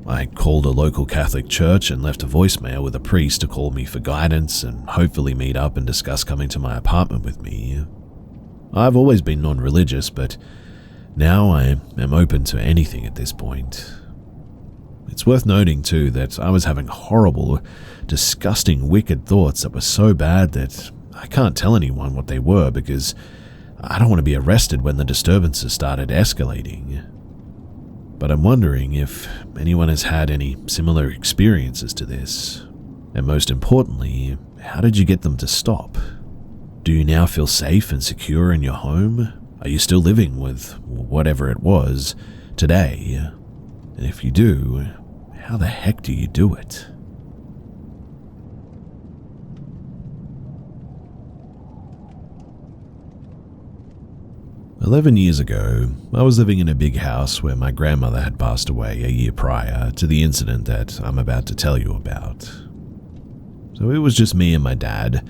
I called a local Catholic church and left a voicemail with a priest to call me for guidance and hopefully meet up and discuss coming to my apartment with me. I've always been non-religious, but now I am open to anything at this point. It's worth noting too that I was having horrible, disgusting, wicked thoughts that were so bad that I can't tell anyone what they were because I don't want to be arrested when the disturbances started escalating. But I'm wondering if anyone has had any similar experiences to this. And most importantly, how did you get them to stop? Do you now feel safe and secure in your home? Are you still living with whatever it was today? And if you do, how the heck do you do it? "11 years ago, I was living in a big house where my grandmother had passed away a year prior to the incident that I'm about to tell you about. So it was just me and my dad.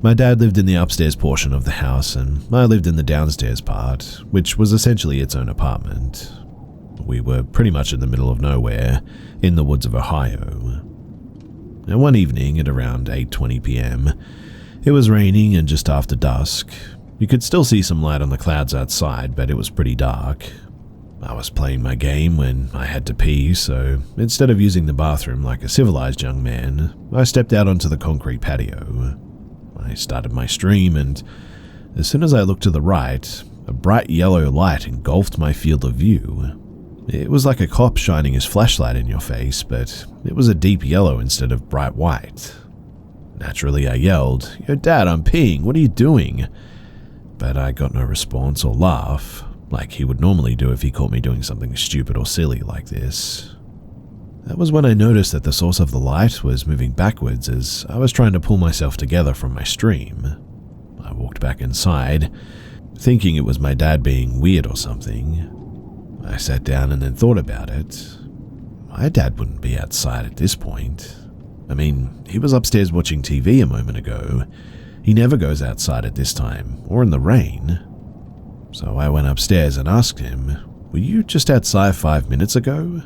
My dad lived in the upstairs portion of the house and I lived in the downstairs part, which was essentially its own apartment. We were pretty much in the middle of nowhere, in the woods of Ohio. And one evening at around 8:20 p.m, it was raining and just after dusk. You could still see some light on the clouds outside, but it was pretty dark. I was playing my game when I had to pee, so instead of using the bathroom like a civilized young man, I stepped out onto the concrete patio. I started my stream, and as soon as I looked to the right, a bright yellow light engulfed my field of view. It was like a cop shining his flashlight in your face, but it was a deep yellow instead of bright white. Naturally, I yelled, "Yo, Dad, I'm peeing, what are you doing?" But I got no response or laugh, like he would normally do if he caught me doing something stupid or silly like this. That was when I noticed that the source of the light was moving backwards as I was trying to pull myself together from my stream. I walked back inside, thinking it was my dad being weird or something. I sat down and then thought about it. My dad wouldn't be outside at this point. I mean, he was upstairs watching TV a moment ago. He never goes outside at this time, or in the rain. So I went upstairs and asked him, "Were you just outside 5 minutes ago?"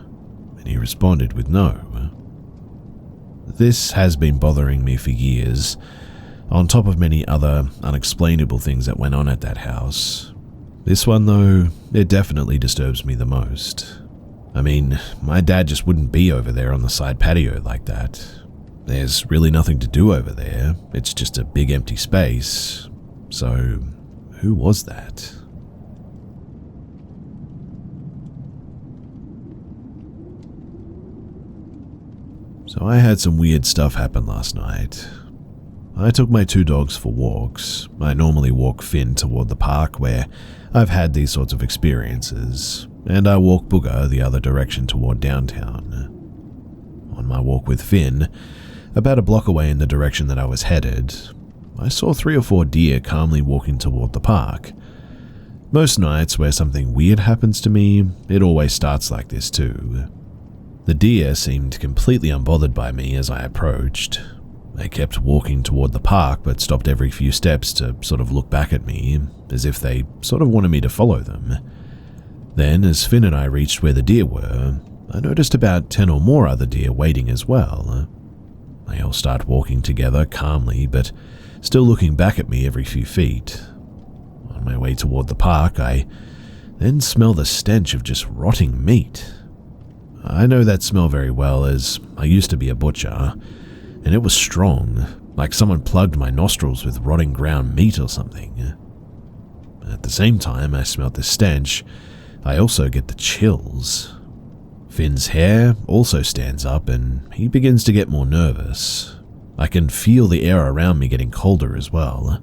And he responded with no. This has been bothering me for years, on top of many other unexplainable things that went on at that house. This one, though, it definitely disturbs me the most. I mean, my dad just wouldn't be over there on the side patio like that. There's really nothing to do over there, it's just a big empty space. So, who was that? So I had some weird stuff happen last night. I took my 2 dogs for walks. I normally walk Finn toward the park where I've had these sorts of experiences, and I walk Booger the other direction toward downtown. On my walk with Finn, about a block away in the direction that I was headed, I saw 3 or 4 deer calmly walking toward the park. Most nights where something weird happens to me, it always starts like this too. The deer seemed completely unbothered by me as I approached. They kept walking toward the park but stopped every few steps to sort of look back at me, as if they sort of wanted me to follow them. Then, as Finn and I reached where the deer were, I noticed about 10 or more other deer waiting as well. They all start walking together calmly, but still looking back at me every few feet. On my way toward the park, I then smell the stench of just rotting meat. I know that smell very well as I used to be a butcher, and it was strong, like someone plugged my nostrils with rotting ground meat or something. At the same time I smelled this stench, I also get the chills. Finn's hair also stands up and he begins to get more nervous. I can feel the air around me getting colder as well.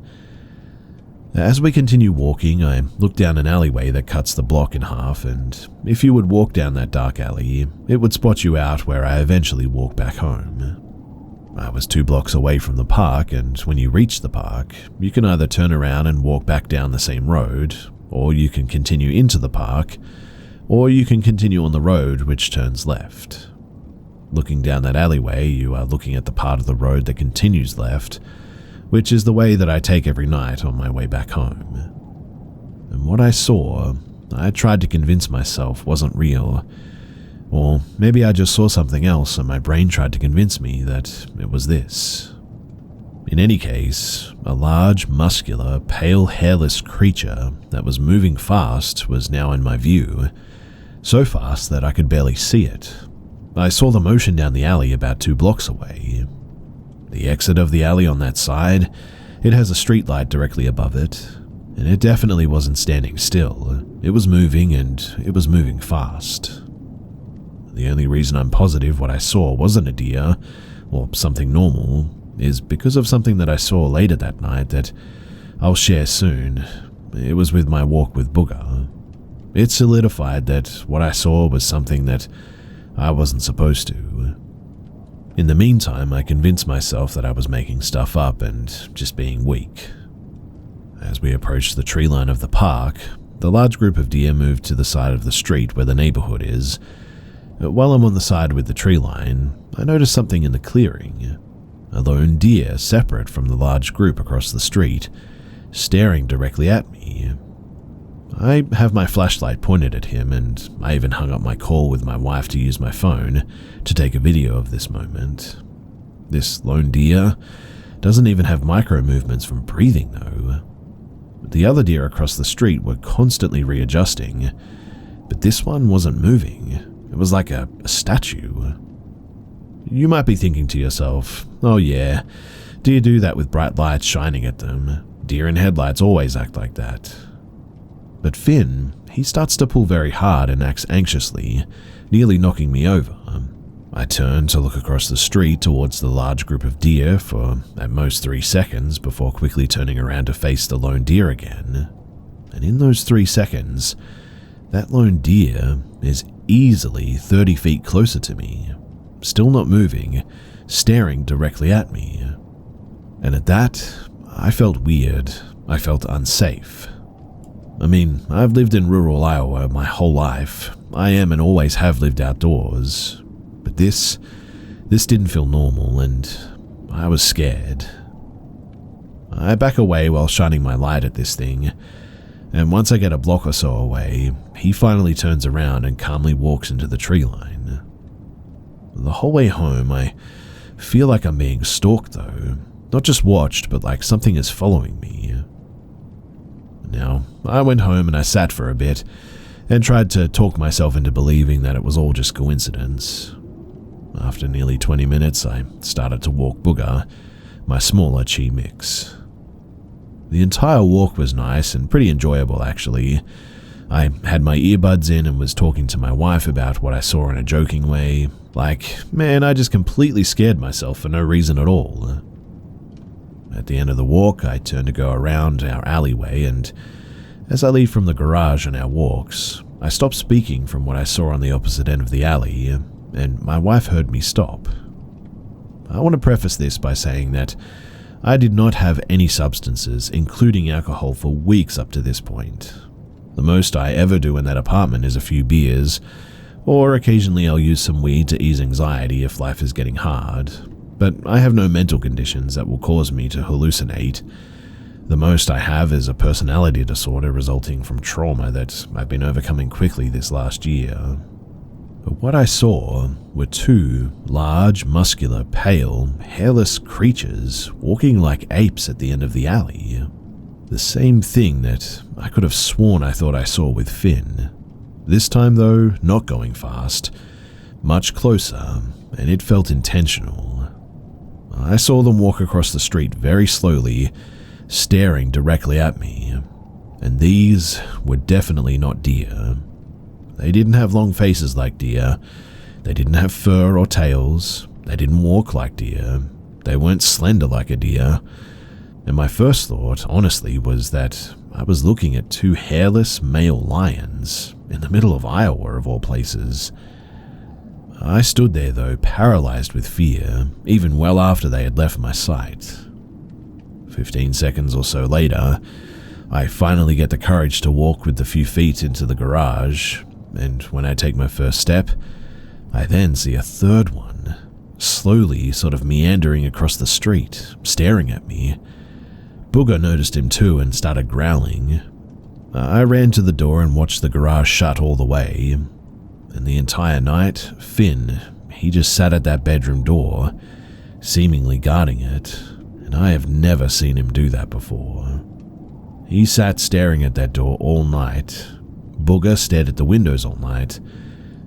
As we continue walking, I look down an alleyway that cuts the block in half, and if you would walk down that dark alley, it would spot you out where I eventually walk back home. I was 2 blocks away from the park, and when you reach the park, you can either turn around and walk back down the same road, or you can continue into the park, or you can continue on the road which turns left. Looking down that alleyway, you are looking at the part of the road that continues left, which is the way that I take every night on my way back home. And what I saw, I tried to convince myself wasn't real, or maybe I just saw something else and my brain tried to convince me that it was this. In any case, a large, muscular, pale, hairless creature that was moving fast was now in my view, so fast that I could barely see it. I saw the motion down the alley about 2 blocks away. The exit of the alley on that side, it has a street light directly above it, and it definitely wasn't standing still. It was moving, and it was moving fast. The only reason I'm positive what I saw wasn't a deer, or something normal, is because of something that I saw later that night that I'll share soon. It was with my walk with Booger. It solidified that what I saw was something that I wasn't supposed to. In the meantime, I convinced myself that I was making stuff up and just being weak. As we approached the tree line of the park, the large group of deer moved to the side of the street where the neighborhood is. While I'm on the side with the tree line, I noticed something in the clearing. A lone deer separate from the large group across the street, staring directly at me. I have my flashlight pointed at him, and I even hung up my call with my wife to use my phone to take a video of this moment. This lone deer doesn't even have micro movements from breathing though. The other deer across the street were constantly readjusting, but this one wasn't moving. It was like a statue. You might be thinking to yourself, oh yeah, deer do that with bright lights shining at them. Deer in headlights always act like that. But Finn, he starts to pull very hard and acts anxiously, nearly knocking me over. I turn to look across the street towards the large group of deer for at most 3 seconds before quickly turning around to face the lone deer again. And in those 3 seconds, that lone deer is easily 30 feet closer to me, still not moving, staring directly at me. And at that, I felt weird. I felt unsafe. I mean, I've lived in rural Iowa my whole life. I am and always have lived outdoors. But this didn't feel normal, and I was scared. I back away while shining my light at this thing, and once I get a block or so away, he finally turns around and calmly walks into the tree line. The whole way home, I feel like I'm being stalked though. Not just watched, but like something is following me. Now, I went home and I sat for a bit and tried to talk myself into believing that it was all just coincidence. After nearly 20 minutes, I started to walk Booger, my smaller chi mix. The entire walk was nice and pretty enjoyable actually. I had my earbuds in and was talking to my wife about what I saw in a joking way, like, man, I just completely scared myself for no reason at all. At the end of the walk, I turned to go around our alleyway, and as I leave from the garage on our walks, I stopped speaking from what I saw on the opposite end of the alley, and my wife heard me stop. I want to preface this by saying that I did not have any substances, including alcohol, for weeks up to this point. The most I ever do in that apartment is a few beers, or occasionally I'll use some weed to ease anxiety if life is getting hard. But I have no mental conditions that will cause me to hallucinate. The most I have is a personality disorder resulting from trauma that I've been overcoming quickly this last year. But what I saw were 2 large, muscular, pale, hairless creatures walking like apes at the end of the alley. The same thing that I could have sworn I thought I saw with Finn. This time though, not going fast, much closer, and it felt intentional. I saw them walk across the street very slowly, staring directly at me, and these were definitely not deer. They didn't have long faces like deer, they didn't have fur or tails, they didn't walk like deer, they weren't slender like a deer, and my first thought, honestly, was that I was looking at 2 hairless male lions in the middle of Iowa of all places. I stood there though, paralyzed with fear, even well after they had left my sight. 15 seconds or so later, I finally get the courage to walk with the few feet into the garage, and when I take my first step, I then see a third one, slowly sort of meandering across the street, staring at me. Booger noticed him too and started growling. I ran to the door and watched the garage shut all the way. And the entire night, Finn, he just sat at that bedroom door, seemingly guarding it, and I have never seen him do that before. He sat staring at that door all night. Booger stared at the windows all night,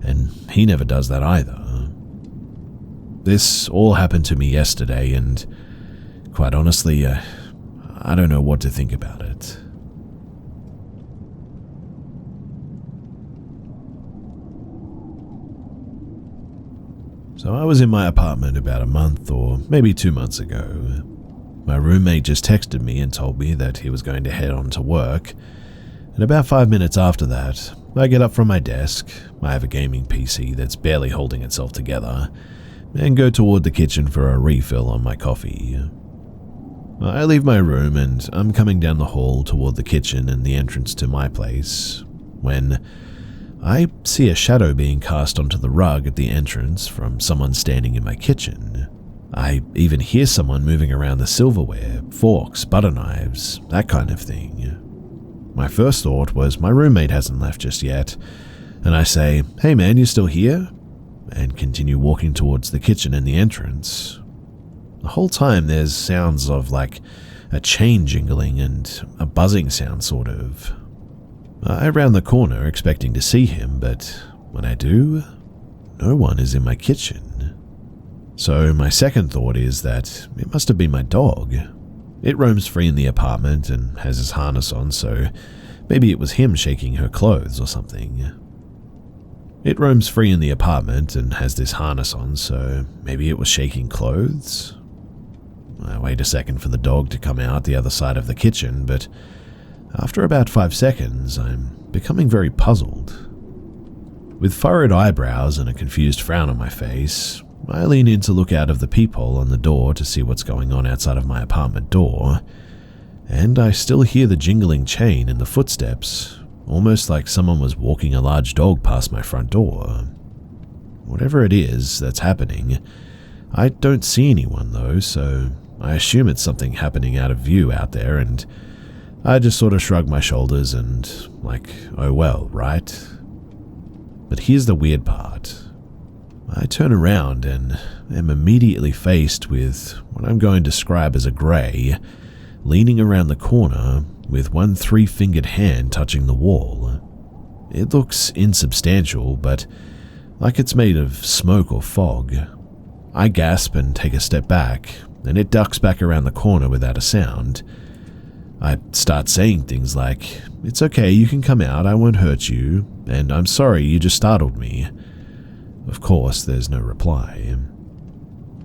and he never does that either. This all happened to me yesterday, and quite honestly, I don't know what to think about it. So I was in my apartment about a month or maybe 2 months ago. My roommate just texted me and told me that he was going to head on to work, and about 5 minutes after that, I get up from my desk, I have a gaming PC that's barely holding itself together, and go toward the kitchen for a refill on my coffee. I leave my room and I'm coming down the hall toward the kitchen and the entrance to my place, when I see a shadow being cast onto the rug at the entrance from someone standing in my kitchen. I even hear someone moving around the silverware, forks, butter knives, that kind of thing. My first thought was my roommate hasn't left just yet, and I say, "Hey man, you still here?" and continue walking towards the kitchen and the entrance. The whole time there's sounds of like a chain jingling and a buzzing sound sort of. I round the corner expecting to see him, but when I do, no one is in my kitchen. So my second thought is that it must have been my dog. It roams free in the apartment and has his harness on, so maybe it was him shaking her clothes or something. It roams free in the apartment and has this harness on, so maybe it was shaking clothes. I wait a second for the dog to come out the other side of the kitchen, but after about 5 seconds, I'm becoming very puzzled. With furrowed eyebrows and a confused frown on my face, I lean in to look out of the peephole on the door to see what's going on outside of my apartment door, and I still hear the jingling chain and the footsteps, almost like someone was walking a large dog past my front door. Whatever it is that's happening, I don't see anyone though, so I assume it's something happening out of view out there, and I just sort of shrug my shoulders and like, oh well, right? But here's the weird part. I turn around and am immediately faced with what I'm going to describe as a grey, leaning around the corner with one 3-fingered hand touching the wall. It looks insubstantial, but like it's made of smoke or fog. I gasp and take a step back, and it ducks back around the corner without a sound. I start saying things like, "It's okay, you can come out, I won't hurt you," and "I'm sorry, you just startled me." Of course, there's no reply.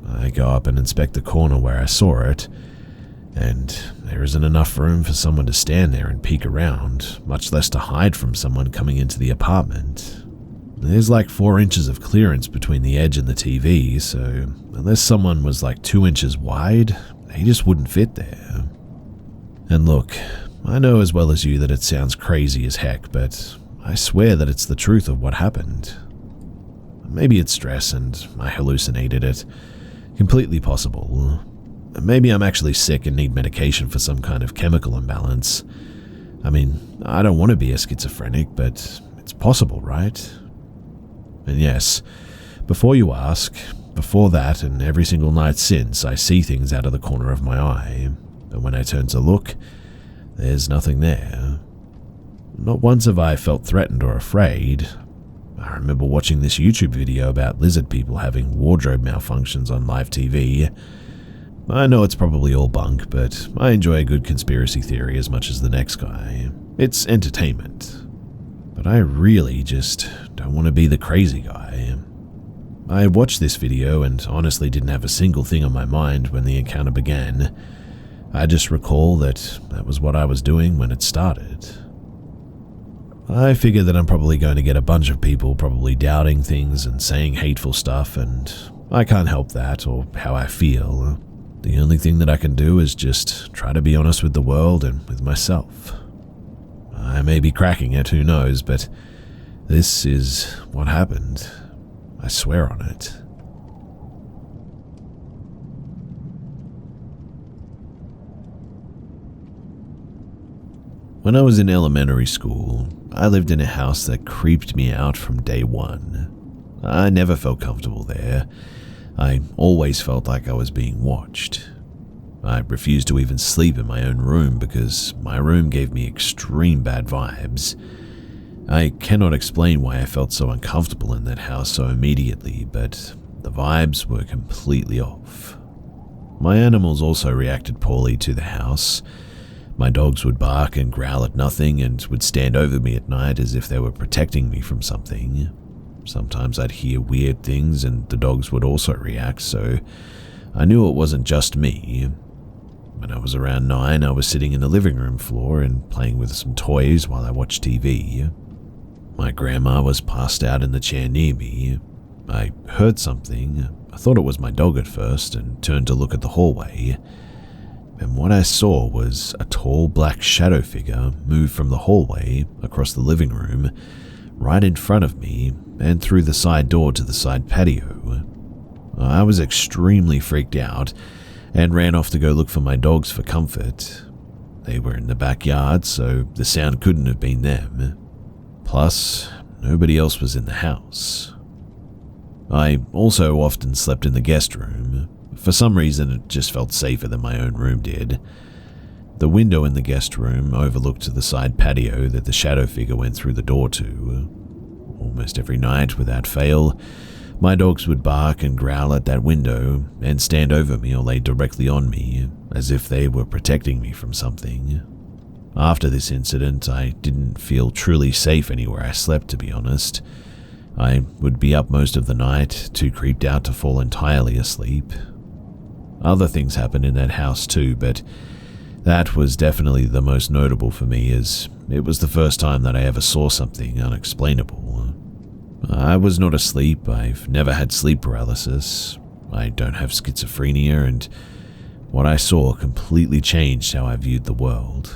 I go up and inspect the corner where I saw it, and there isn't enough room for someone to stand there and peek around, much less to hide from someone coming into the apartment. There's like 4 inches of clearance between the edge and the TV, so unless someone was like 2 inches wide, they just wouldn't fit there. And look, I know as well as you that it sounds crazy as heck, but I swear that it's the truth of what happened. Maybe it's stress and I hallucinated it. Completely possible. Maybe I'm actually sick and need medication for some kind of chemical imbalance. I mean, I don't want to be a schizophrenic, but it's possible, right? And yes, before you ask, before that and every single night since, I see things out of the corner of my eye, but when I turn to look, there's nothing there. Not once have I felt threatened or afraid. I remember watching this YouTube video about lizard people having wardrobe malfunctions on live TV. I know it's probably all bunk, but I enjoy a good conspiracy theory as much as the next guy. It's entertainment. But I really just don't want to be the crazy guy. I watched this video and honestly didn't have a single thing on my mind when the encounter began. I just recall that was what I was doing when it started. I figure that I'm probably going to get a bunch of people probably doubting things and saying hateful stuff, and I can't help that or how I feel. The only thing that I can do is just try to be honest with the world and with myself. I may be cracking it, who knows, but this is what happened. I swear on it. When I was in elementary school, I lived in a house that creeped me out from day one. I never felt comfortable there. I always felt like I was being watched. I refused to even sleep in my own room because my room gave me extreme bad vibes. I cannot explain why I felt so uncomfortable in that house so immediately, but the vibes were completely off. My animals also reacted poorly to the house. My dogs would bark and growl at nothing and would stand over me at night as if they were protecting me from something. Sometimes I'd hear weird things and the dogs would also react, so I knew it wasn't just me. When I was around 9, I was sitting in the living room floor and playing with some toys while I watched TV. My grandma was passed out in the chair near me. I heard something. I thought it was my dog at first and turned to look at the hallway. And what I saw was a tall black shadow figure move from the hallway across the living room, right in front of me and through the side door to the side patio. I was extremely freaked out and ran off to go look for my dogs for comfort. They were in the backyard, so the sound couldn't have been them. Plus, nobody else was in the house. I also often slept in the guest room. For some reason, it just felt safer than my own room did. The window in the guest room overlooked the side patio that the shadow figure went through the door to. Almost every night, without fail, my dogs would bark and growl at that window and stand over me or lay directly on me, as if they were protecting me from something. After this incident, I didn't feel truly safe anywhere I slept, to be honest. I would be up most of the night, too creeped out to fall entirely asleep. Other things happened in that house too, but that was definitely the most notable for me, as it was the first time that I ever saw something unexplainable. I was not asleep. I've never had sleep paralysis. I don't have schizophrenia, and what I saw completely changed how I viewed the world.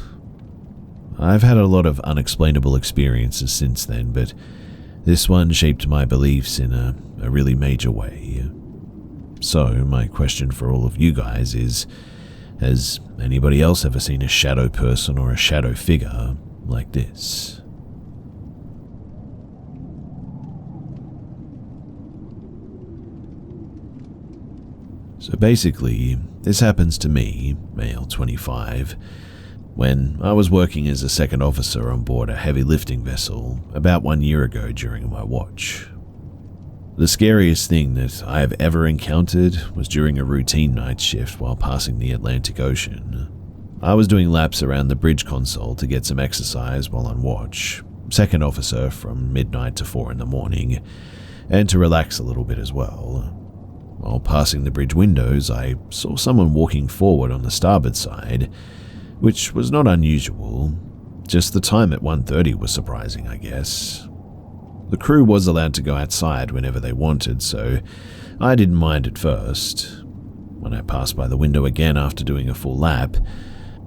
I've had a lot of unexplainable experiences since then, but this one shaped my beliefs in a really major way. So, my question for all of you guys is, has anybody else ever seen a shadow person or a shadow figure like this? So basically, this happens to me, male 25, when I was working as a second officer on board a heavy lifting vessel about 1 year ago during my watch. The scariest thing that I have ever encountered was during a routine night shift while passing the Atlantic Ocean. I was doing laps around the bridge console to get some exercise while on watch, second officer from midnight to 4 in the morning, and to relax a little bit as well. While passing the bridge windows, I saw someone walking forward on the starboard side, which was not unusual. Just the time at 1:30 was surprising, I guess. The crew was allowed to go outside whenever they wanted, so I didn't mind at first. When I passed by the window again after doing a full lap,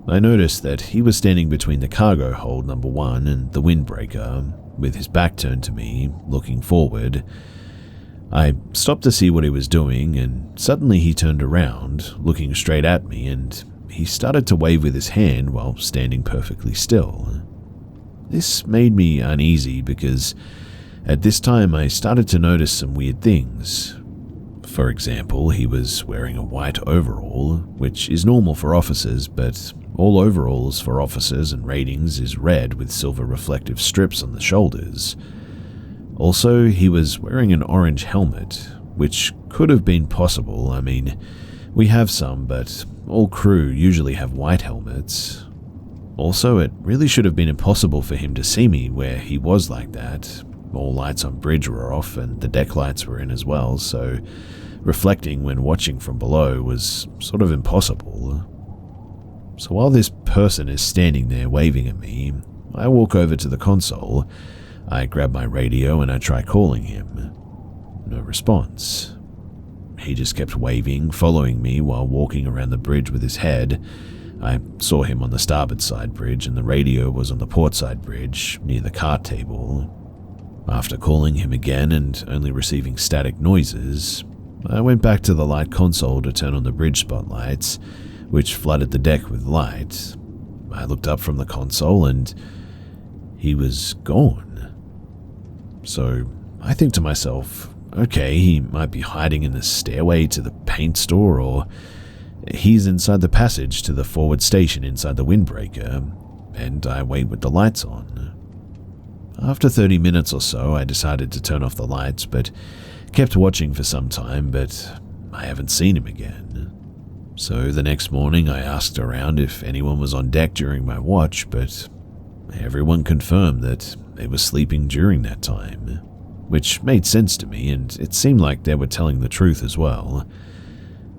I noticed that he was standing between the cargo hold number 1 and the windbreaker, with his back turned to me, looking forward. I stopped to see what he was doing, and suddenly he turned around, looking straight at me, and he started to wave with his hand while standing perfectly still. This made me uneasy because at this time I started to notice some weird things. For example, he was wearing a white overall, which is normal for officers, but all overalls for officers and ratings is red with silver reflective strips on the shoulders. Also, he was wearing an orange helmet, which could have been possible. I mean, we have some, but all crew usually have white helmets. Also, it really should have been impossible for him to see me where he was like that. All lights on bridge were off and the deck lights were in as well, so reflecting when watching from below was sort of impossible. So while this person is standing there waving at me, I walk over to the console. I grab my radio and I try calling him. No response. He just kept waving, following me while walking around the bridge with his head. I saw him on the starboard side bridge and the radio was on the port side bridge, near the cart table. After calling him again and only receiving static noises, I went back to the light console to turn on the bridge spotlights, which flooded the deck with light. I looked up from the console and he was gone. So I think to myself, okay, he might be hiding in the stairway to the paint store, or he's inside the passage to the forward station inside the windbreaker, and I wait with the lights on. After 30 minutes or so, I decided to turn off the lights, but kept watching for some time, but I haven't seen him again. So the next morning I asked around if anyone was on deck during my watch, but everyone confirmed that they were sleeping during that time, which made sense to me, and it seemed like they were telling the truth as well.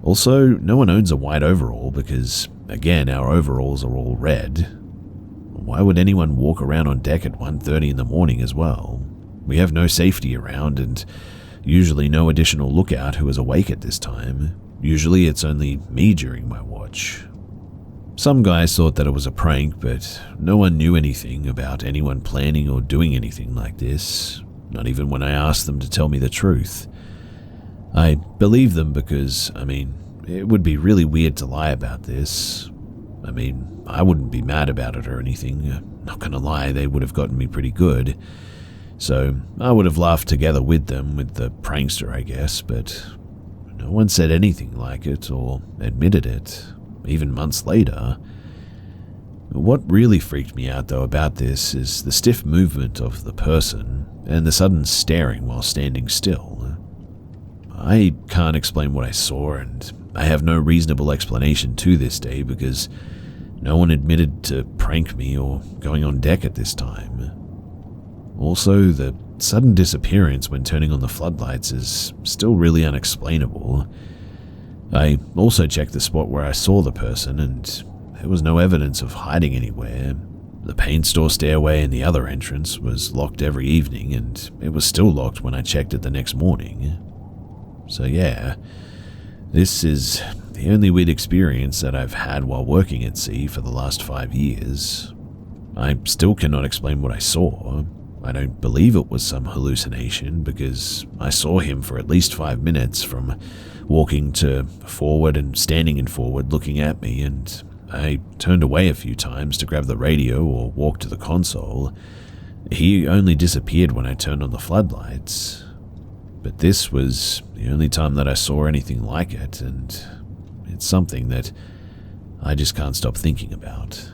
Also, no one owns a white overall because again, our overalls are all red. Why would anyone walk around on deck at 1:30 in the morning as well? We have no safety around and usually no additional lookout who is awake at this time. Usually it's only me during my watch. Some guys thought that it was a prank, but no one knew anything about anyone planning or doing anything like this, not even when I asked them to tell me the truth. I believe them because, it would be really weird to lie about this. I wouldn't be mad about it or anything. Not gonna lie, they would have gotten me pretty good. So I would have laughed together with them, with the prankster, I guess, but no one said anything like it or admitted it, even months later. What really freaked me out, though, about this is the stiff movement of the person and the sudden staring while standing still. I can't explain what I saw, and I have no reasonable explanation to this day because no one admitted to prank me or going on deck at this time. Also, the sudden disappearance when turning on the floodlights is still really unexplainable. I also checked the spot where I saw the person, and there was no evidence of hiding anywhere. The paint store stairway in the other entrance was locked every evening, and it was still locked when I checked it the next morning. So yeah, this is the only weird experience that I've had while working at sea for the last 5 years. I still cannot explain what I saw. I don't believe it was some hallucination because I saw him for at least 5 minutes from walking to forward and standing in forward looking at me, and I turned away a few times to grab the radio or walk to the console. He only disappeared when I turned on the floodlights. But this was the only time that I saw anything like it, and it's something that I just can't stop thinking about.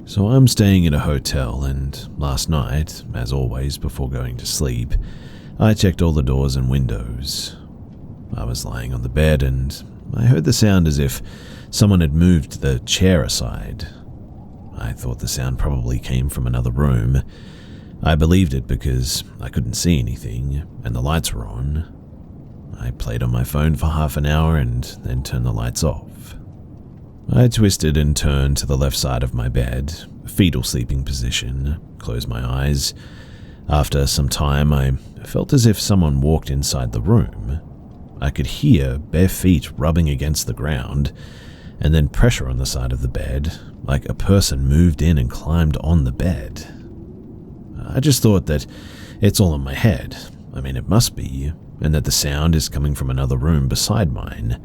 So I'm staying in a hotel, and last night, as always before going to sleep, I checked all the doors and windows. I was lying on the bed and I heard the sound as if someone had moved the chair aside. I thought the sound probably came from another room. I believed it because I couldn't see anything and the lights were on. I played on my phone for half an hour and then turned the lights off. I twisted and turned to the left side of my bed, fetal sleeping position, closed my eyes. After some time, I felt as if someone walked inside the room. I could hear bare feet rubbing against the ground, and then pressure on the side of the bed, like a person moved in and climbed on the bed. I just thought that it's all in my head. It must be, and that the sound is coming from another room beside mine.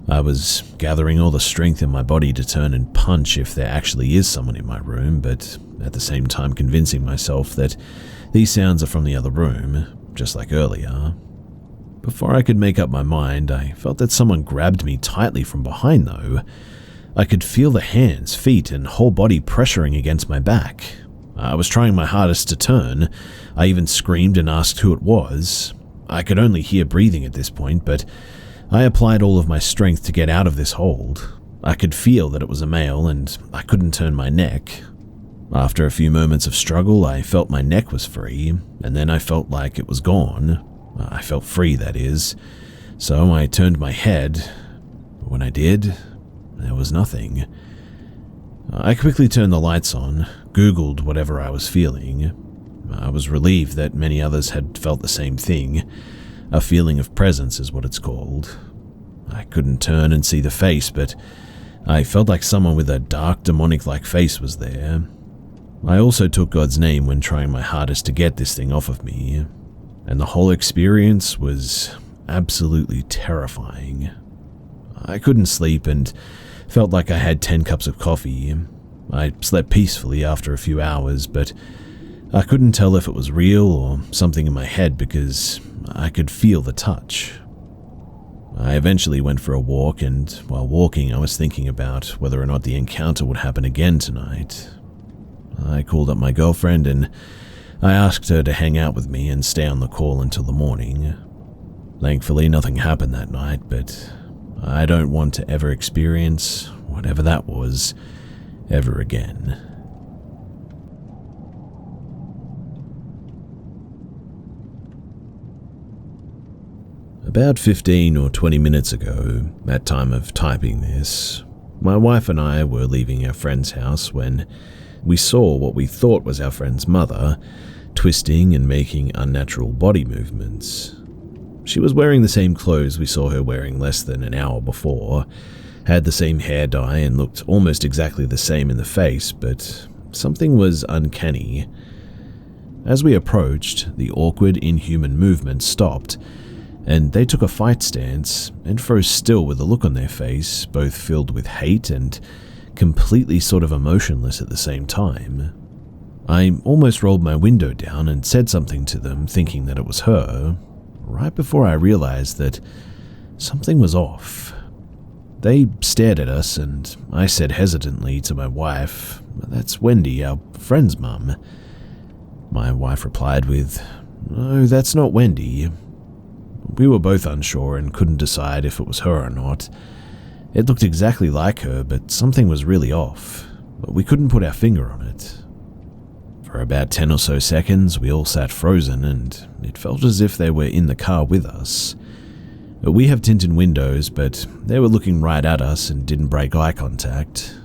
I was gathering all the strength in my body to turn and punch if there actually is someone in my room, but at the same time convincing myself that these sounds are from the other room, just like earlier. Before I could make up my mind, I felt that someone grabbed me tightly from behind, though. I could feel the hands, feet, and whole body pressuring against my back. I was trying my hardest to turn. I even screamed and asked who it was. I could only hear breathing at this point, but I applied all of my strength to get out of this hold. I could feel that it was a male, and I couldn't turn my neck. After a few moments of struggle, I felt my neck was free, and then I felt like it was gone. I felt free, that is. So I turned my head. When I did, there was nothing. I quickly turned the lights on, Googled whatever I was feeling. I was relieved that many others had felt the same thing. A feeling of presence is what it's called. I couldn't turn and see the face, but I felt like someone with a dark, demonic-like face was there. I also took God's name when trying my hardest to get this thing off of me, and the whole experience was absolutely terrifying. I couldn't sleep and felt like I had 10 cups of coffee. I slept peacefully after a few hours, but I couldn't tell if it was real or something in my head because I could feel the touch. I eventually went for a walk, and while walking I was thinking about whether or not the encounter would happen again tonight. I called up my girlfriend and I asked her to hang out with me and stay on the call until the morning. Thankfully, nothing happened that night, but I don't want to ever experience whatever that was ever again. About 15 or 20 minutes ago, at time of typing this, my wife and I were leaving our friend's house when we saw what we thought was our friend's mother twisting and making unnatural body movements. She was wearing the same clothes we saw her wearing less than an hour before, had the same hair dye and looked almost exactly the same in the face, but something was uncanny. As we approached, the awkward, inhuman movement stopped, and they took a fight stance and froze still with a look on their face, both filled with hate and completely sort of emotionless at the same time. I almost rolled my window down and said something to them, thinking that it was her, right before I realized that something was off. They stared at us, and I said hesitantly to my wife, "That's Wendy, our friend's mum." My wife replied with, "No, that's not Wendy." We were both unsure and couldn't decide if it was her or not. It looked exactly like her, but something was really off. We couldn't put our finger on it. For about 10 or so seconds, we all sat frozen, and it felt as if they were in the car with us. We have tinted windows, but they were looking right at us and didn't break eye contact.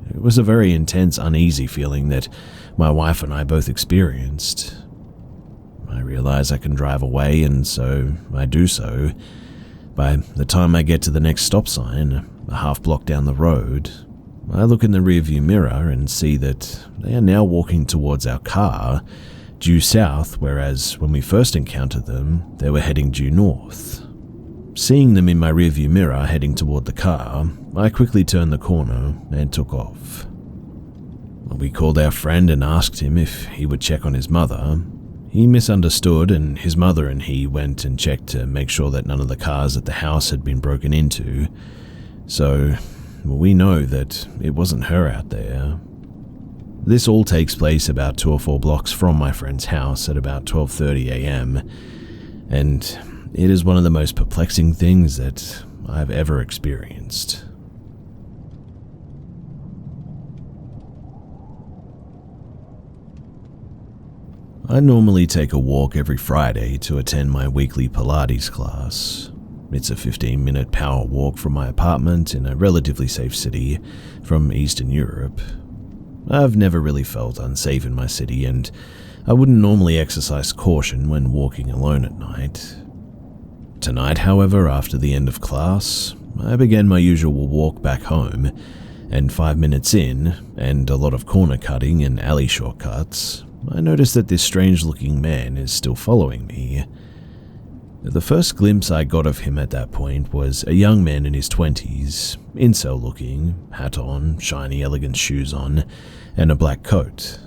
It was a very intense, uneasy feeling that my wife and I both experienced. I realize I can drive away, and so I do so. By the time I get to the next stop sign, a half block down the road, I look in the rearview mirror and see that they are now walking towards our car, due south, whereas when we first encountered them, they were heading due north. Seeing them in my rearview mirror heading toward the car, I quickly turned the corner and took off. We called our friend and asked him if he would check on his mother. He misunderstood, and his mother and he went and checked to make sure that none of the cars at the house had been broken into. So we know that it wasn't her out there. This all takes place about 2 or 4 blocks from my friend's house at about 12:30 a.m., and it is one of the most perplexing things that I've ever experienced. I normally take a walk every Friday to attend my weekly Pilates class. It's a 15-minute power walk from my apartment in a relatively safe city from Eastern Europe. I've never really felt unsafe in my city, and I wouldn't normally exercise caution when walking alone at night. Tonight, however, after the end of class, I began my usual walk back home, and 5 minutes in, and a lot of corner cutting and alley shortcuts, I noticed that this strange-looking man is still following me. The first glimpse I got of him at that point was a young man in his 20s, incel-looking, hat on, shiny, elegant shoes on, and a black coat.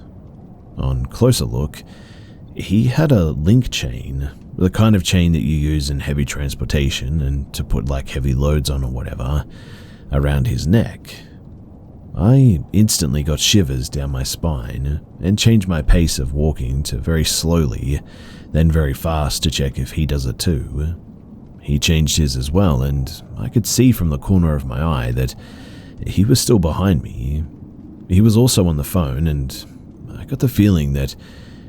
On closer look, he had a link chain, the kind of chain that you use in heavy transportation and to put like heavy loads on or whatever, around his neck. I instantly got shivers down my spine and changed my pace of walking to very slowly, then very fast to check if he does it too. He changed his as well, and I could see from the corner of my eye that he was still behind me. He was also on the phone, and I got the feeling that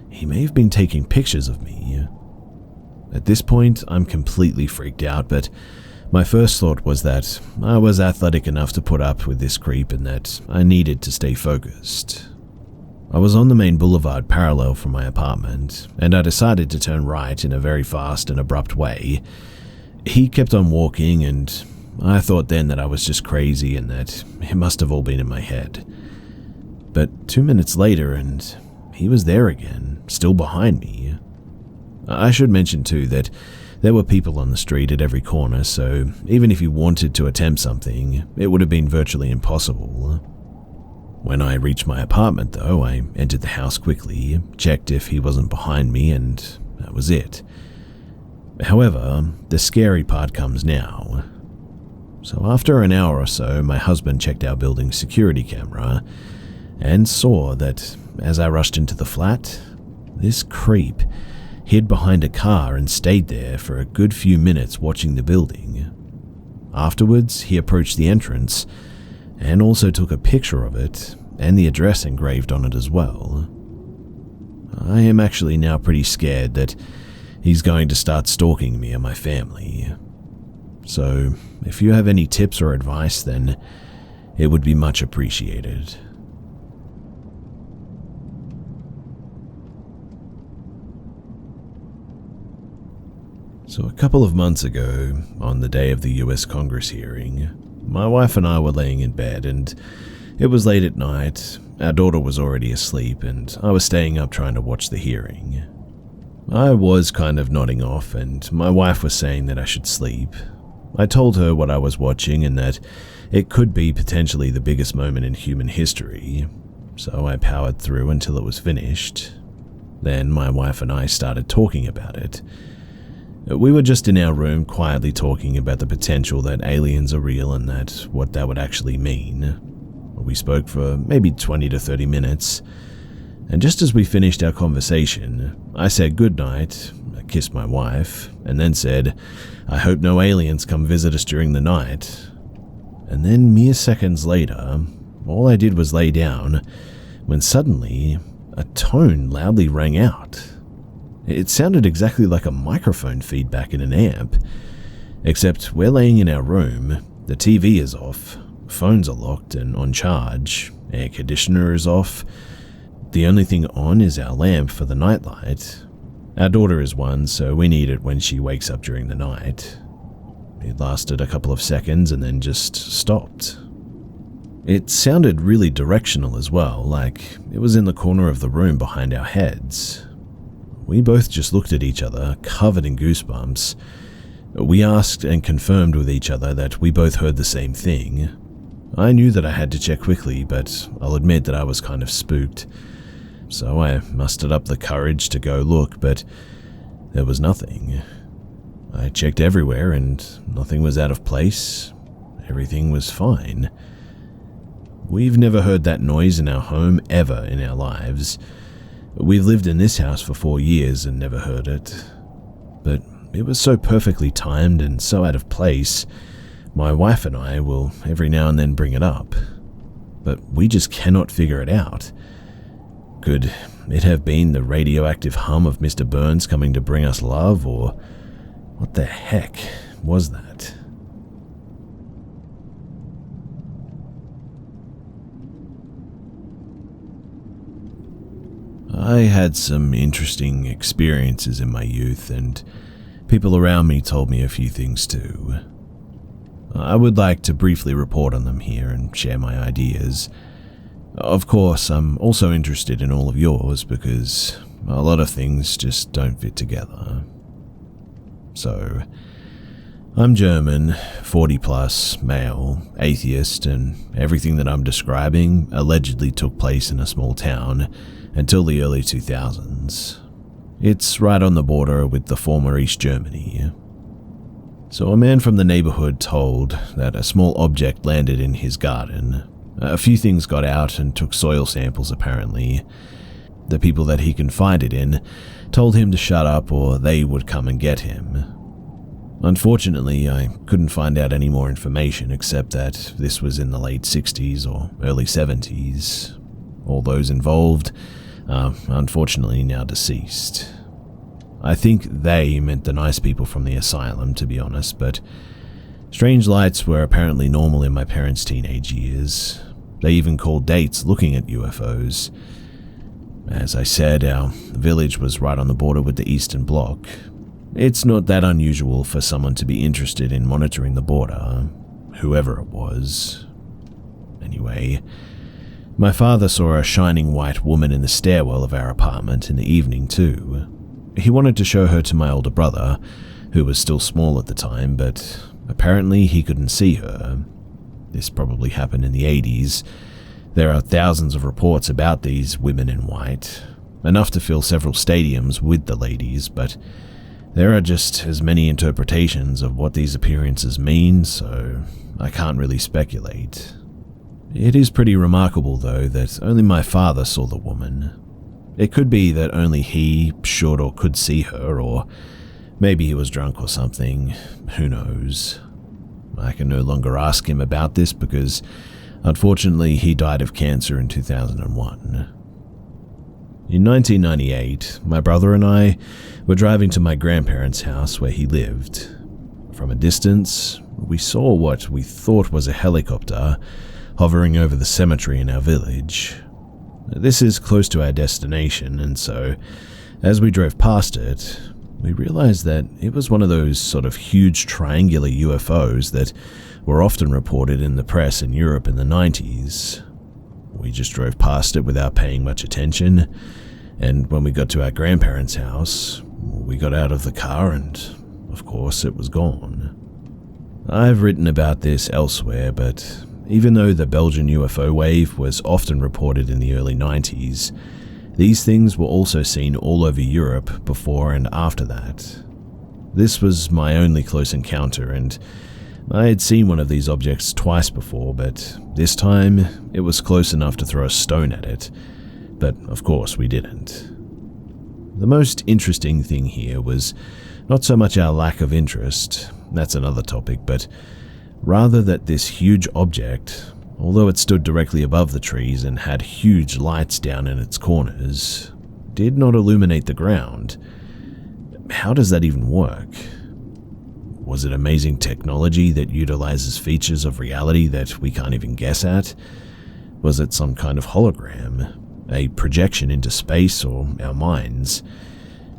he may have been taking pictures of me. At this point, I'm completely freaked out, but my first thought was that I was athletic enough to put up with this creep and that I needed to stay focused. I was on the main boulevard parallel from my apartment, and I decided to turn right in a very fast and abrupt way. He kept on walking, and I thought then that I was just crazy and that it must have all been in my head. But 2 minutes later, and he was there again, still behind me. I should mention too that there were people on the street at every corner, so even if you wanted to attempt something, it would have been virtually impossible. When I reached my apartment, though, I entered the house quickly, checked if he wasn't behind me, and that was it. However, the scary part comes now. So after an hour or so, my husband checked our building's security camera and saw that as I rushed into the flat, this creep hid behind a car and stayed there for a good few minutes watching the building. Afterwards, he approached the entrance and also took a picture of it and the address engraved on it as well. I am actually now pretty scared that he's going to start stalking me and my family. So if you have any tips or advice, then it would be much appreciated. So a couple of months ago, on the day of the US Congress hearing, my wife and I were laying in bed, and it was late at night. Our daughter was already asleep, and I was staying up trying to watch the hearing. I was kind of nodding off, and my wife was saying that I should sleep. I told her what I was watching and that it could be potentially the biggest moment in human history, so I powered through until it was finished. Then my wife and I started talking about it. We were just in our room quietly talking about the potential that aliens are real and that what that would actually mean. We spoke for maybe 20 to 30 minutes, and just as we finished our conversation, I said goodnight, kissed my wife, and then said, "I hope no aliens come visit us during the night." And then mere seconds later, all I did was lay down, when suddenly a tone loudly rang out. It sounded exactly like a microphone feedback in an amp, except we're laying in our room, the TV is off, phones are locked and on charge, air conditioner is off. The only thing on is our lamp for the nightlight. Our daughter is one, so we need it when she wakes up during the night. It lasted a couple of seconds and then just stopped. It sounded really directional as well, like it was in the corner of the room behind our heads. We both just looked at each other, covered in goosebumps. We asked and confirmed with each other that we both heard the same thing. I knew that I had to check quickly, but I'll admit that I was kind of spooked. So I mustered up the courage to go look, but there was nothing. I checked everywhere and nothing was out of place. Everything was fine. We've never heard that noise in our home ever in our lives. We've lived in this house for 4 years and never heard it. But it was so perfectly timed and so out of place, my wife and I will every now and then bring it up. But we just cannot figure it out. Could it have been the radioactive hum of Mr. Burns coming to bring us love, or what the heck was that? I had some interesting experiences in my youth, and people around me told me a few things too. I would like to briefly report on them here and share my ideas. Of course, I'm also interested in all of yours because a lot of things just don't fit together. So, I'm German, 40 plus, male, atheist, and everything that I'm describing allegedly took place in a small town until the early 2000s. It's right on the border with the former East Germany. So a man from the neighborhood told that a small object landed in his garden. A few things got out and took soil samples apparently. The people that he confided in told him to shut up or they would come and get him. Unfortunately, I couldn't find out any more information except that this was in the late 60s or early 70s. All those involved are unfortunately now deceased. I think they meant the nice people from the asylum, to be honest, but strange lights were apparently normal in my parents' teenage years. They even called dates looking at UFOs. As I said, our village was right on the border with the Eastern Bloc. It's not that unusual for someone to be interested in monitoring the border, whoever it was. Anyway, my father saw a shining white woman in the stairwell of our apartment in the evening too. He wanted to show her to my older brother, who was still small at the time, but apparently he couldn't see her. This probably happened in the 80s. There are thousands of reports about these women in white, enough to fill several stadiums with the ladies, but there are just as many interpretations of what these appearances mean, so I can't really speculate. It is pretty remarkable, though, that only my father saw the woman. It could be that only he should or could see her, or maybe he was drunk or something. Who knows? I can no longer ask him about this because, unfortunately, he died of cancer in 2001. In 1998, my brother and I were driving to my grandparents' house where he lived. From a distance, we saw what we thought was a helicopter hovering over the cemetery in our village. This is close to our destination, and so, as we drove past it, we realized that it was one of those sort of huge triangular UFOs that were often reported in the press in Europe in the 90s. We just drove past it without paying much attention, and when we got to our grandparents' house, we got out of the car and, of course, it was gone. I've written about this elsewhere, but even though the Belgian UFO wave was often reported in the early 90s, these things were also seen all over Europe before and after that. This was my only close encounter, and I had seen one of these objects twice before, but this time it was close enough to throw a stone at it, but of course we didn't. The most interesting thing here was not so much our lack of interest, that's another topic, but rather that this huge object, although it stood directly above the trees and had huge lights down in its corners, did not illuminate the ground. How does that even work? Was it amazing technology that utilizes features of reality that we can't even guess at? Was it some kind of hologram, a projection into space or our minds?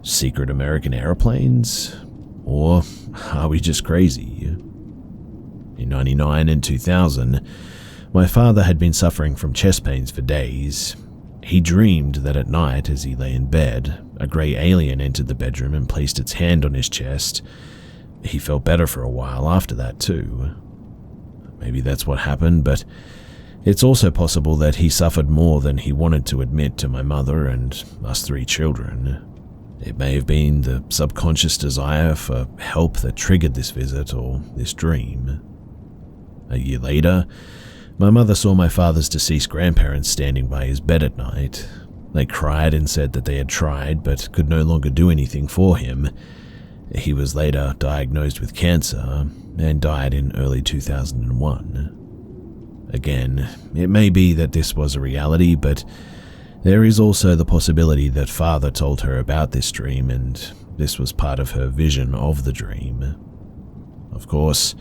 Secret American airplanes? Or are we just crazy? In 1999 and 2000, my father had been suffering from chest pains for days. He dreamed that at night, as he lay in bed, a grey alien entered the bedroom and placed its hand on his chest. He felt better for a while after that too. Maybe that's what happened, but it's also possible that he suffered more than he wanted to admit to my mother and us 3 children. It may have been the subconscious desire for help that triggered this visit or this dream. A year later, my mother saw my father's deceased grandparents standing by his bed at night. They cried and said that they had tried but could no longer do anything for him. He was later diagnosed with cancer and died in early 2001. Again, it may be that this was a reality, but there is also the possibility that father told her about this dream and this was part of her vision of the dream. Of course,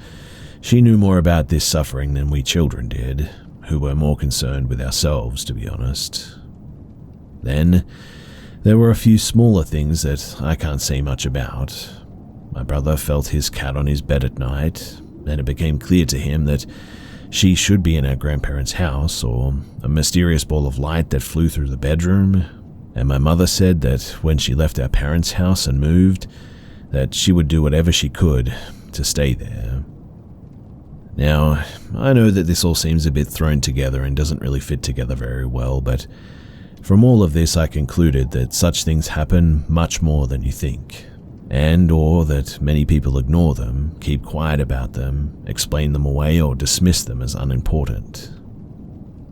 she knew more about this suffering than we children did, who were more concerned with ourselves, to be honest. Then, there were a few smaller things that I can't say much about. My brother felt his cat on his bed at night, and it became clear to him that she should be in our grandparents' house, or a mysterious ball of light that flew through the bedroom, and my mother said that when she left our parents' house and moved, that she would do whatever she could to stay there. Now, I know that this all seems a bit thrown together and doesn't really fit together very well, but from all of this I concluded that such things happen much more than you think, and or that many people ignore them, keep quiet about them, explain them away or dismiss them as unimportant.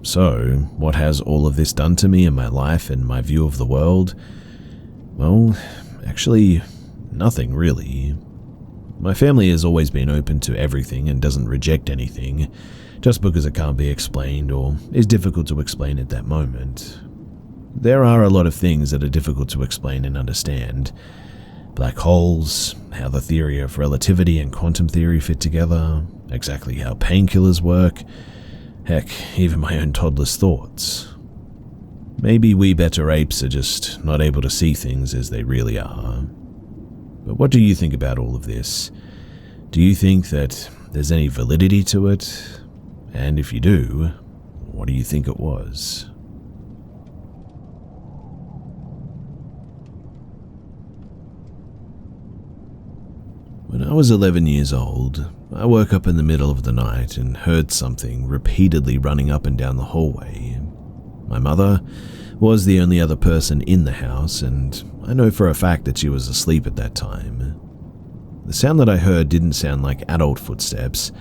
So, what has all of this done to me in my life and my view of the world? Well, actually, nothing really. My family has always been open to everything and doesn't reject anything, just because it can't be explained or is difficult to explain at that moment. There are a lot of things that are difficult to explain and understand. Black holes, how the theory of relativity and quantum theory fit together, exactly how painkillers work, heck, even my own toddler's thoughts. Maybe we better apes are just not able to see things as they really are. But what do you think about all of this? Do you think that there's any validity to it? And if you do, what do you think it was? When I was 11 years old, I woke up in the middle of the night and heard something repeatedly running up and down the hallway. My mother was the only other person in the house, and I know for a fact that she was asleep at that time. The sound that I heard didn't sound like adult footsteps.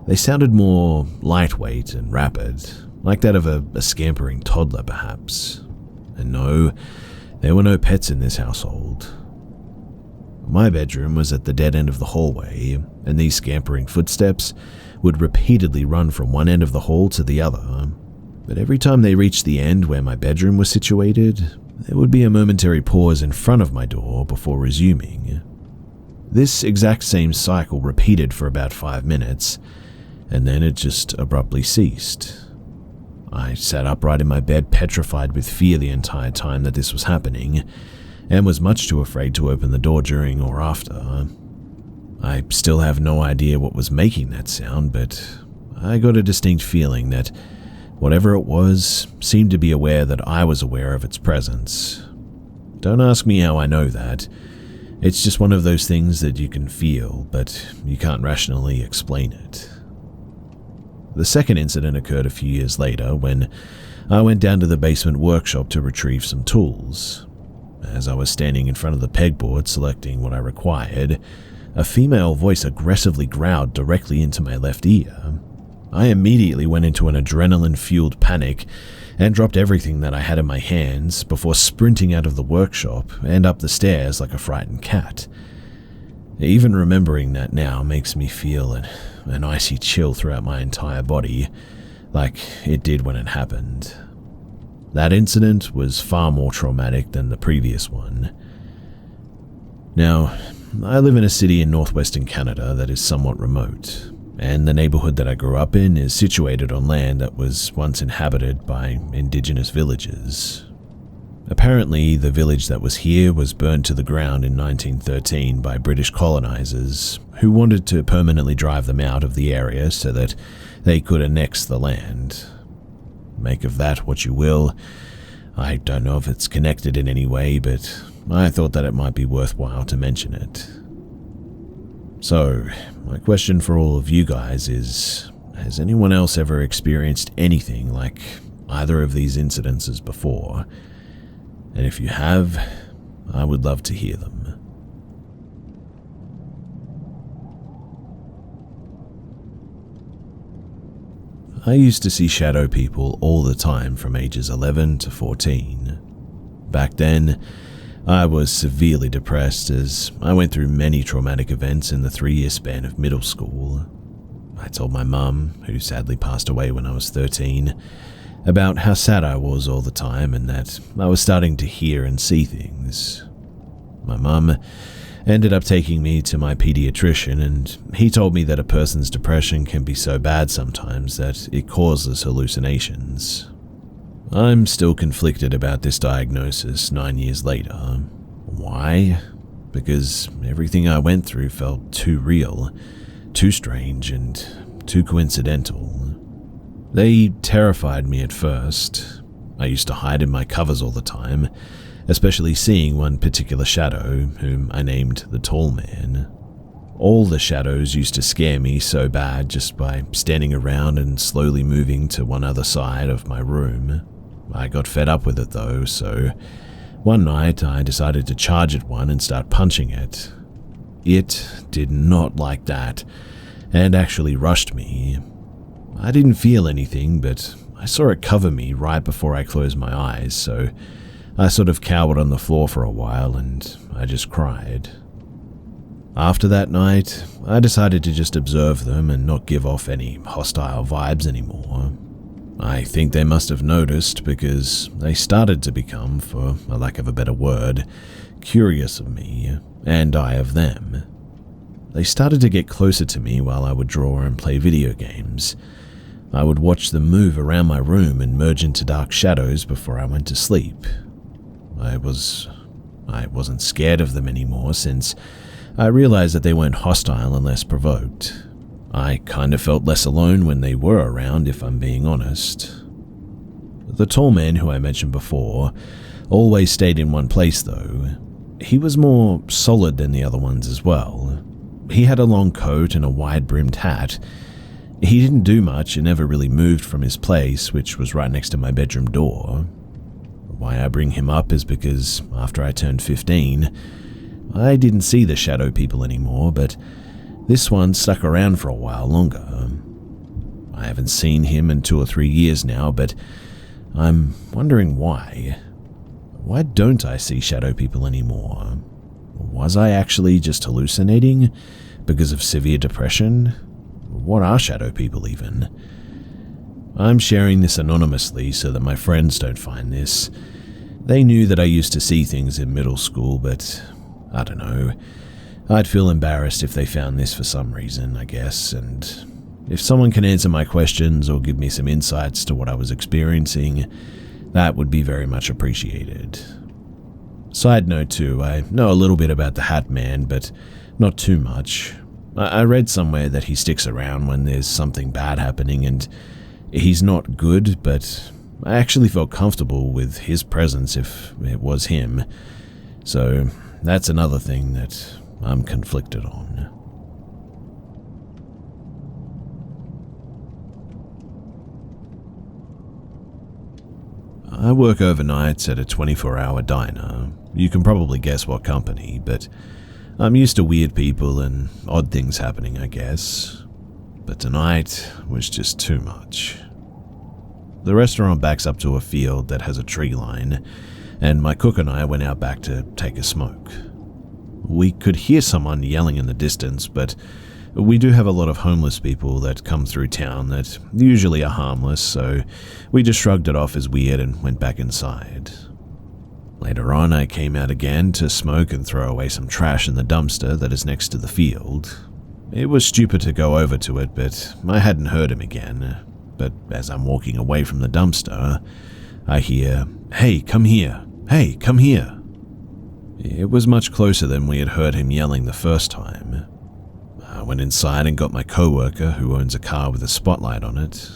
They sounded more lightweight and rapid, like that of a scampering toddler perhaps. And no, there were no pets in this household. My bedroom was at the dead end of the hallway, and these scampering footsteps would repeatedly run from one end of the hall to the other. But every time they reached the end where my bedroom was situated, there would be a momentary pause in front of my door before resuming. This exact same cycle repeated for about 5 minutes, and then it just abruptly ceased. I sat upright in my bed, petrified with fear the entire time that this was happening, and was much too afraid to open the door during or after. I still have no idea what was making that sound, but I got a distinct feeling that whatever it was seemed to be aware that I was aware of its presence. Don't ask me how I know that. It's just one of those things that you can feel, but you can't rationally explain it. The second incident occurred a few years later when I went down to the basement workshop to retrieve some tools. As I was standing in front of the pegboard selecting what I required, a female voice aggressively growled directly into my left ear. I immediately went into an adrenaline-fueled panic and dropped everything that I had in my hands before sprinting out of the workshop and up the stairs like a frightened cat. Even remembering that now makes me feel an icy chill throughout my entire body, like it did when it happened. That incident was far more traumatic than the previous one. Now, I live in a city in northwestern Canada that is somewhat remote, and the neighborhood that I grew up in is situated on land that was once inhabited by indigenous villages. Apparently, the village that was here was burned to the ground in 1913 by British colonizers who wanted to permanently drive them out of the area so that they could annex the land. Make of that what you will. I don't know if it's connected in any way, but I thought that it might be worthwhile to mention it. So, my question for all of you guys is, has anyone else ever experienced anything like either of these incidences before? And if you have, I would love to hear them. I used to see shadow people all the time from ages 11 to 14. Back then, I was severely depressed as I went through many traumatic events in the 3-year span of middle school. I told my mum, who sadly passed away when I was 13, about how sad I was all the time and that I was starting to hear and see things. My mum ended up taking me to my pediatrician, and he told me that a person's depression can be so bad sometimes that it causes hallucinations. I'm still conflicted about this diagnosis 9 years later. Why? Because everything I went through felt too real, too strange, and too coincidental. They terrified me at first. I used to hide in my covers all the time, especially seeing one particular shadow, whom I named the Tall Man. All the shadows used to scare me so bad just by standing around and slowly moving to one other side of my room. I got fed up with it though, so one night I decided to charge at one and start punching it. It did not like that, and actually rushed me. I didn't feel anything, but I saw it cover me right before I closed my eyes, so I sort of cowered on the floor for a while and I just cried. After that night, I decided to just observe them and not give off any hostile vibes anymore. I think they must have noticed because they started to become, for a lack of a better word, curious of me, and I of them. They started to get closer to me while I would draw and play video games. I would watch them move around my room and merge into dark shadows before I went to sleep. I wasn't scared of them anymore since I realized that they weren't hostile unless provoked. I kind of felt less alone when they were around, if I'm being honest. The Tall Man who I mentioned before always stayed in one place though. He was more solid than the other ones as well. He had a long coat and a wide-brimmed hat. He didn't do much and never really moved from his place, which was right next to my bedroom door. Why I bring him up is because after I turned 15, I didn't see the shadow people anymore, but this one stuck around for a while longer. I haven't seen him in 2 or 3 years now, but I'm wondering why. Why don't I see shadow people anymore? Was I actually just hallucinating because of severe depression? What are shadow people even? I'm sharing this anonymously so that my friends don't find this. They knew that I used to see things in middle school, but I don't know. I'd feel embarrassed if they found this for some reason, I guess, and if someone can answer my questions or give me some insights to what I was experiencing, that would be very much appreciated. Side note too, I know a little bit about the Hat Man, but not too much. I read somewhere that he sticks around when there's something bad happening, and he's not good, but I actually felt comfortable with his presence if it was him. So that's another thing that I'm conflicted on. I work overnights at a 24-hour diner. You can probably guess what company, but I'm used to weird people and odd things happening, I guess. But tonight was just too much. The restaurant backs up to a field that has a tree line, and my cook and I went out back to take a smoke. We could hear someone yelling in the distance, but we do have a lot of homeless people that come through town that usually are harmless, so we just shrugged it off as weird and went back inside. Later on, I came out again to smoke and throw away some trash in the dumpster that is next to the field. It was stupid to go over to it, but I hadn't heard him again. But as I'm walking away from the dumpster, I hear, "Hey, come here! Hey, come here!" It was much closer than we had heard him yelling the first time. I went inside and got my coworker, who owns a car with a spotlight on it.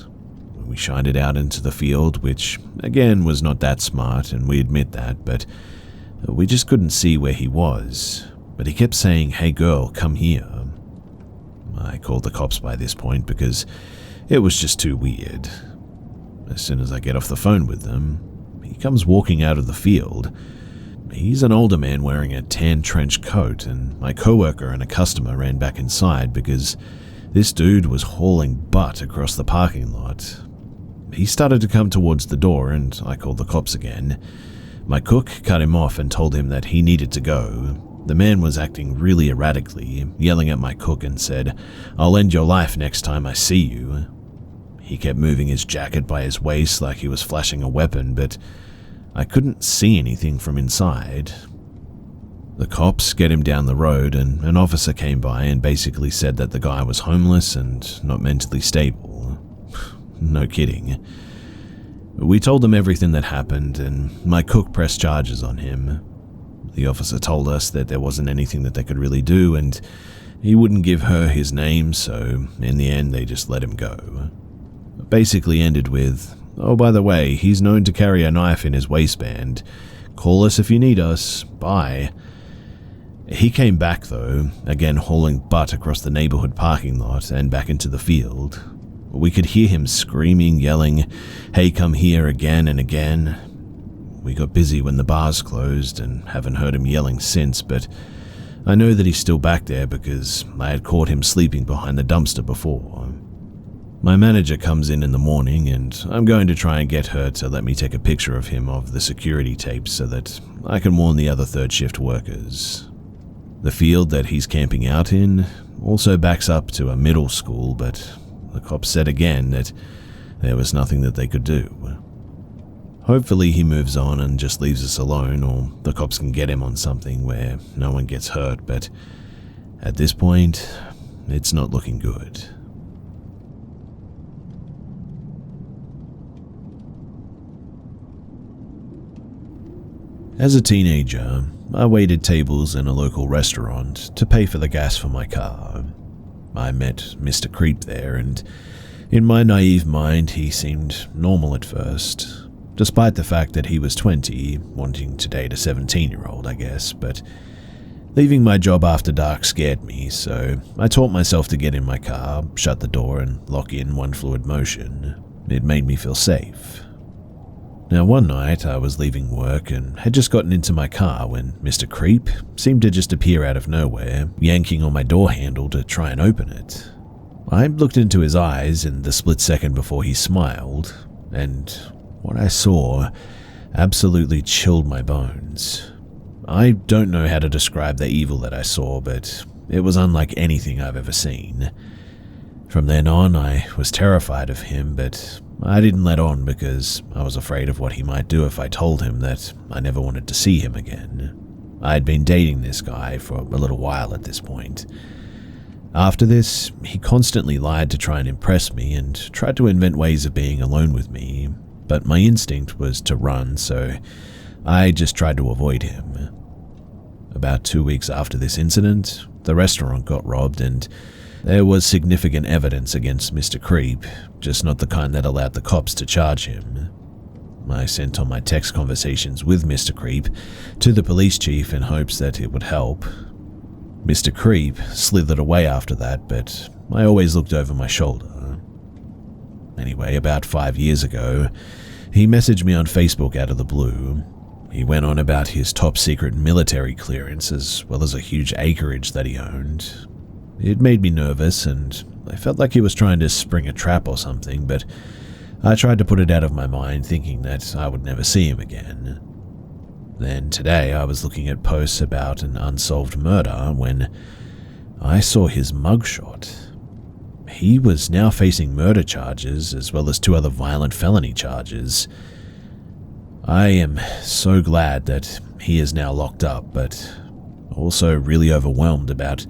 We shined it out into the field, which, again, was not that smart, and we admit that, but we just couldn't see where he was. But he kept saying, "Hey girl, come here." I called the cops by this point because it was just too weird. As soon as I get off the phone with them, he comes walking out of the field. He's an older man wearing a tan trench coat, and my coworker and a customer ran back inside because this dude was hauling butt across the parking lot. He started to come towards the door, and I called the cops again. My cook cut him off and told him that he needed to go. The man was acting really erratically, yelling at my cook and said, "I'll end your life next time I see you." He kept moving his jacket by his waist like he was flashing a weapon, but I couldn't see anything from inside. The cops get him down the road, and an officer came by and basically said that the guy was homeless and not mentally stable. No kidding. We told them everything that happened, and my cook pressed charges on him. The officer told us that there wasn't anything that they could really do, and he wouldn't give her his name, so in the end they just let him go. It basically ended with, "Oh, by the way, he's known to carry a knife in his waistband. Call us if you need us. Bye." He came back though, again hauling butt across the neighborhood parking lot and back into the field. We could hear him screaming, yelling, "Hey, come here," again and again. We got busy when the bars closed and haven't heard him yelling since, but I know that he's still back there because I had caught him sleeping behind the dumpster before. My manager comes in the morning, and I'm going to try and get her to let me take a picture of him of the security tapes so that I can warn the other third shift workers. The field that he's camping out in also backs up to a middle school, but the cops said again that there was nothing that they could do. Hopefully he moves on and just leaves us alone, or the cops can get him on something where no one gets hurt, but at this point, it's not looking good. As a teenager, I waited tables in a local restaurant to pay for the gas for my car. I met Mr. Creep there, and in my naive mind, he seemed normal at first, despite the fact that he was 20, wanting to date a 17-year-old, I guess, but leaving my job after dark scared me, so I taught myself to get in my car, shut the door, and lock in one fluid motion. It made me feel safe. Now, one night, I was leaving work and had just gotten into my car when Mr. Creep seemed to just appear out of nowhere, yanking on my door handle to try and open it. I looked into his eyes in the split second before he smiled, and what I saw absolutely chilled my bones. I don't know how to describe the evil that I saw, but it was unlike anything I've ever seen. From then on, I was terrified of him, but I didn't let on because I was afraid of what he might do if I told him that I never wanted to see him again. I had been dating this guy for a little while at this point. After this, he constantly lied to try and impress me and tried to invent ways of being alone with me, but my instinct was to run, so I just tried to avoid him. About 2 weeks after this incident, the restaurant got robbed and there was significant evidence against Mr. Creep, just not the kind that allowed the cops to charge him. I sent on my text conversations with Mr. Creep to the police chief in hopes that it would help. Mr. Creep slithered away after that, but I always looked over my shoulder. Anyway, about 5 years ago, he messaged me on Facebook out of the blue. He went on about his top secret military clearance as well as a huge acreage that he owned. It made me nervous and I felt like he was trying to spring a trap or something, but I tried to put it out of my mind, thinking that I would never see him again. Then today I was looking at posts about an unsolved murder when I saw his mugshot. He was now facing murder charges as well as 2 other violent felony charges. I am so glad that he is now locked up, but also really overwhelmed about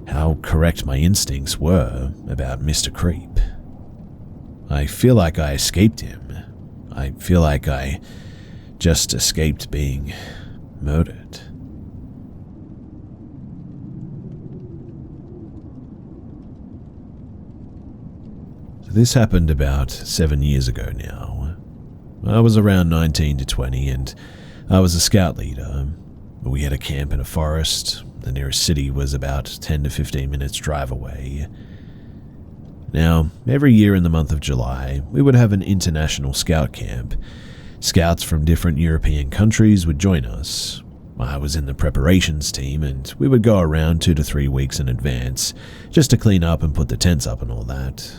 how correct my instincts were about Mr. Creep. I feel like I escaped him. I feel like I just escaped being murdered. So this happened about 7 years ago now. I was around 19 to 20 and I was a scout leader. We had a camp in a forest. The nearest city was about 10 to 15 minutes drive away. Now, every year in the month of July, we would have an international scout camp. Scouts from different European countries would join us. I was in the preparations team and we would go around 2 to 3 weeks in advance just to clean up and put the tents up and all that.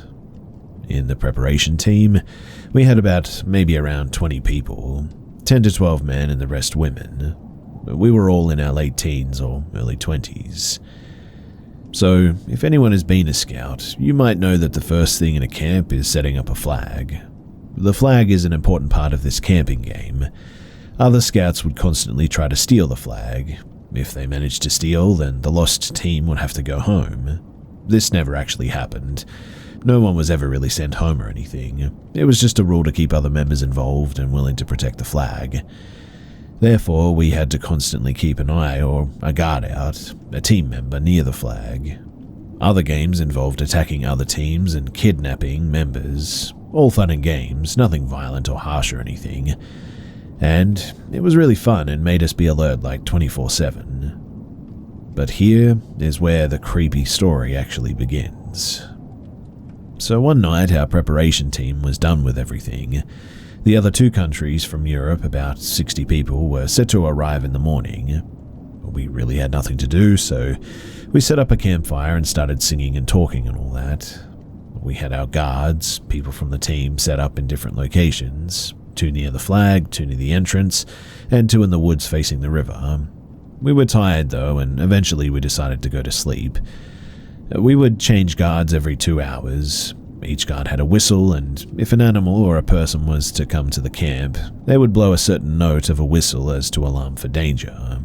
In the preparation team, we had maybe around 20 people, 10 to 12 men and the rest women. We were all in our late teens or early 20s. So, if anyone has been a scout, you might know that the first thing in a camp is setting up a flag. The flag is an important part of this camping game. Other scouts would constantly try to steal the flag. If they managed to steal, then the lost team would have to go home. This never actually happened. No one was ever really sent home or anything. It was just a rule to keep other members involved and willing to protect the flag. Therefore, we had to constantly keep an eye or a guard out, a team member near the flag. Other games involved attacking other teams and kidnapping members. All fun and games, nothing violent or harsh or anything. And it was really fun and made us be alert like 24/7. But here is where the creepy story actually begins. So one night our preparation team was done with everything. The other 2 countries from Europe, about 60 people, were set to arrive in the morning. We really had nothing to do, so we set up a campfire and started singing and talking and all that. We had our guards, people from the team, set up in different locations, 2 near the flag, 2 near the entrance, and 2 in the woods facing the river. We were tired though, and eventually we decided to go to sleep. We would change guards every 2 hours. Each guard had a whistle, and if an animal or a person was to come to the camp, they would blow a certain note of a whistle as to alarm for danger.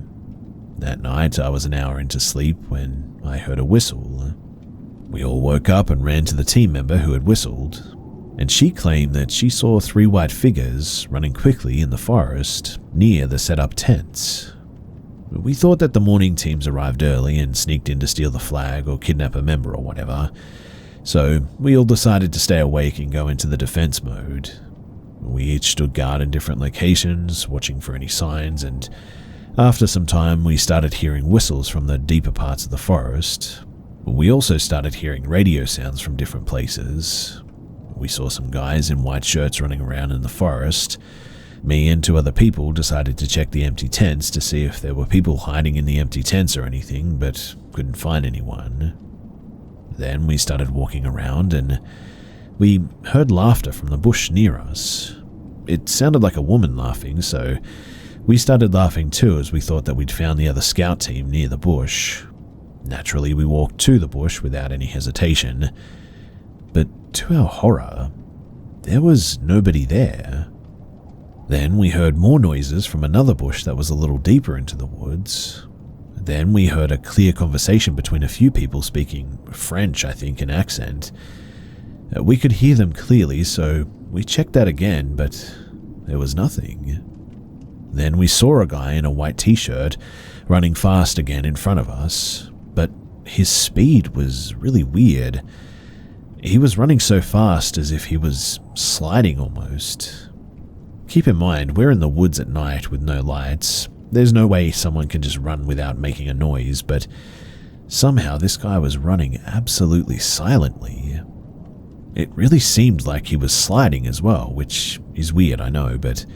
That night, I was an hour into sleep when I heard a whistle. We all woke up and ran to the team member who had whistled, and she claimed that she saw 3 white figures running quickly in the forest near the set-up tents. We thought that the morning teams arrived early and sneaked in to steal the flag or kidnap a member or whatever. So we all decided to stay awake and go into the defense mode. We each stood guard in different locations, watching for any signs, and after some time we started hearing whistles from the deeper parts of the forest. We also started hearing radio sounds from different places. We saw some guys in white shirts running around in the forest. Me and 2 other people decided to check the empty tents to see if there were people hiding in the empty tents or anything, but couldn't find anyone. Then we started walking around and we heard laughter from the bush near us. It sounded like a woman laughing, so we started laughing too as we thought that we'd found the other scout team near the bush. Naturally, we walked to the bush without any hesitation. But to our horror, there was nobody there. Then we heard more noises from another bush that was a little deeper into the woods. Then we heard a clear conversation between a few people speaking French, I think, in accent. We could hear them clearly, so we checked that again, but there was nothing. Then we saw a guy in a white t-shirt running fast again in front of us, but his speed was really weird. He was running so fast as if he was sliding almost. Keep in mind, we're in the woods at night with no lights. There's no way someone can just run without making a noise, but somehow this guy was running absolutely silently. It really seemed like he was sliding as well, which is weird, I know, but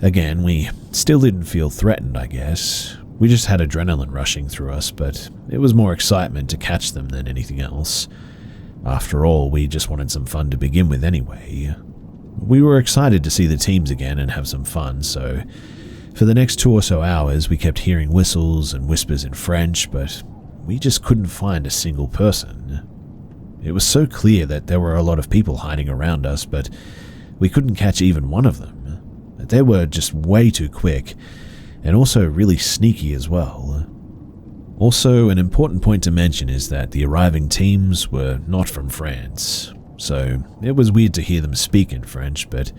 again, we still didn't feel threatened, I guess. We just had adrenaline rushing through us, but it was more excitement to catch them than anything else. After all, we just wanted some fun to begin with anyway. We were excited to see the teams again and have some fun, so for the next 2 or so hours we kept hearing whistles and whispers in French, but we just couldn't find a single person. It was so clear that there were a lot of people hiding around us, but we couldn't catch even one of them. They were just way too quick, and also really sneaky as well. Also, an important point to mention is that the arriving teams were not from France, so it was weird to hear them speak in French, but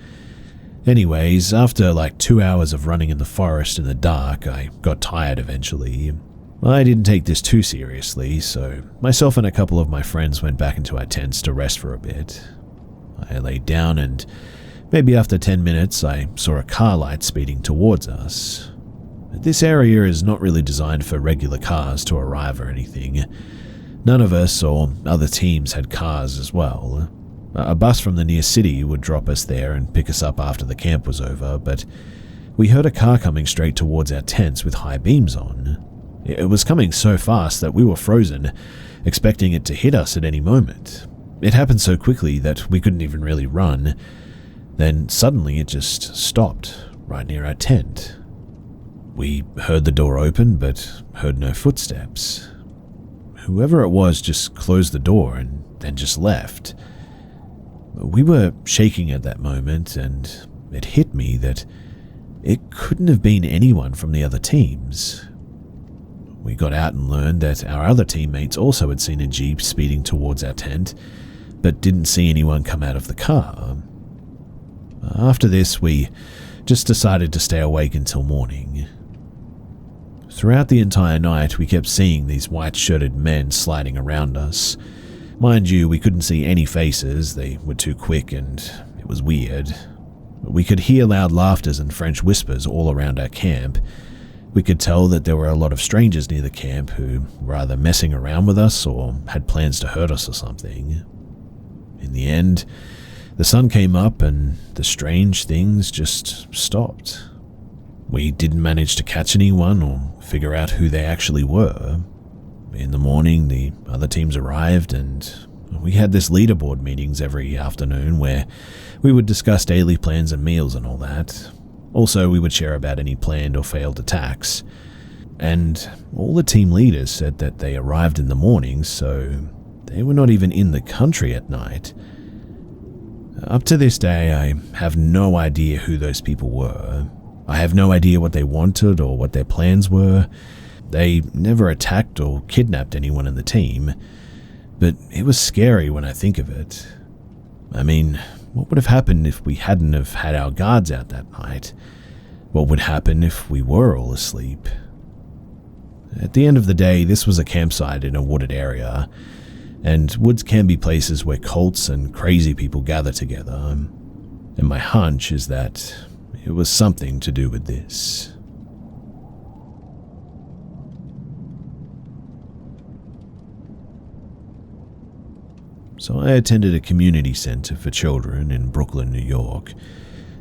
anyways, after like 2 hours of running in the forest in the dark, I got tired eventually. I didn't take this too seriously, so myself and a couple of my friends went back into our tents to rest for a bit. I laid down and maybe after 10 minutes I saw a car light speeding towards us. This area is not really designed for regular cars to arrive or anything. None of us or other teams had cars as well. A bus from the near city would drop us there and pick us up after the camp was over, but we heard a car coming straight towards our tents with high beams on. It was coming so fast that we were frozen, expecting it to hit us at any moment. It happened so quickly that we couldn't even really run. Then suddenly it just stopped right near our tent. We heard the door open, but heard no footsteps. Whoever it was just closed the door and then just left. We were shaking at that moment, and it hit me that it couldn't have been anyone from the other teams. We got out and learned that our other teammates also had seen a jeep speeding towards our tent, but didn't see anyone come out of the car. After this, we just decided to stay awake until morning. Throughout the entire night, we kept seeing these white-shirted men sliding around us. Mind you, we couldn't see any faces, they were too quick and it was weird. We could hear loud laughters and French whispers all around our camp. We could tell that there were a lot of strangers near the camp who were either messing around with us or had plans to hurt us or something. In the end, the sun came up and the strange things just stopped. We didn't manage to catch anyone or figure out who they actually were. In the morning, the other teams arrived and we had this leaderboard meetings every afternoon where we would discuss daily plans and meals and all that. Also, we would share about any planned or failed attacks. And all the team leaders said that they arrived in the morning, so they were not even in the country at night. Up to this day, I have no idea who those people were. I have no idea what they wanted or what their plans were. They never attacked or kidnapped anyone in the team, but it was scary when I think of it. I mean, what would have happened if we hadn't have had our guards out that night? What would happen if we were all asleep? At the end of the day, this was a campsite in a wooded area, and woods can be places where cults and crazy people gather together, and my hunch is that it was something to do with this. So I attended a community center for children in Brooklyn, New York,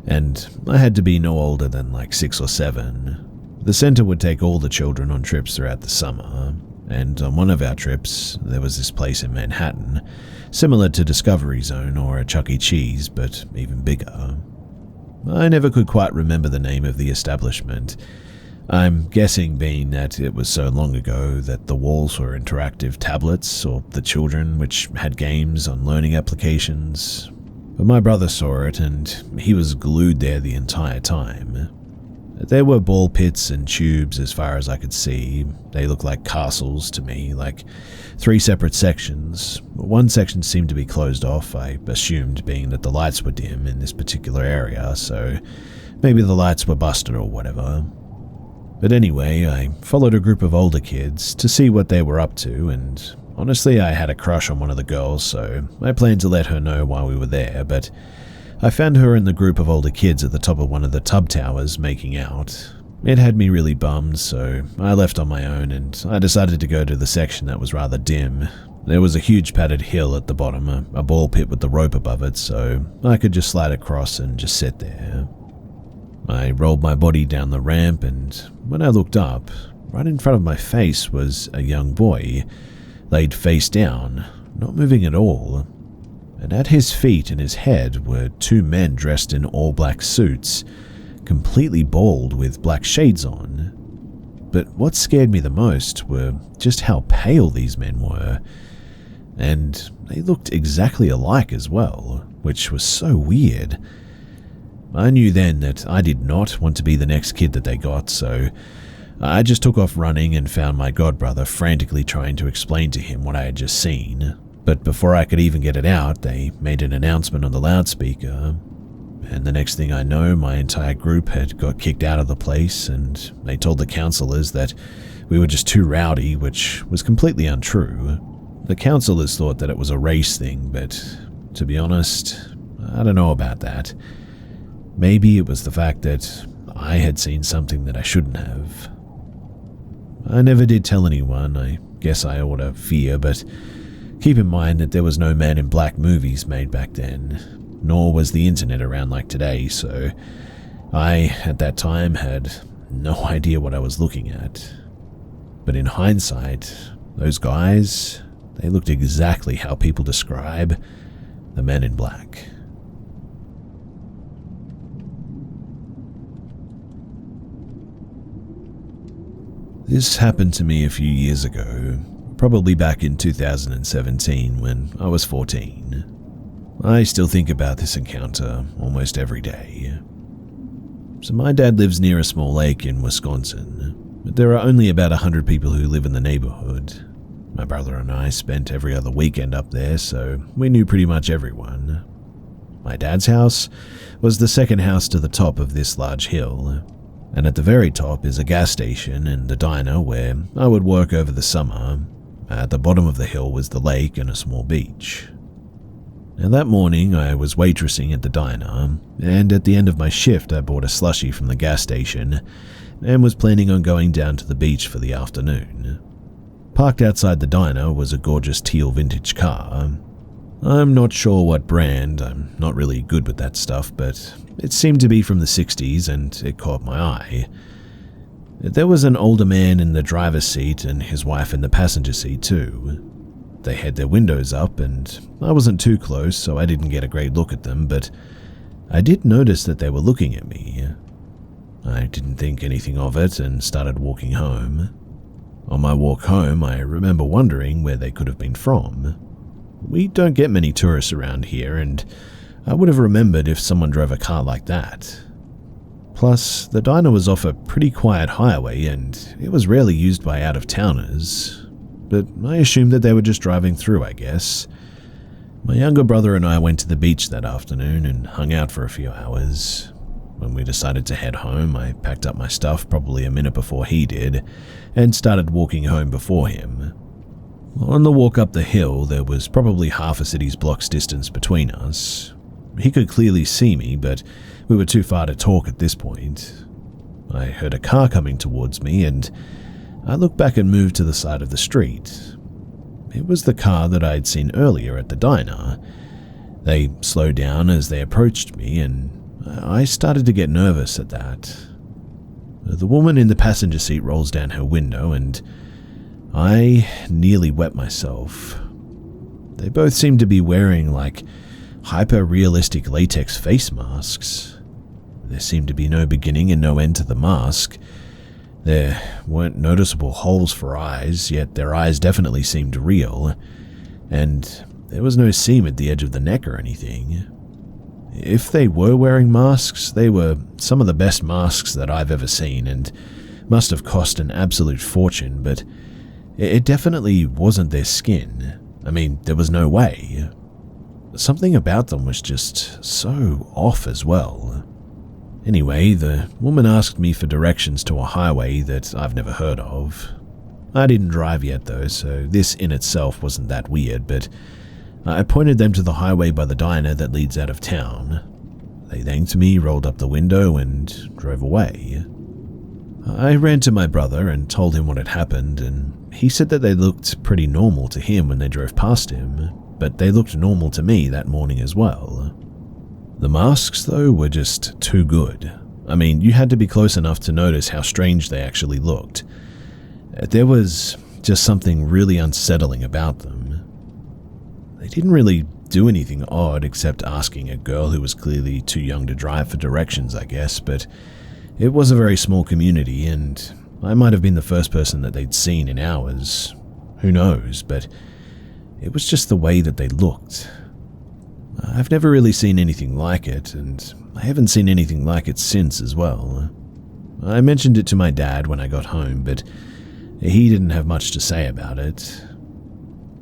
and I had to be no older than like 6 or 7. The center would take all the children on trips throughout the summer, and on one of our trips, there was this place in Manhattan, similar to Discovery Zone or a Chuck E. Cheese, but even bigger. I never could quite remember the name of the establishment. I'm guessing, being that it was so long ago, that the walls were interactive tablets, or the children, which had games on learning applications. But my brother saw it and he was glued there the entire time. There were ball pits and tubes as far as I could see. They looked like castles to me, like 3 separate sections. One section seemed to be closed off, I assumed, being that the lights were dim in this particular area, so maybe the lights were busted or whatever. But anyway, I followed a group of older kids to see what they were up to, and honestly I had a crush on one of the girls, so I planned to let her know while we were there, but I found her in the group of older kids at the top of one of the tub towers making out. It had me really bummed, so I left on my own and I decided to go to the section that was rather dim. There was a huge padded hill at the bottom, a ball pit with the rope above it, so I could just slide across and just sit there. I rolled my body down the ramp, and when I looked up, right in front of my face was a young boy, laid face down, not moving at all. And at his feet and his head were 2 men dressed in all black suits, completely bald with black shades on. But what scared me the most were just how pale these men were. And they looked exactly alike as well, which was so weird. I knew then that I did not want to be the next kid that they got, so I just took off running and found my godbrother frantically trying to explain to him what I had just seen. But before I could even get it out, they made an announcement on the loudspeaker, and the next thing I know, my entire group had got kicked out of the place, and they told the counselors that we were just too rowdy, which was completely untrue. The counselors thought that it was a race thing, but to be honest, I don't know about that. Maybe it was the fact that I had seen something that I shouldn't have. I never did tell anyone. I guess I ought to fear, but keep in mind that there was no Man in Black movies made back then, nor was the internet around like today, so I, at that time, had no idea what I was looking at. But in hindsight, those guys, they looked exactly how people describe the Men in Black. This happened to me a few years ago, probably back in 2017 when I was 14. I still think about this encounter almost every day. So my dad lives near a small lake in Wisconsin, but there are only about 100 people who live in the neighborhood. My brother and I spent every other weekend up there, so we knew pretty much everyone. My dad's house was the second house to the top of this large hill, and at the very top is a gas station and a diner where I would work over the summer. At the bottom of the hill was the lake and a small beach. Now that morning I was waitressing at the diner, and at the end of my shift I bought a slushie from the gas station and was planning on going down to the beach for the afternoon. Parked outside the diner was a gorgeous teal vintage car. I'm not sure what brand, I'm not really good with that stuff, but it seemed to be from the 60s and it caught my eye. There was an older man in the driver's seat and his wife in the passenger seat too. They had their windows up and I wasn't too close, so I didn't get a great look at them, but I did notice that they were looking at me. I didn't think anything of it and started walking home. On my walk home, I remember wondering where they could have been from. We don't get many tourists around here, and I would have remembered if someone drove a car like that. Plus, the diner was off a pretty quiet highway and it was rarely used by out-of-towners, but I assumed that they were just driving through, I guess. My younger brother and I went to the beach that afternoon and hung out for a few hours. When we decided to head home, I packed up my stuff probably a minute before he did and started walking home before him. On the walk up the hill, there was probably half a city's blocks distance between us. He could clearly see me, but we were too far to talk at this point. I heard a car coming towards me, and I looked back and moved to the side of the street. It was the car that I had seen earlier at the diner. They slowed down as they approached me, and I started to get nervous at that. The woman in the passenger seat rolls down her window, and I nearly wet myself. They both seemed to be wearing like hyper-realistic latex face masks. There seemed to be no beginning and no end to the mask. There weren't noticeable holes for eyes, yet their eyes definitely seemed real, and there was no seam at the edge of the neck or anything. If they were wearing masks, they were some of the best masks that I've ever seen and must have cost an absolute fortune, but it definitely wasn't their skin. I mean, there was no way. Something about them was just so off as well. Anyway, the woman asked me for directions to a highway that I've never heard of. I didn't drive yet though, so this in itself wasn't that weird, but I pointed them to the highway by the diner that leads out of town. They thanked me, rolled up the window, and drove away. I ran to my brother and told him what had happened, and he said that they looked pretty normal to him when they drove past him, but they looked normal to me that morning as well. The masks, though, were just too good. I mean, you had to be close enough to notice how strange they actually looked. There was just something really unsettling about them. They didn't really do anything odd except asking a girl who was clearly too young to drive for directions, I guess, but it was a very small community, and I might have been the first person that they'd seen in hours. Who knows, but it was just the way that they looked. I've never really seen anything like it, and I haven't seen anything like it since as well. I mentioned it to my dad when I got home, but he didn't have much to say about it.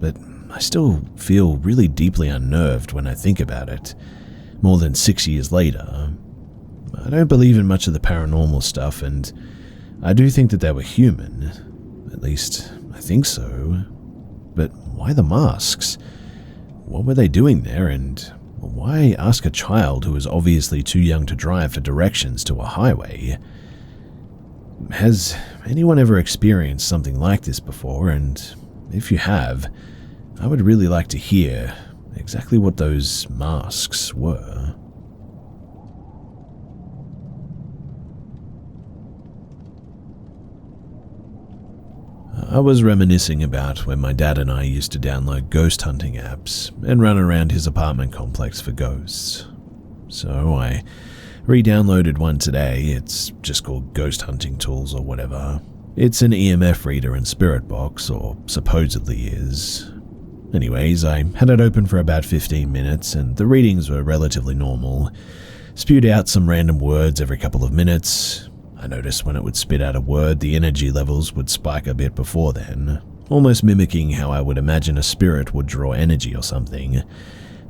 But I still feel really deeply unnerved when I think about it, more than 6 years later. I don't believe in much of the paranormal stuff, and I do think that they were human. At least, I think so. But why the masks? What were they doing there, and why ask a child who was obviously too young to drive for directions to a highway? Has anyone ever experienced something like this before? And if you have, I would really like to hear exactly what those masks were. I was reminiscing about when my dad and I used to download ghost hunting apps and run around his apartment complex for ghosts. So I re-downloaded one today. It's just called Ghost Hunting Tools or whatever. It's an EMF reader and spirit box, or supposedly is. Anyways, I had it open for about 15 minutes and the readings were relatively normal. Spewed out some random words every couple of minutes. I noticed when it would spit out a word, the energy levels would spike a bit before then, almost mimicking how I would imagine a spirit would draw energy or something.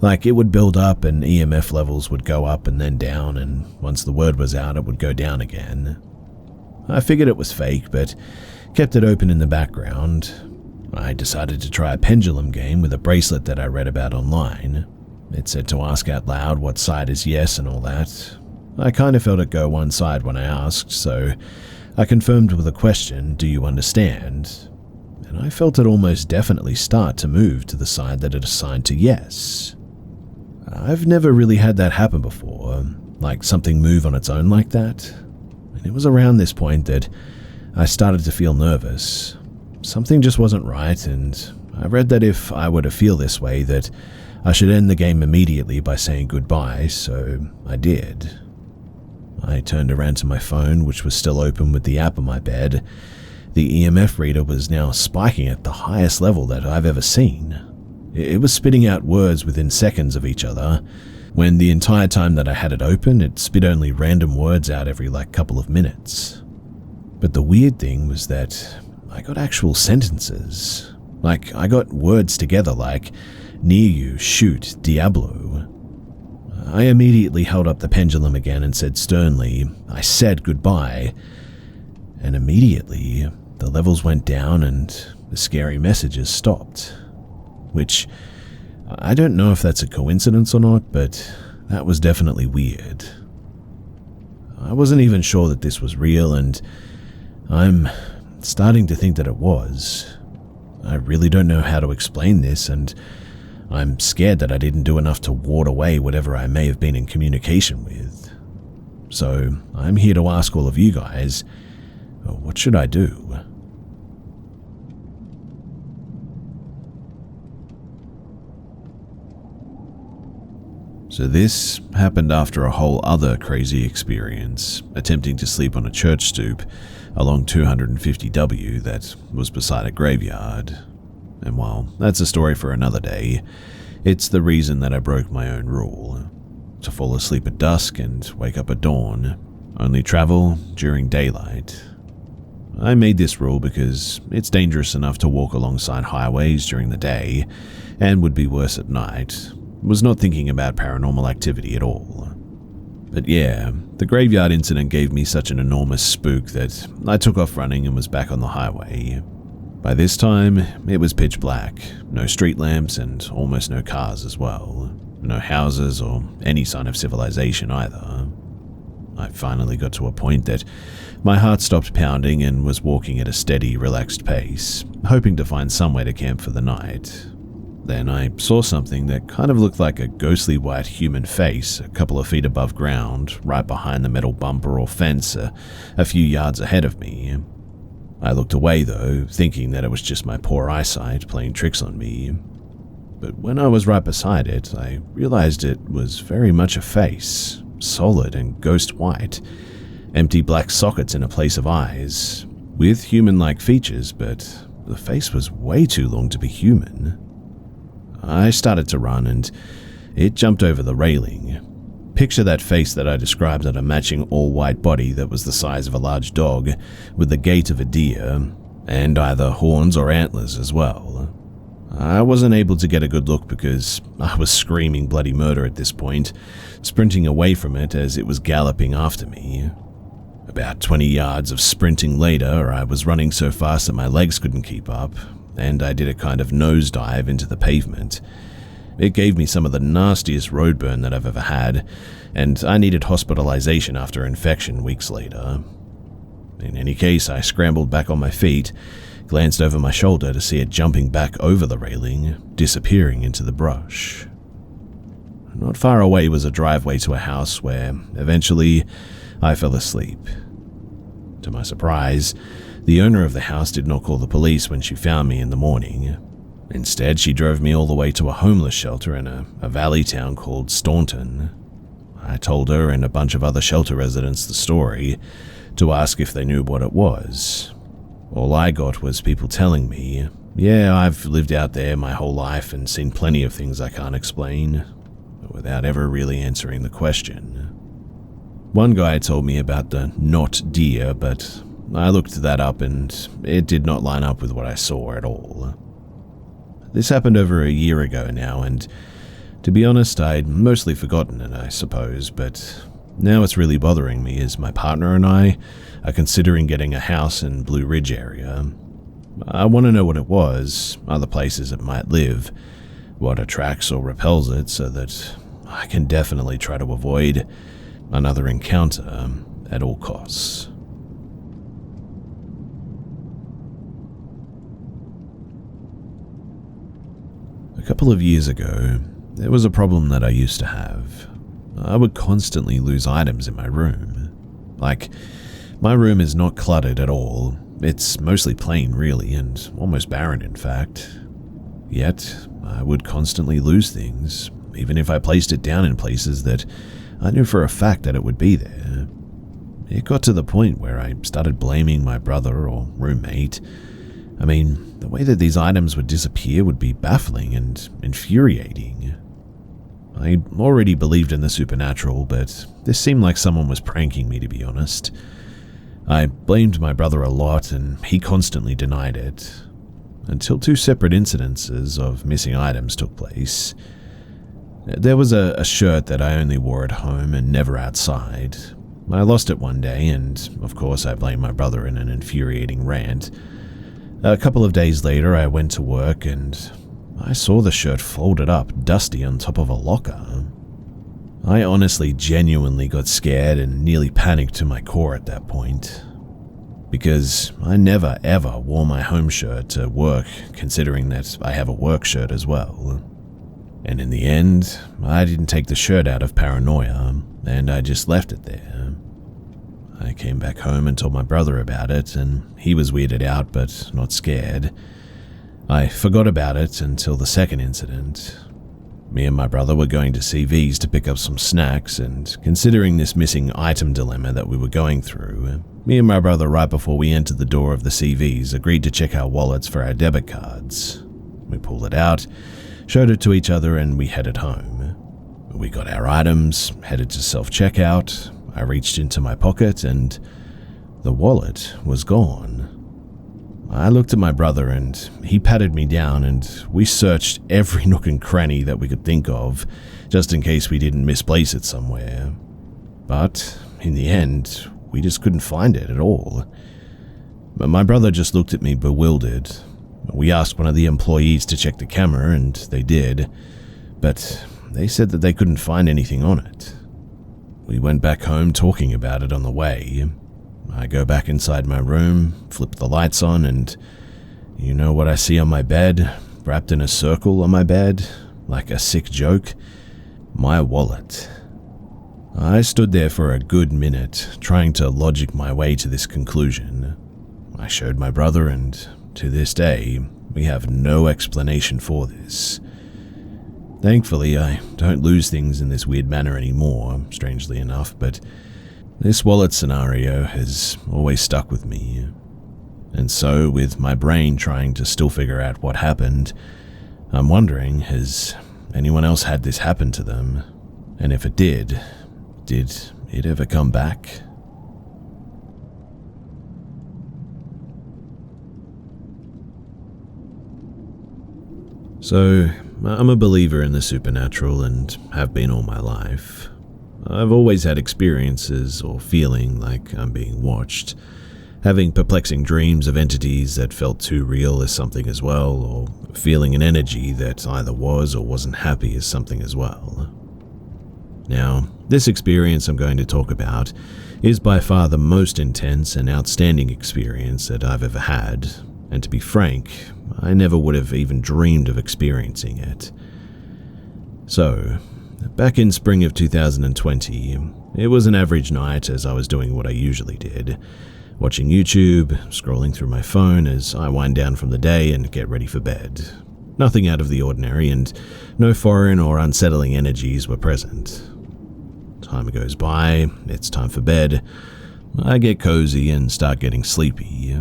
Like it would build up and EMF levels would go up and then down, and once the word was out, it would go down again. I figured it was fake, but kept it open in the background. I decided to try a pendulum game with a bracelet that I read about online. It said to ask out loud what side is yes and all that. I kind of felt it go one side when I asked, so I confirmed with a question, "Do you understand?" And I felt it almost definitely start to move to the side that it assigned to yes. I've never really had that happen before, like something move on its own like that. And it was around this point that I started to feel nervous. Something just wasn't right, and I read that if I were to feel this way, that I should end the game immediately by saying goodbye, so I did. I turned around to my phone, which was still open with the app on my bed. The EMF reader was now spiking at the highest level that I've ever seen. It was spitting out words within seconds of each other, when the entire time that I had it open, it spit only random words out every couple of minutes. But the weird thing was that I got actual sentences. I got words together like, "Near you, shoot, Diablo." I immediately held up the pendulum again and said sternly, "I said goodbye." And immediately, the levels went down and the scary messages stopped. Which, I don't know if that's a coincidence or not, but that was definitely weird. I wasn't even sure that this was real, and I'm starting to think that it was. I really don't know how to explain this, and I'm scared that I didn't do enough to ward away whatever I may have been in communication with. So I'm here to ask all of you guys, what should I do? So this happened after a whole other crazy experience, attempting to sleep on a church stoop along 250W that was beside a graveyard. And while that's a story for another day, it's the reason that I broke my own rule. to fall asleep at dusk and wake up at dawn, only travel during daylight. I made this rule because it's dangerous enough to walk alongside highways during the day and would be worse at night. Was not thinking about paranormal activity at all. But yeah, the graveyard incident gave me such an enormous spook that I took off running and was back on the highway. By this time, it was pitch black, no street lamps and almost no cars as well. No houses or any sign of civilization either. I finally got to a point that my heart stopped pounding and was walking at a steady, relaxed pace, hoping to find somewhere to camp for the night. Then I saw something that kind of looked like a ghostly white human face a couple of feet above ground, right behind the metal bumper or fence a few yards ahead of me. I looked away though, thinking that it was just my poor eyesight playing tricks on me. But when I was right beside it, I realized it was very much a face, solid and ghost white, empty black sockets in a place of eyes, with human-like features, but the face was way too long to be human. I started to run and it jumped over the railing. Picture that face that I described on a matching all-white body that was the size of a large dog, with the gait of a deer, and either horns or antlers as well. I wasn't able to get a good look because I was screaming bloody murder at this point, sprinting away from it as it was galloping after me. About 20 yards of sprinting later, I was running so fast that my legs couldn't keep up, and I did a kind of nosedive into the pavement. It gave me some of the nastiest road burn that I've ever had, and I needed hospitalization after infection weeks later. In any case, I scrambled back on my feet, glanced over my shoulder to see it jumping back over the railing, disappearing into the brush. Not far away was a driveway to a house where, eventually, I fell asleep. To my surprise, the owner of the house did not call the police when she found me in the morning. Instead, she drove me all the way to a homeless shelter in a valley town called Staunton. I told her and a bunch of other shelter residents the story to ask if they knew what it was. All I got was people telling me, yeah, I've lived out there my whole life and seen plenty of things I can't explain, without ever really answering the question. One guy told me about the not deer, but I looked that up and it did not line up with what I saw at all. This happened over a year ago now, and to be honest, I'd mostly forgotten it, I suppose, but now it's really bothering me as my partner and I are considering getting a house in Blue Ridge area. I want to know what it was, other places it might live, what attracts or repels it, so that I can definitely try to avoid another encounter at all costs. A couple of years ago, there was a problem that I used to have. I would constantly lose items in my room. Like, my room is not cluttered at all. It's mostly plain, really, and almost barren, in fact. Yet, I would constantly lose things, even if I placed it down in places that I knew for a fact that it would be there. It got to the point where I started blaming my brother or roommate. I mean, the way that these items would disappear would be baffling and infuriating. I already believed in the supernatural, but this seemed like someone was pranking me, to be honest. I blamed my brother a lot, and he constantly denied it, until two separate incidences of missing items took place. There was a shirt that I only wore at home and never outside. I lost it one day, and of course I blamed my brother in an infuriating rant. A couple of days later, I went to work and I saw the shirt folded up, dusty on top of a locker. I honestly genuinely got scared and nearly panicked to my core at that point. Because I never ever wore my home shirt to work, considering that I have a work shirt as well. And in the end, I didn't take the shirt out of paranoia, and I just left it there. I came back home and told my brother about it, and he was weirded out but not scared. I forgot about it until the second incident. Me and my brother were going to CV's to pick up some snacks, and considering this missing item dilemma that we were going through, me and my brother, right before we entered the door of the CV's, agreed to check our wallets for our debit cards. We pulled it out, showed it to each other, and we headed home. We got our items, headed to self-checkout. I reached into my pocket and the wallet was gone. I looked at my brother and he patted me down, and we searched every nook and cranny that we could think of, just in case we didn't misplace it somewhere. But in the end, we just couldn't find it at all. But my brother just looked at me bewildered. We asked one of the employees to check the camera, and they did, but they said that they couldn't find anything on it. We went back home talking about it on the way. I go back inside my room, flip the lights on, and you know what I see on my bed, wrapped in a circle on my bed, like a sick joke? My wallet. I stood there for a good minute, trying to logic my way to this conclusion. I showed my brother, and to this day, we have no explanation for this. Thankfully, I don't lose things in this weird manner anymore, strangely enough, but this wallet scenario has always stuck with me. And so, with my brain trying to still figure out what happened, I'm wondering, has anyone else had this happen to them? And if it did it ever come back? So, I'm a believer in the supernatural and have been all my life. I've always had experiences or feeling like I'm being watched, having perplexing dreams of entities that felt too real as something as well, or feeling an energy that either was or wasn't happy as something as well. Now, this experience I'm going to talk about is by far the most intense and outstanding experience that I've ever had, and to be frank, I never would have even dreamed of experiencing it. So, back in spring of 2020, it was an average night as I was doing what I usually did, watching YouTube, scrolling through my phone as I wind down from the day and get ready for bed. Nothing out of the ordinary, and no foreign or unsettling energies were present. Time goes by, it's time for bed. I get cozy and start getting sleepy.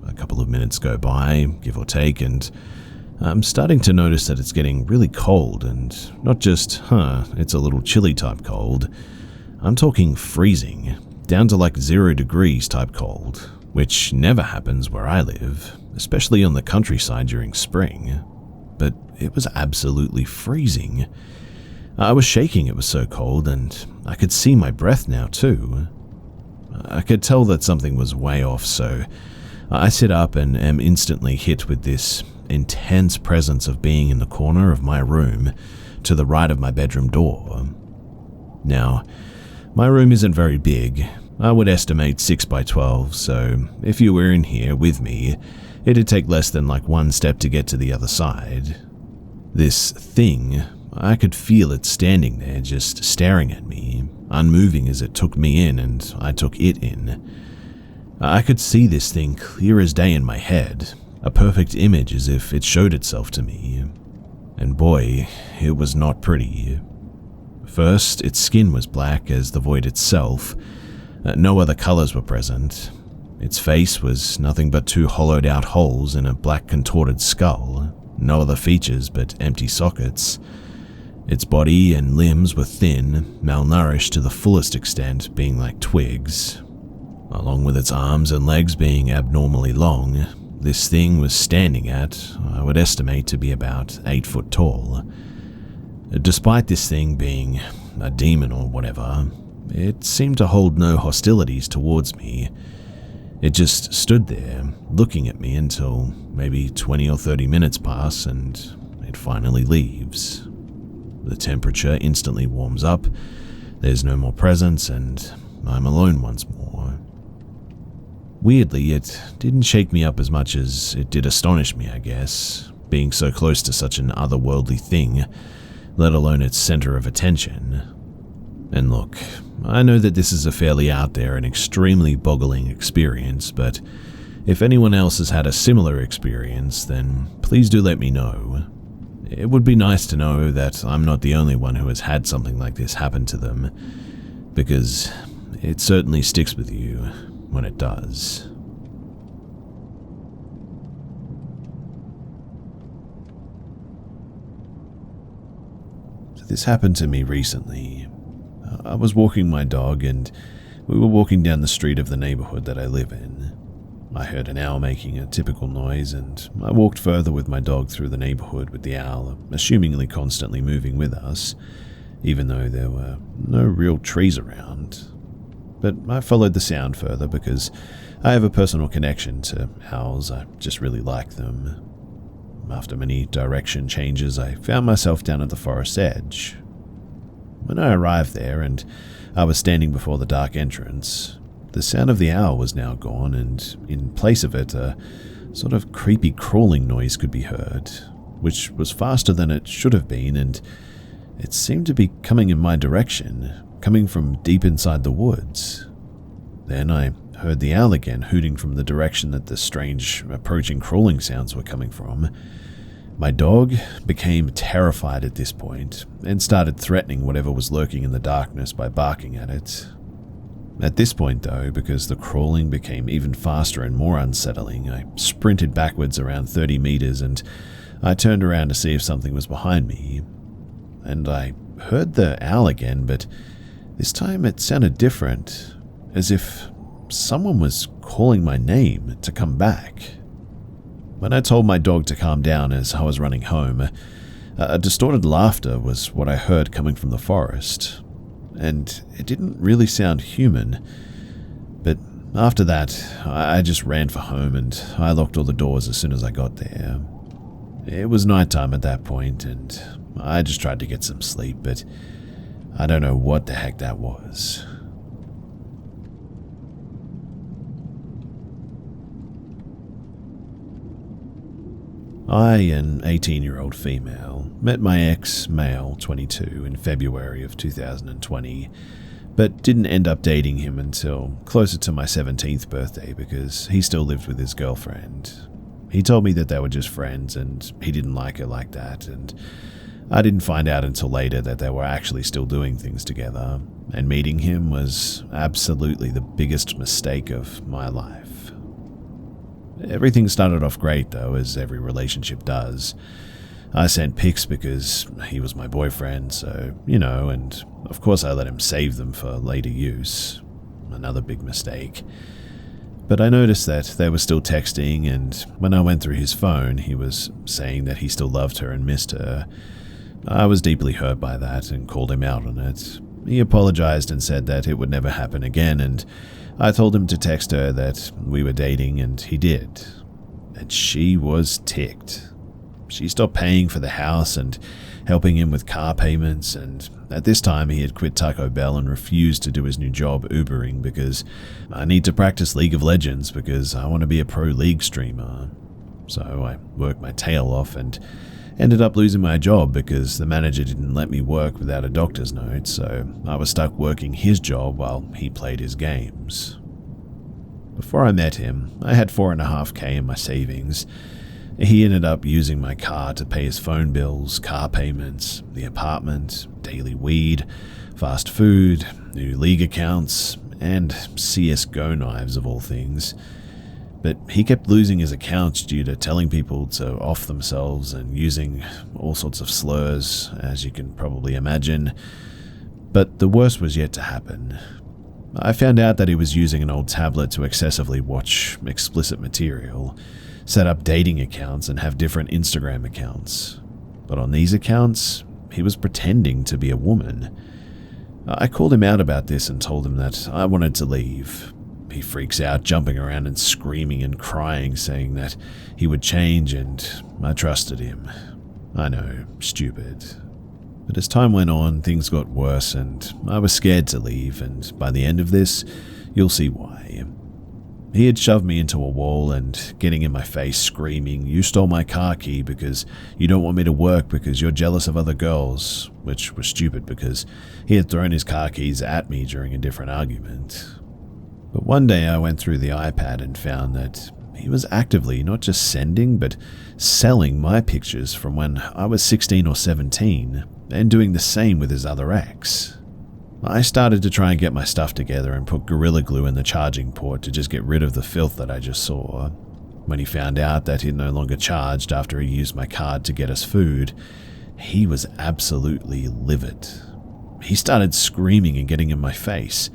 A couple of minutes go by, give or take, and I'm starting to notice that it's getting really cold, and not just, it's a little chilly type cold. I'm talking freezing, down to like 0 degrees type cold, which never happens where I live, especially on the countryside during spring. But it was absolutely freezing. I was shaking, it was so cold, and I could see my breath now too. I could tell that something was way off, so I sit up and am instantly hit with this intense presence of being in the corner of my room to the right of my bedroom door. Now, my room isn't very big. I would estimate 6 by 12, so if you were in here with me, it'd take less than like one step to get to the other side. This thing, I could feel it standing there just staring at me, unmoving as it took me in and I took it in. I could see this thing clear as day in my head, a perfect image as if it showed itself to me. And boy, it was not pretty. First, its skin was black as the void itself. No other colors were present. Its face was nothing but 2 hollowed out holes in a black contorted skull, no other features but empty sockets. Its body and limbs were thin, malnourished to the fullest extent, being like twigs. Along with its arms and legs being abnormally long, this thing was standing at, I would estimate to be about 8 foot tall. Despite this thing being a demon or whatever, it seemed to hold no hostilities towards me. It just stood there, looking at me until maybe 20 or 30 minutes pass and it finally leaves. The temperature instantly warms up, there's no more presence, and I'm alone once more. Weirdly, it didn't shake me up as much as it did astonish me, I guess, being so close to such an otherworldly thing, let alone its center of attention. And look, I know that this is a fairly out there and extremely boggling experience, but if anyone else has had a similar experience, then please do let me know. It would be nice to know that I'm not the only one who has had something like this happen to them, because it certainly sticks with you when it does. this happened to me recently. I was walking my dog and we were walking down the street of the neighborhood that I live in. I heard an owl making a typical noise, and I walked further with my dog through the neighborhood with the owl assumingly constantly moving with us, even though there were no real trees around. But I followed the sound further because I have a personal connection to owls. I just really like them. After many direction changes, I found myself down at the forest edge. When I arrived there and I was standing before the dark entrance, the sound of the owl was now gone, and in place of it, a sort of creepy crawling noise could be heard, which was faster than it should have been, and it seemed to be coming in my direction, coming from deep inside the woods. Then I heard the owl again hooting from the direction that the strange approaching crawling sounds were coming from. My dog became terrified at this point and started threatening whatever was lurking in the darkness by barking at it. At this point though, because the crawling became even faster and more unsettling, I sprinted backwards around 30 meters and I turned around to see if something was behind me. And I heard the owl again, but this time it sounded different, as if someone was calling my name to come back. When I told my dog to calm down as I was running home, a distorted laughter was what I heard coming from the forest, and it didn't really sound human. But after that, I just ran for home and I locked all the doors as soon as I got there. It was nighttime at that point, and I just tried to get some sleep, but I don't know what the heck that was. I, an 18-year-old female, met my ex, male, 22, in February of 2020, but didn't end up dating him until closer to my 17th birthday because he still lived with his girlfriend. He told me that they were just friends and he didn't like her like that, and I didn't find out until later that they were actually still doing things together, and meeting him was absolutely the biggest mistake of my life. Everything started off great though, as every relationship does. I sent pics because he was my boyfriend, so, and of course I let him save them for later use. Another big mistake. But I noticed that they were still texting, and when I went through his phone, he was saying that he still loved her and missed her. I was deeply hurt by that and called him out on it. He apologized and said that it would never happen again, and I told him to text her that we were dating, and he did. And she was ticked. She stopped paying for the house and helping him with car payments, and at this time he had quit Taco Bell and refused to do his new job Ubering because I need to practice League of Legends because I want to be a pro League streamer. So I worked my tail off and ended up losing my job because the manager didn't let me work without a doctor's note, so I was stuck working his job while he played his games. Before I met him, I had $4.5K in my savings. He ended up using my car to pay his phone bills, car payments, the apartment, daily weed, fast food, new league accounts, and CSGO knives of all things. But he kept losing his accounts due to telling people to off themselves and using all sorts of slurs, as you can probably imagine. But the worst was yet to happen. I found out that he was using an old tablet to excessively watch explicit material, set up dating accounts, and have different Instagram accounts. But on these accounts, he was pretending to be a woman. I called him out about this and told him that I wanted to leave. He freaks out, jumping around and screaming and crying, saying that he would change, and I trusted him. I know, stupid. But as time went on, things got worse, and I was scared to leave, and by the end of this, you'll see why. He had shoved me into a wall and getting in my face, screaming, "You stole my car key because you don't want me to work because you're jealous of other girls," which was stupid because he had thrown his car keys at me during a different argument. But one day I went through the iPad and found that he was actively not just sending, but selling my pictures from when I was 16 or 17, and doing the same with his other ex. I started to try and get my stuff together and put Gorilla Glue in the charging port to just get rid of the filth that I just saw. When he found out that he no longer charged after he used my card to get us food, He was absolutely livid. He started screaming and getting in my face.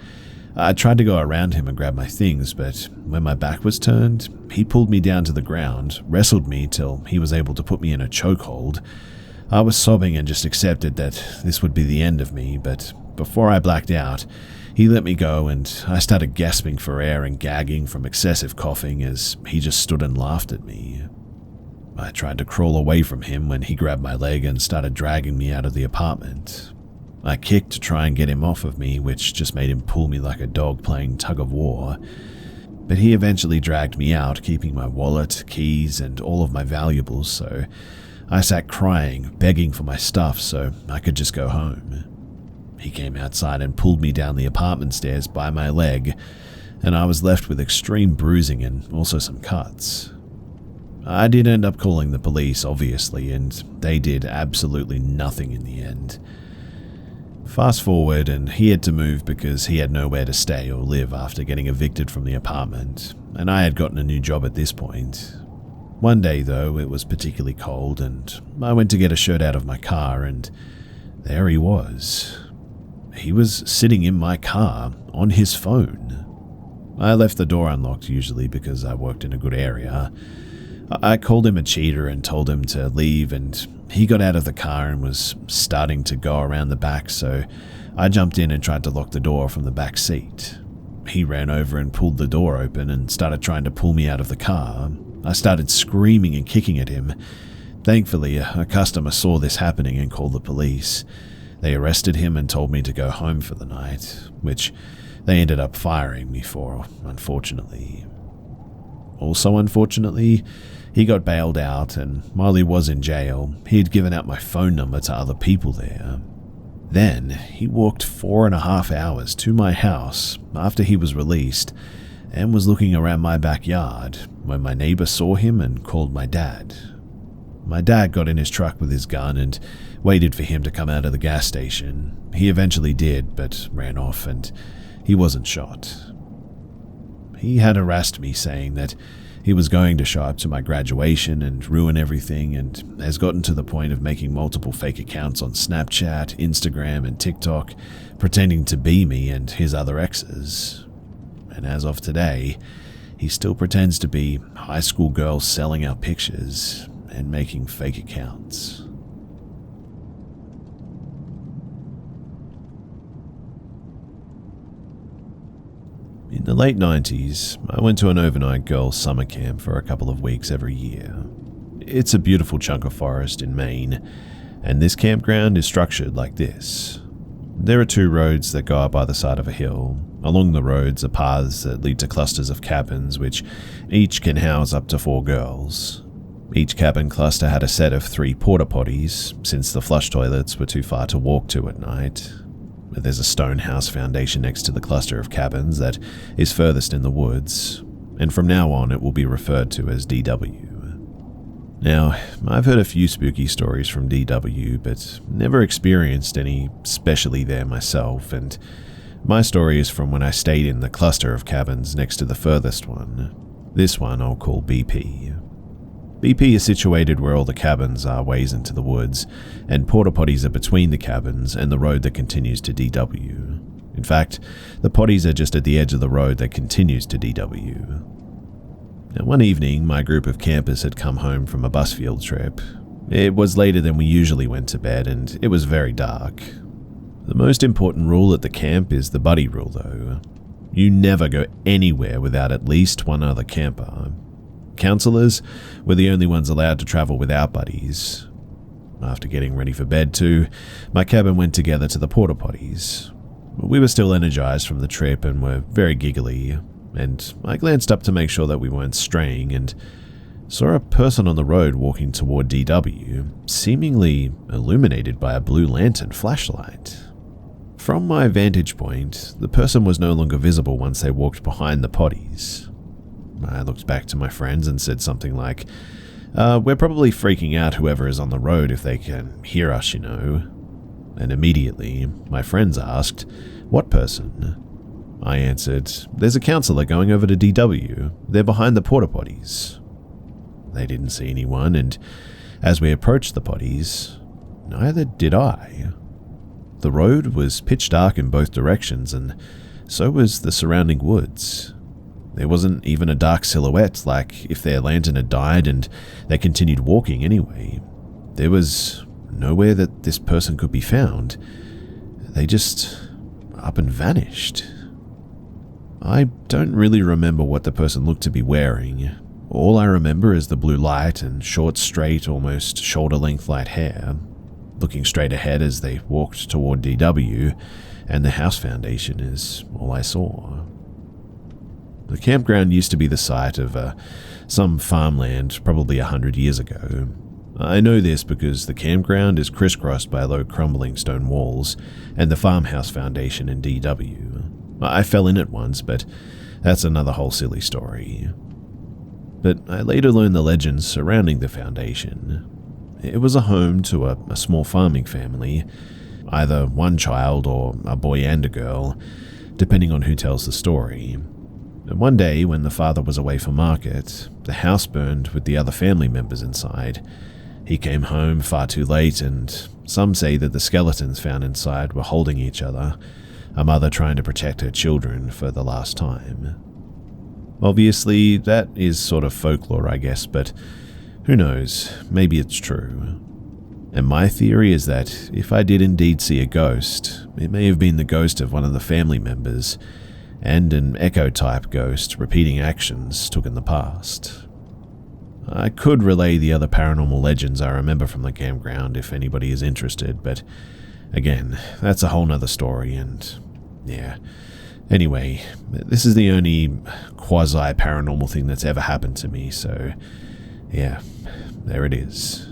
I tried to go around him and grab my things, but when my back was turned, he pulled me down to the ground, wrestled me till he was able to put me in a chokehold. I was sobbing and just accepted that this would be the end of me, but before I blacked out, he let me go and I started gasping for air and gagging from excessive coughing as he just stood and laughed at me. I tried to crawl away from him when he grabbed my leg and started dragging me out of the apartment. I kicked to try and get him off of me, which just made him pull me like a dog playing tug of war. But he eventually dragged me out, keeping my wallet, keys, and all of my valuables, so I sat crying, begging for my stuff so I could just go home. He came outside and pulled me down the apartment stairs by my leg, and I was left with extreme bruising and also some cuts. I did end up calling the police, obviously, and they did absolutely nothing in the end. Fast forward, and he had to move because he had nowhere to stay or live after getting evicted from the apartment, and I had gotten a new job at this point. One day, though, it was particularly cold, and I went to get a shirt out of my car, and there he was. He was sitting in my car, on his phone. I left the door unlocked usually because I worked in a good area. I called him a cheater and told him to leave, and he got out of the car and was starting to go around the back, so I jumped in and tried to lock the door from the back seat. He ran over and pulled the door open and started trying to pull me out of the car. I started screaming and kicking at him. Thankfully, a customer saw this happening and called the police. They arrested him and told me to go home for the night, which they ended up firing me for, unfortunately. Also, unfortunately, he got bailed out, and while he was in jail, he had given out my phone number to other people there. Then, he walked 4.5 hours to my house after he was released and was looking around my backyard when my neighbor saw him and called my dad. My dad got in his truck with his gun and waited for him to come out of the gas station. He eventually did, but ran off, and he wasn't shot. He had harassed me, saying that he was going to show up to my graduation and ruin everything, and has gotten to the point of making multiple fake accounts on Snapchat, Instagram, and TikTok, pretending to be me and his other exes. And as of today, he still pretends to be high school girls selling out pictures and making fake accounts. In the late 90s, I went to an overnight girls' summer camp for a couple of weeks every year. It's a beautiful chunk of forest in Maine, and this campground is structured like this. There are 2 roads that go up either side of a hill. Along the roads are paths that lead to clusters of cabins, which each can house up to 4 girls. Each cabin cluster had a set of 3 porta potties, since the flush toilets were too far to walk to at night. There's a stone house foundation next to the cluster of cabins that is furthest in the woods, and from now on it will be referred to as DW. Now, I've heard a few spooky stories from DW, but never experienced any specially there myself, and my story is from when I stayed in the cluster of cabins next to the furthest one. This one I'll call BP. BP is situated where all the cabins are ways into the woods, and porta potties are between the cabins and the road that continues to DW. In fact, the potties are just at the edge of the road that continues to DW. Now, one evening, my group of campers had come home from a bus field trip. It was later than we usually went to bed, and it was very dark. The most important rule at the camp is the buddy rule, though. You never go anywhere without at least one other camper. Counselors were the only ones allowed to travel without buddies. After getting ready for bed too, my cabin went together to the porta potties. We were still energized from the trip and were very giggly, and I glanced up to make sure that we weren't straying and saw a person on the road walking toward DW, seemingly illuminated by a blue lantern flashlight. From my vantage point, the person was no longer visible once they walked behind the potties. I looked back to my friends and said something like, we're probably freaking out whoever is on the road if they can hear us, you know. And immediately, my friends asked, what person? I answered, there's a counselor going over to DW. They're behind the porta potties. They didn't see anyone, and as we approached the potties, neither did I. The road was pitch dark in both directions, and so was the surrounding woods. There wasn't even a dark silhouette, like if their lantern had died and they continued walking anyway. There was nowhere that this person could be found. They just up and vanished. I don't really remember what the person looked to be wearing. All I remember is the blue light and short, straight, almost shoulder-length light hair, looking straight ahead as they walked toward DW, and the house foundation is all I saw. The campground used to be the site of some farmland probably 100 years ago. I know this because the campground is crisscrossed by low crumbling stone walls and the farmhouse foundation in DW. I fell in it once, but that's another whole silly story. But I later learned the legends surrounding the foundation. It was a home to a small farming family, either one child or a boy and a girl, depending on who tells the story. And one day, when the father was away for market, the house burned with the other family members inside. He came home far too late, and some say that the skeletons found inside were holding each other, a mother trying to protect her children for the last time. Obviously, that is sort of folklore, I guess, but who knows, maybe it's true. And my theory is that if I did indeed see a ghost, it may have been the ghost of one of the family members, and an echo-type ghost repeating actions took in the past. I could relay the other paranormal legends I remember from the campground if anybody is interested, but again, that's a whole nother story, and yeah. Anyway, this is the only quasi-paranormal thing that's ever happened to me, so yeah, there it is.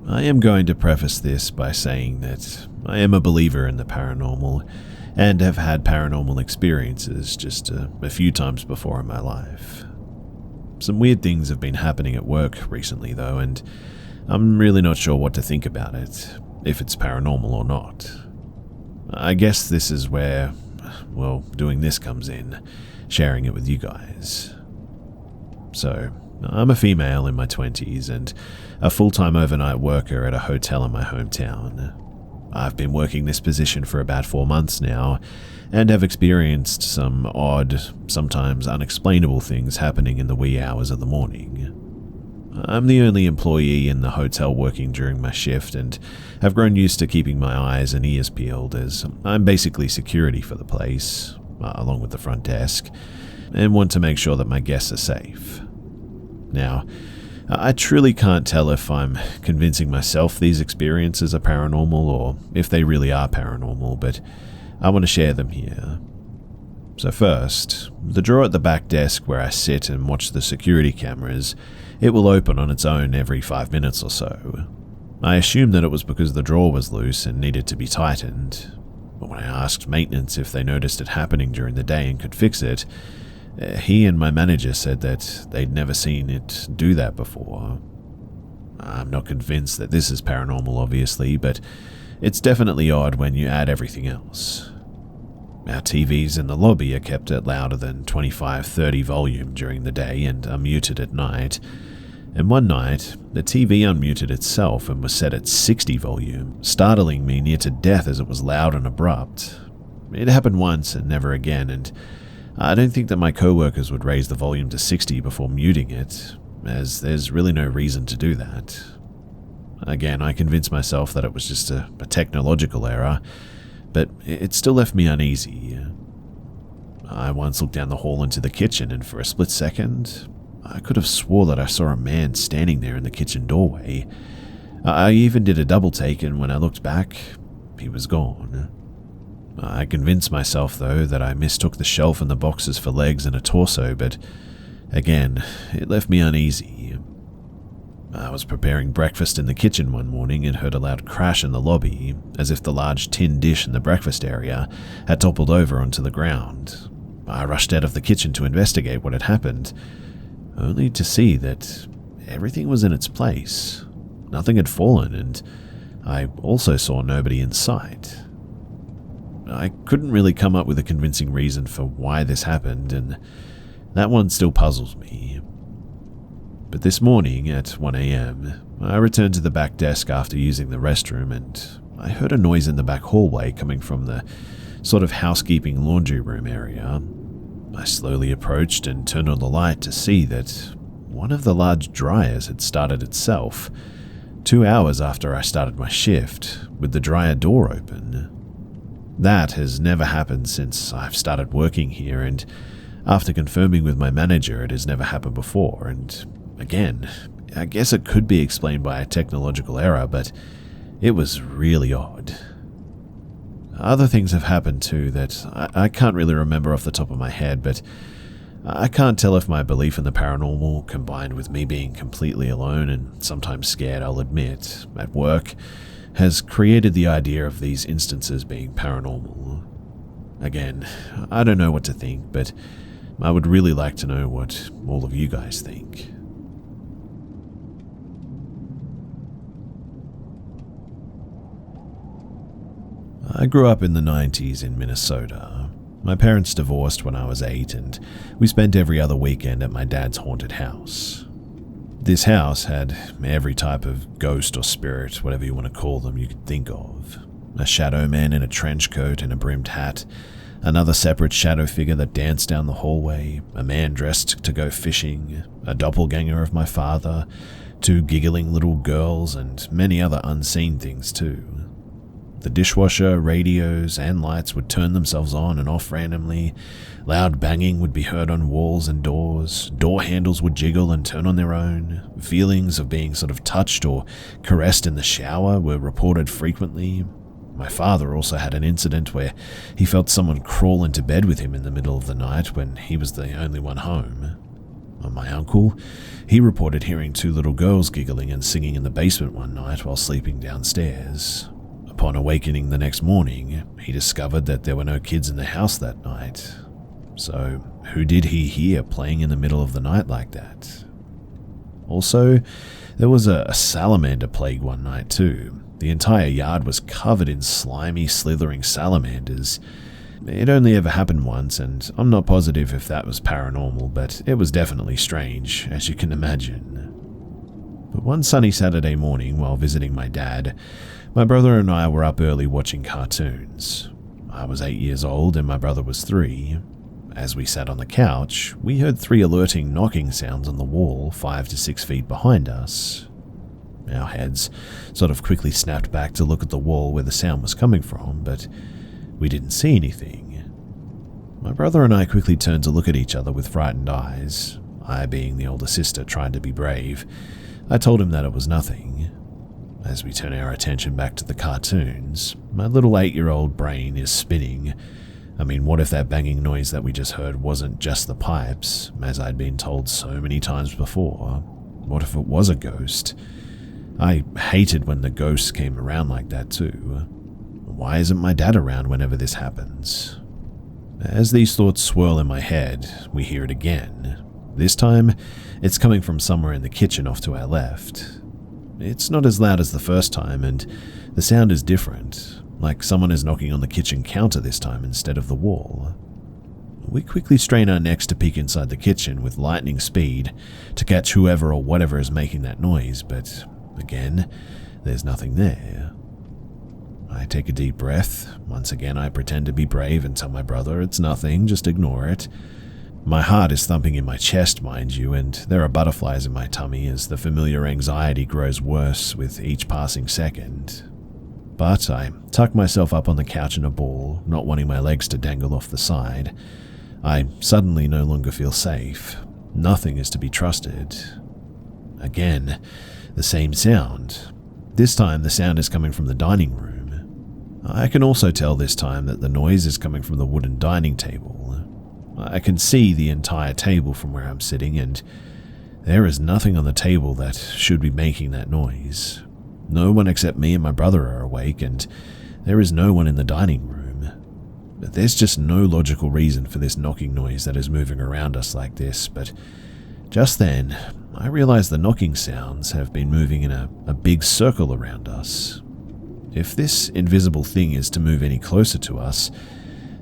I am going to preface this by saying that I am a believer in the paranormal and have had paranormal experiences just a few times before in my life. Some weird things have been happening at work recently though, and I'm really not sure what to think about it, if it's paranormal or not. I guess this is where, well, doing this comes in, sharing it with you guys. So, I'm a female in my 20s and a full-time overnight worker at a hotel in my hometown. I've been working this position for about 4 months now and have experienced some odd, sometimes unexplainable things happening in the wee hours of the morning. I'm the only employee in the hotel working during my shift and have grown used to keeping my eyes and ears peeled as I'm basically security for the place, along with the front desk, and want to make sure that my guests are safe. Now, I truly can't tell if I'm convincing myself these experiences are paranormal or if they really are paranormal, but I want to share them here. So first, the drawer at the back desk where I sit and watch the security cameras, it will open on its own every 5 minutes or so. I assumed that it was because the drawer was loose and needed to be tightened, but when I asked maintenance if they noticed it happening during the day and could fix it, he and my manager said that they'd never seen it do that before. I'm not convinced that this is paranormal, obviously, but it's definitely odd when you add everything else. Our TVs in the lobby are kept at louder than 25-30 volume during the day and are muted at night. And one night, the TV unmuted itself and was set at 60 volume, startling me near to death as it was loud and abrupt. It happened once and never again, and I don't think that my co-workers would raise the volume to 60 before muting it, as there's really no reason to do that. Again, I convinced myself that it was just a technological error, but it still left me uneasy. I once looked down the hall into the kitchen, and for a split second, I could have swore that I saw a man standing there in the kitchen doorway. I even did a double take, and when I looked back, he was gone. I convinced myself, though, that I mistook the shelf and the boxes for legs and a torso, but again, it left me uneasy. I was preparing breakfast in the kitchen one morning and heard a loud crash in the lobby, as if the large tin dish in the breakfast area had toppled over onto the ground. I rushed out of the kitchen to investigate what had happened, only to see that everything was in its place. Nothing had fallen, and I also saw nobody in sight. I couldn't really come up with a convincing reason for why this happened, and That one still puzzles me. But this morning at 1 a.m, I returned to the back desk after using the restroom, and I heard a noise in the back hallway coming from the sort of housekeeping laundry room area. I slowly approached and turned on the light to see that one of the large dryers had started itself 2 hours after I started my shift, with the dryer door open. That has never happened since I've started working here, and after confirming with my manager, it has never happened before. And again, I guess it could be explained by a technological error, but it was really odd. Other things have happened too that I can't really remember off the top of my head, but I can't tell if my belief in the paranormal, combined with me being completely alone and sometimes scared, I'll admit, at work, has created the idea of these instances being paranormal. Again, I don't know what to think, but I would really like to know what all of you guys think. I grew up in the 90s in Minnesota. My parents divorced when I was 8, and we spent every other weekend at my dad's haunted house. This house had every type of ghost or spirit, whatever you want to call them, you could think of. A shadow man in a trench coat and a brimmed hat, another separate shadow figure that danced down the hallway, a man dressed to go fishing, a doppelgänger of my father, 2 giggling little girls, and many other unseen things too. The dishwasher, radios, and lights would turn themselves on and off randomly. Loud banging would be heard on walls and doors. Door handles would jiggle and turn on their own. Feelings of being sort of touched or caressed in the shower were reported frequently. My father also had an incident where he felt someone crawl into bed with him in the middle of the night when he was the only one home. My uncle, he reported hearing 2 little girls giggling and singing in the basement one night while sleeping downstairs. Upon awakening the next morning, he discovered that there were no kids in the house that night. So, who did he hear playing in the middle of the night like that? Also, there was a salamander plague one night too. The entire yard was covered in slimy, slithering salamanders. It only ever happened once, and I'm not positive if that was paranormal, but it was definitely strange, as you can imagine. But one sunny Saturday morning, while visiting my dad, my brother and I were up early watching cartoons. I was 8 years old and my brother was 3. As we sat on the couch, we heard 3 alerting knocking sounds on the wall 5 to 6 feet behind us. Our heads sort of quickly snapped back to look at the wall where the sound was coming from, but we didn't see anything. My brother and I quickly turned to look at each other with frightened eyes, I being the older sister trying to be brave. I told him that it was nothing. As we turn our attention back to the cartoons, my little 8-year-old brain is spinning. I mean, what if that banging noise that we just heard wasn't just the pipes, as I'd been told so many times before? What if it was a ghost? I hated when the ghosts came around like that too. Why isn't my dad around whenever this happens? As these thoughts swirl in my head, we hear it again. This time, it's coming from somewhere in the kitchen off to our left. It's not as loud as the first time, and the sound is different, like someone is knocking on the kitchen counter this time instead of the wall. We quickly strain our necks to peek inside the kitchen with lightning speed to catch whoever or whatever is making that noise, but again, there's nothing there. I take a deep breath. Once again, I pretend to be brave and tell my brother it's nothing, just ignore it. My heart is thumping in my chest, mind you, and there are butterflies in my tummy as the familiar anxiety grows worse with each passing second. But I tuck myself up on the couch in a ball, not wanting my legs to dangle off the side. I suddenly no longer feel safe. Nothing is to be trusted. Again, the same sound. This time the sound is coming from the dining room. I can also tell this time that the noise is coming from the wooden dining table. I can see the entire table from where I'm sitting, and there is nothing on the table that should be making that noise. No one except me and my brother are awake, and there is no one in the dining room. But there's just no logical reason for this knocking noise that is moving around us like this, but just then, I realize the knocking sounds have been moving in a big circle around us. If this invisible thing is to move any closer to us,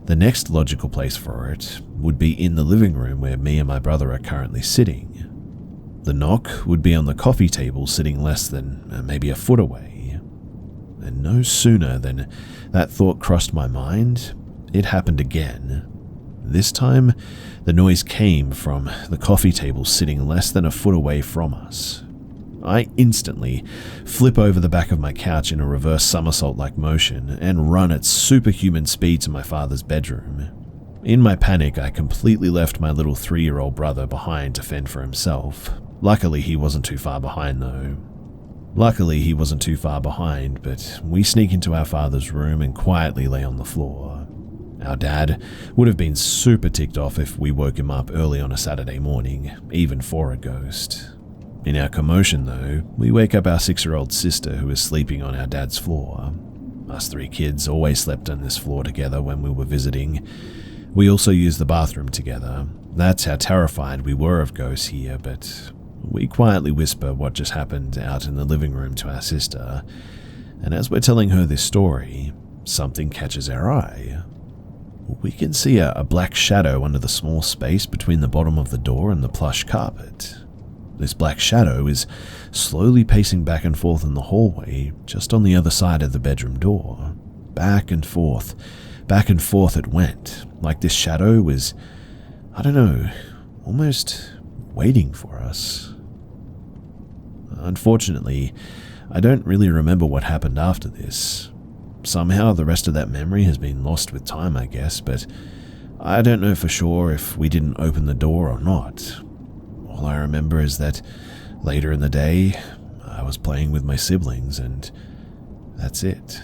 The next logical place for it would be in the living room where me and my brother are currently sitting. The knock would be on the coffee table sitting less than maybe a foot away. And no sooner than that thought crossed my mind, it happened again. This time, the noise came from the coffee table sitting less than a foot away from us. I instantly flip over the back of my couch in a reverse somersault-like motion and run at superhuman speed to my father's bedroom. In my panic, I completely left my little 3-year-old brother behind to fend for himself. Luckily, he wasn't too far behind, but we sneak into our father's room and quietly lay on the floor. Our dad would have been super ticked off if we woke him up early on a Saturday morning, even for a ghost. In our commotion, though, we wake up our 6-year-old sister who is sleeping on our dad's floor. Us 3 kids always slept on this floor together when we were visiting. We also used the bathroom together. That's how terrified we were of ghosts here, but we quietly whisper what just happened out in the living room to our sister, and as we're telling her this story, something catches our eye. We can see a black shadow under the small space between the bottom of the door and the plush carpet. This black shadow is slowly pacing back and forth in the hallway, just on the other side of the bedroom door. Back and forth it went, like this shadow was, almost waiting for us. Unfortunately, I don't really remember what happened after this. Somehow the rest of that memory has been lost with time, I guess, but I don't know for sure if we didn't open the door or not. All I remember is that later in the day, I was playing with my siblings, and that's it.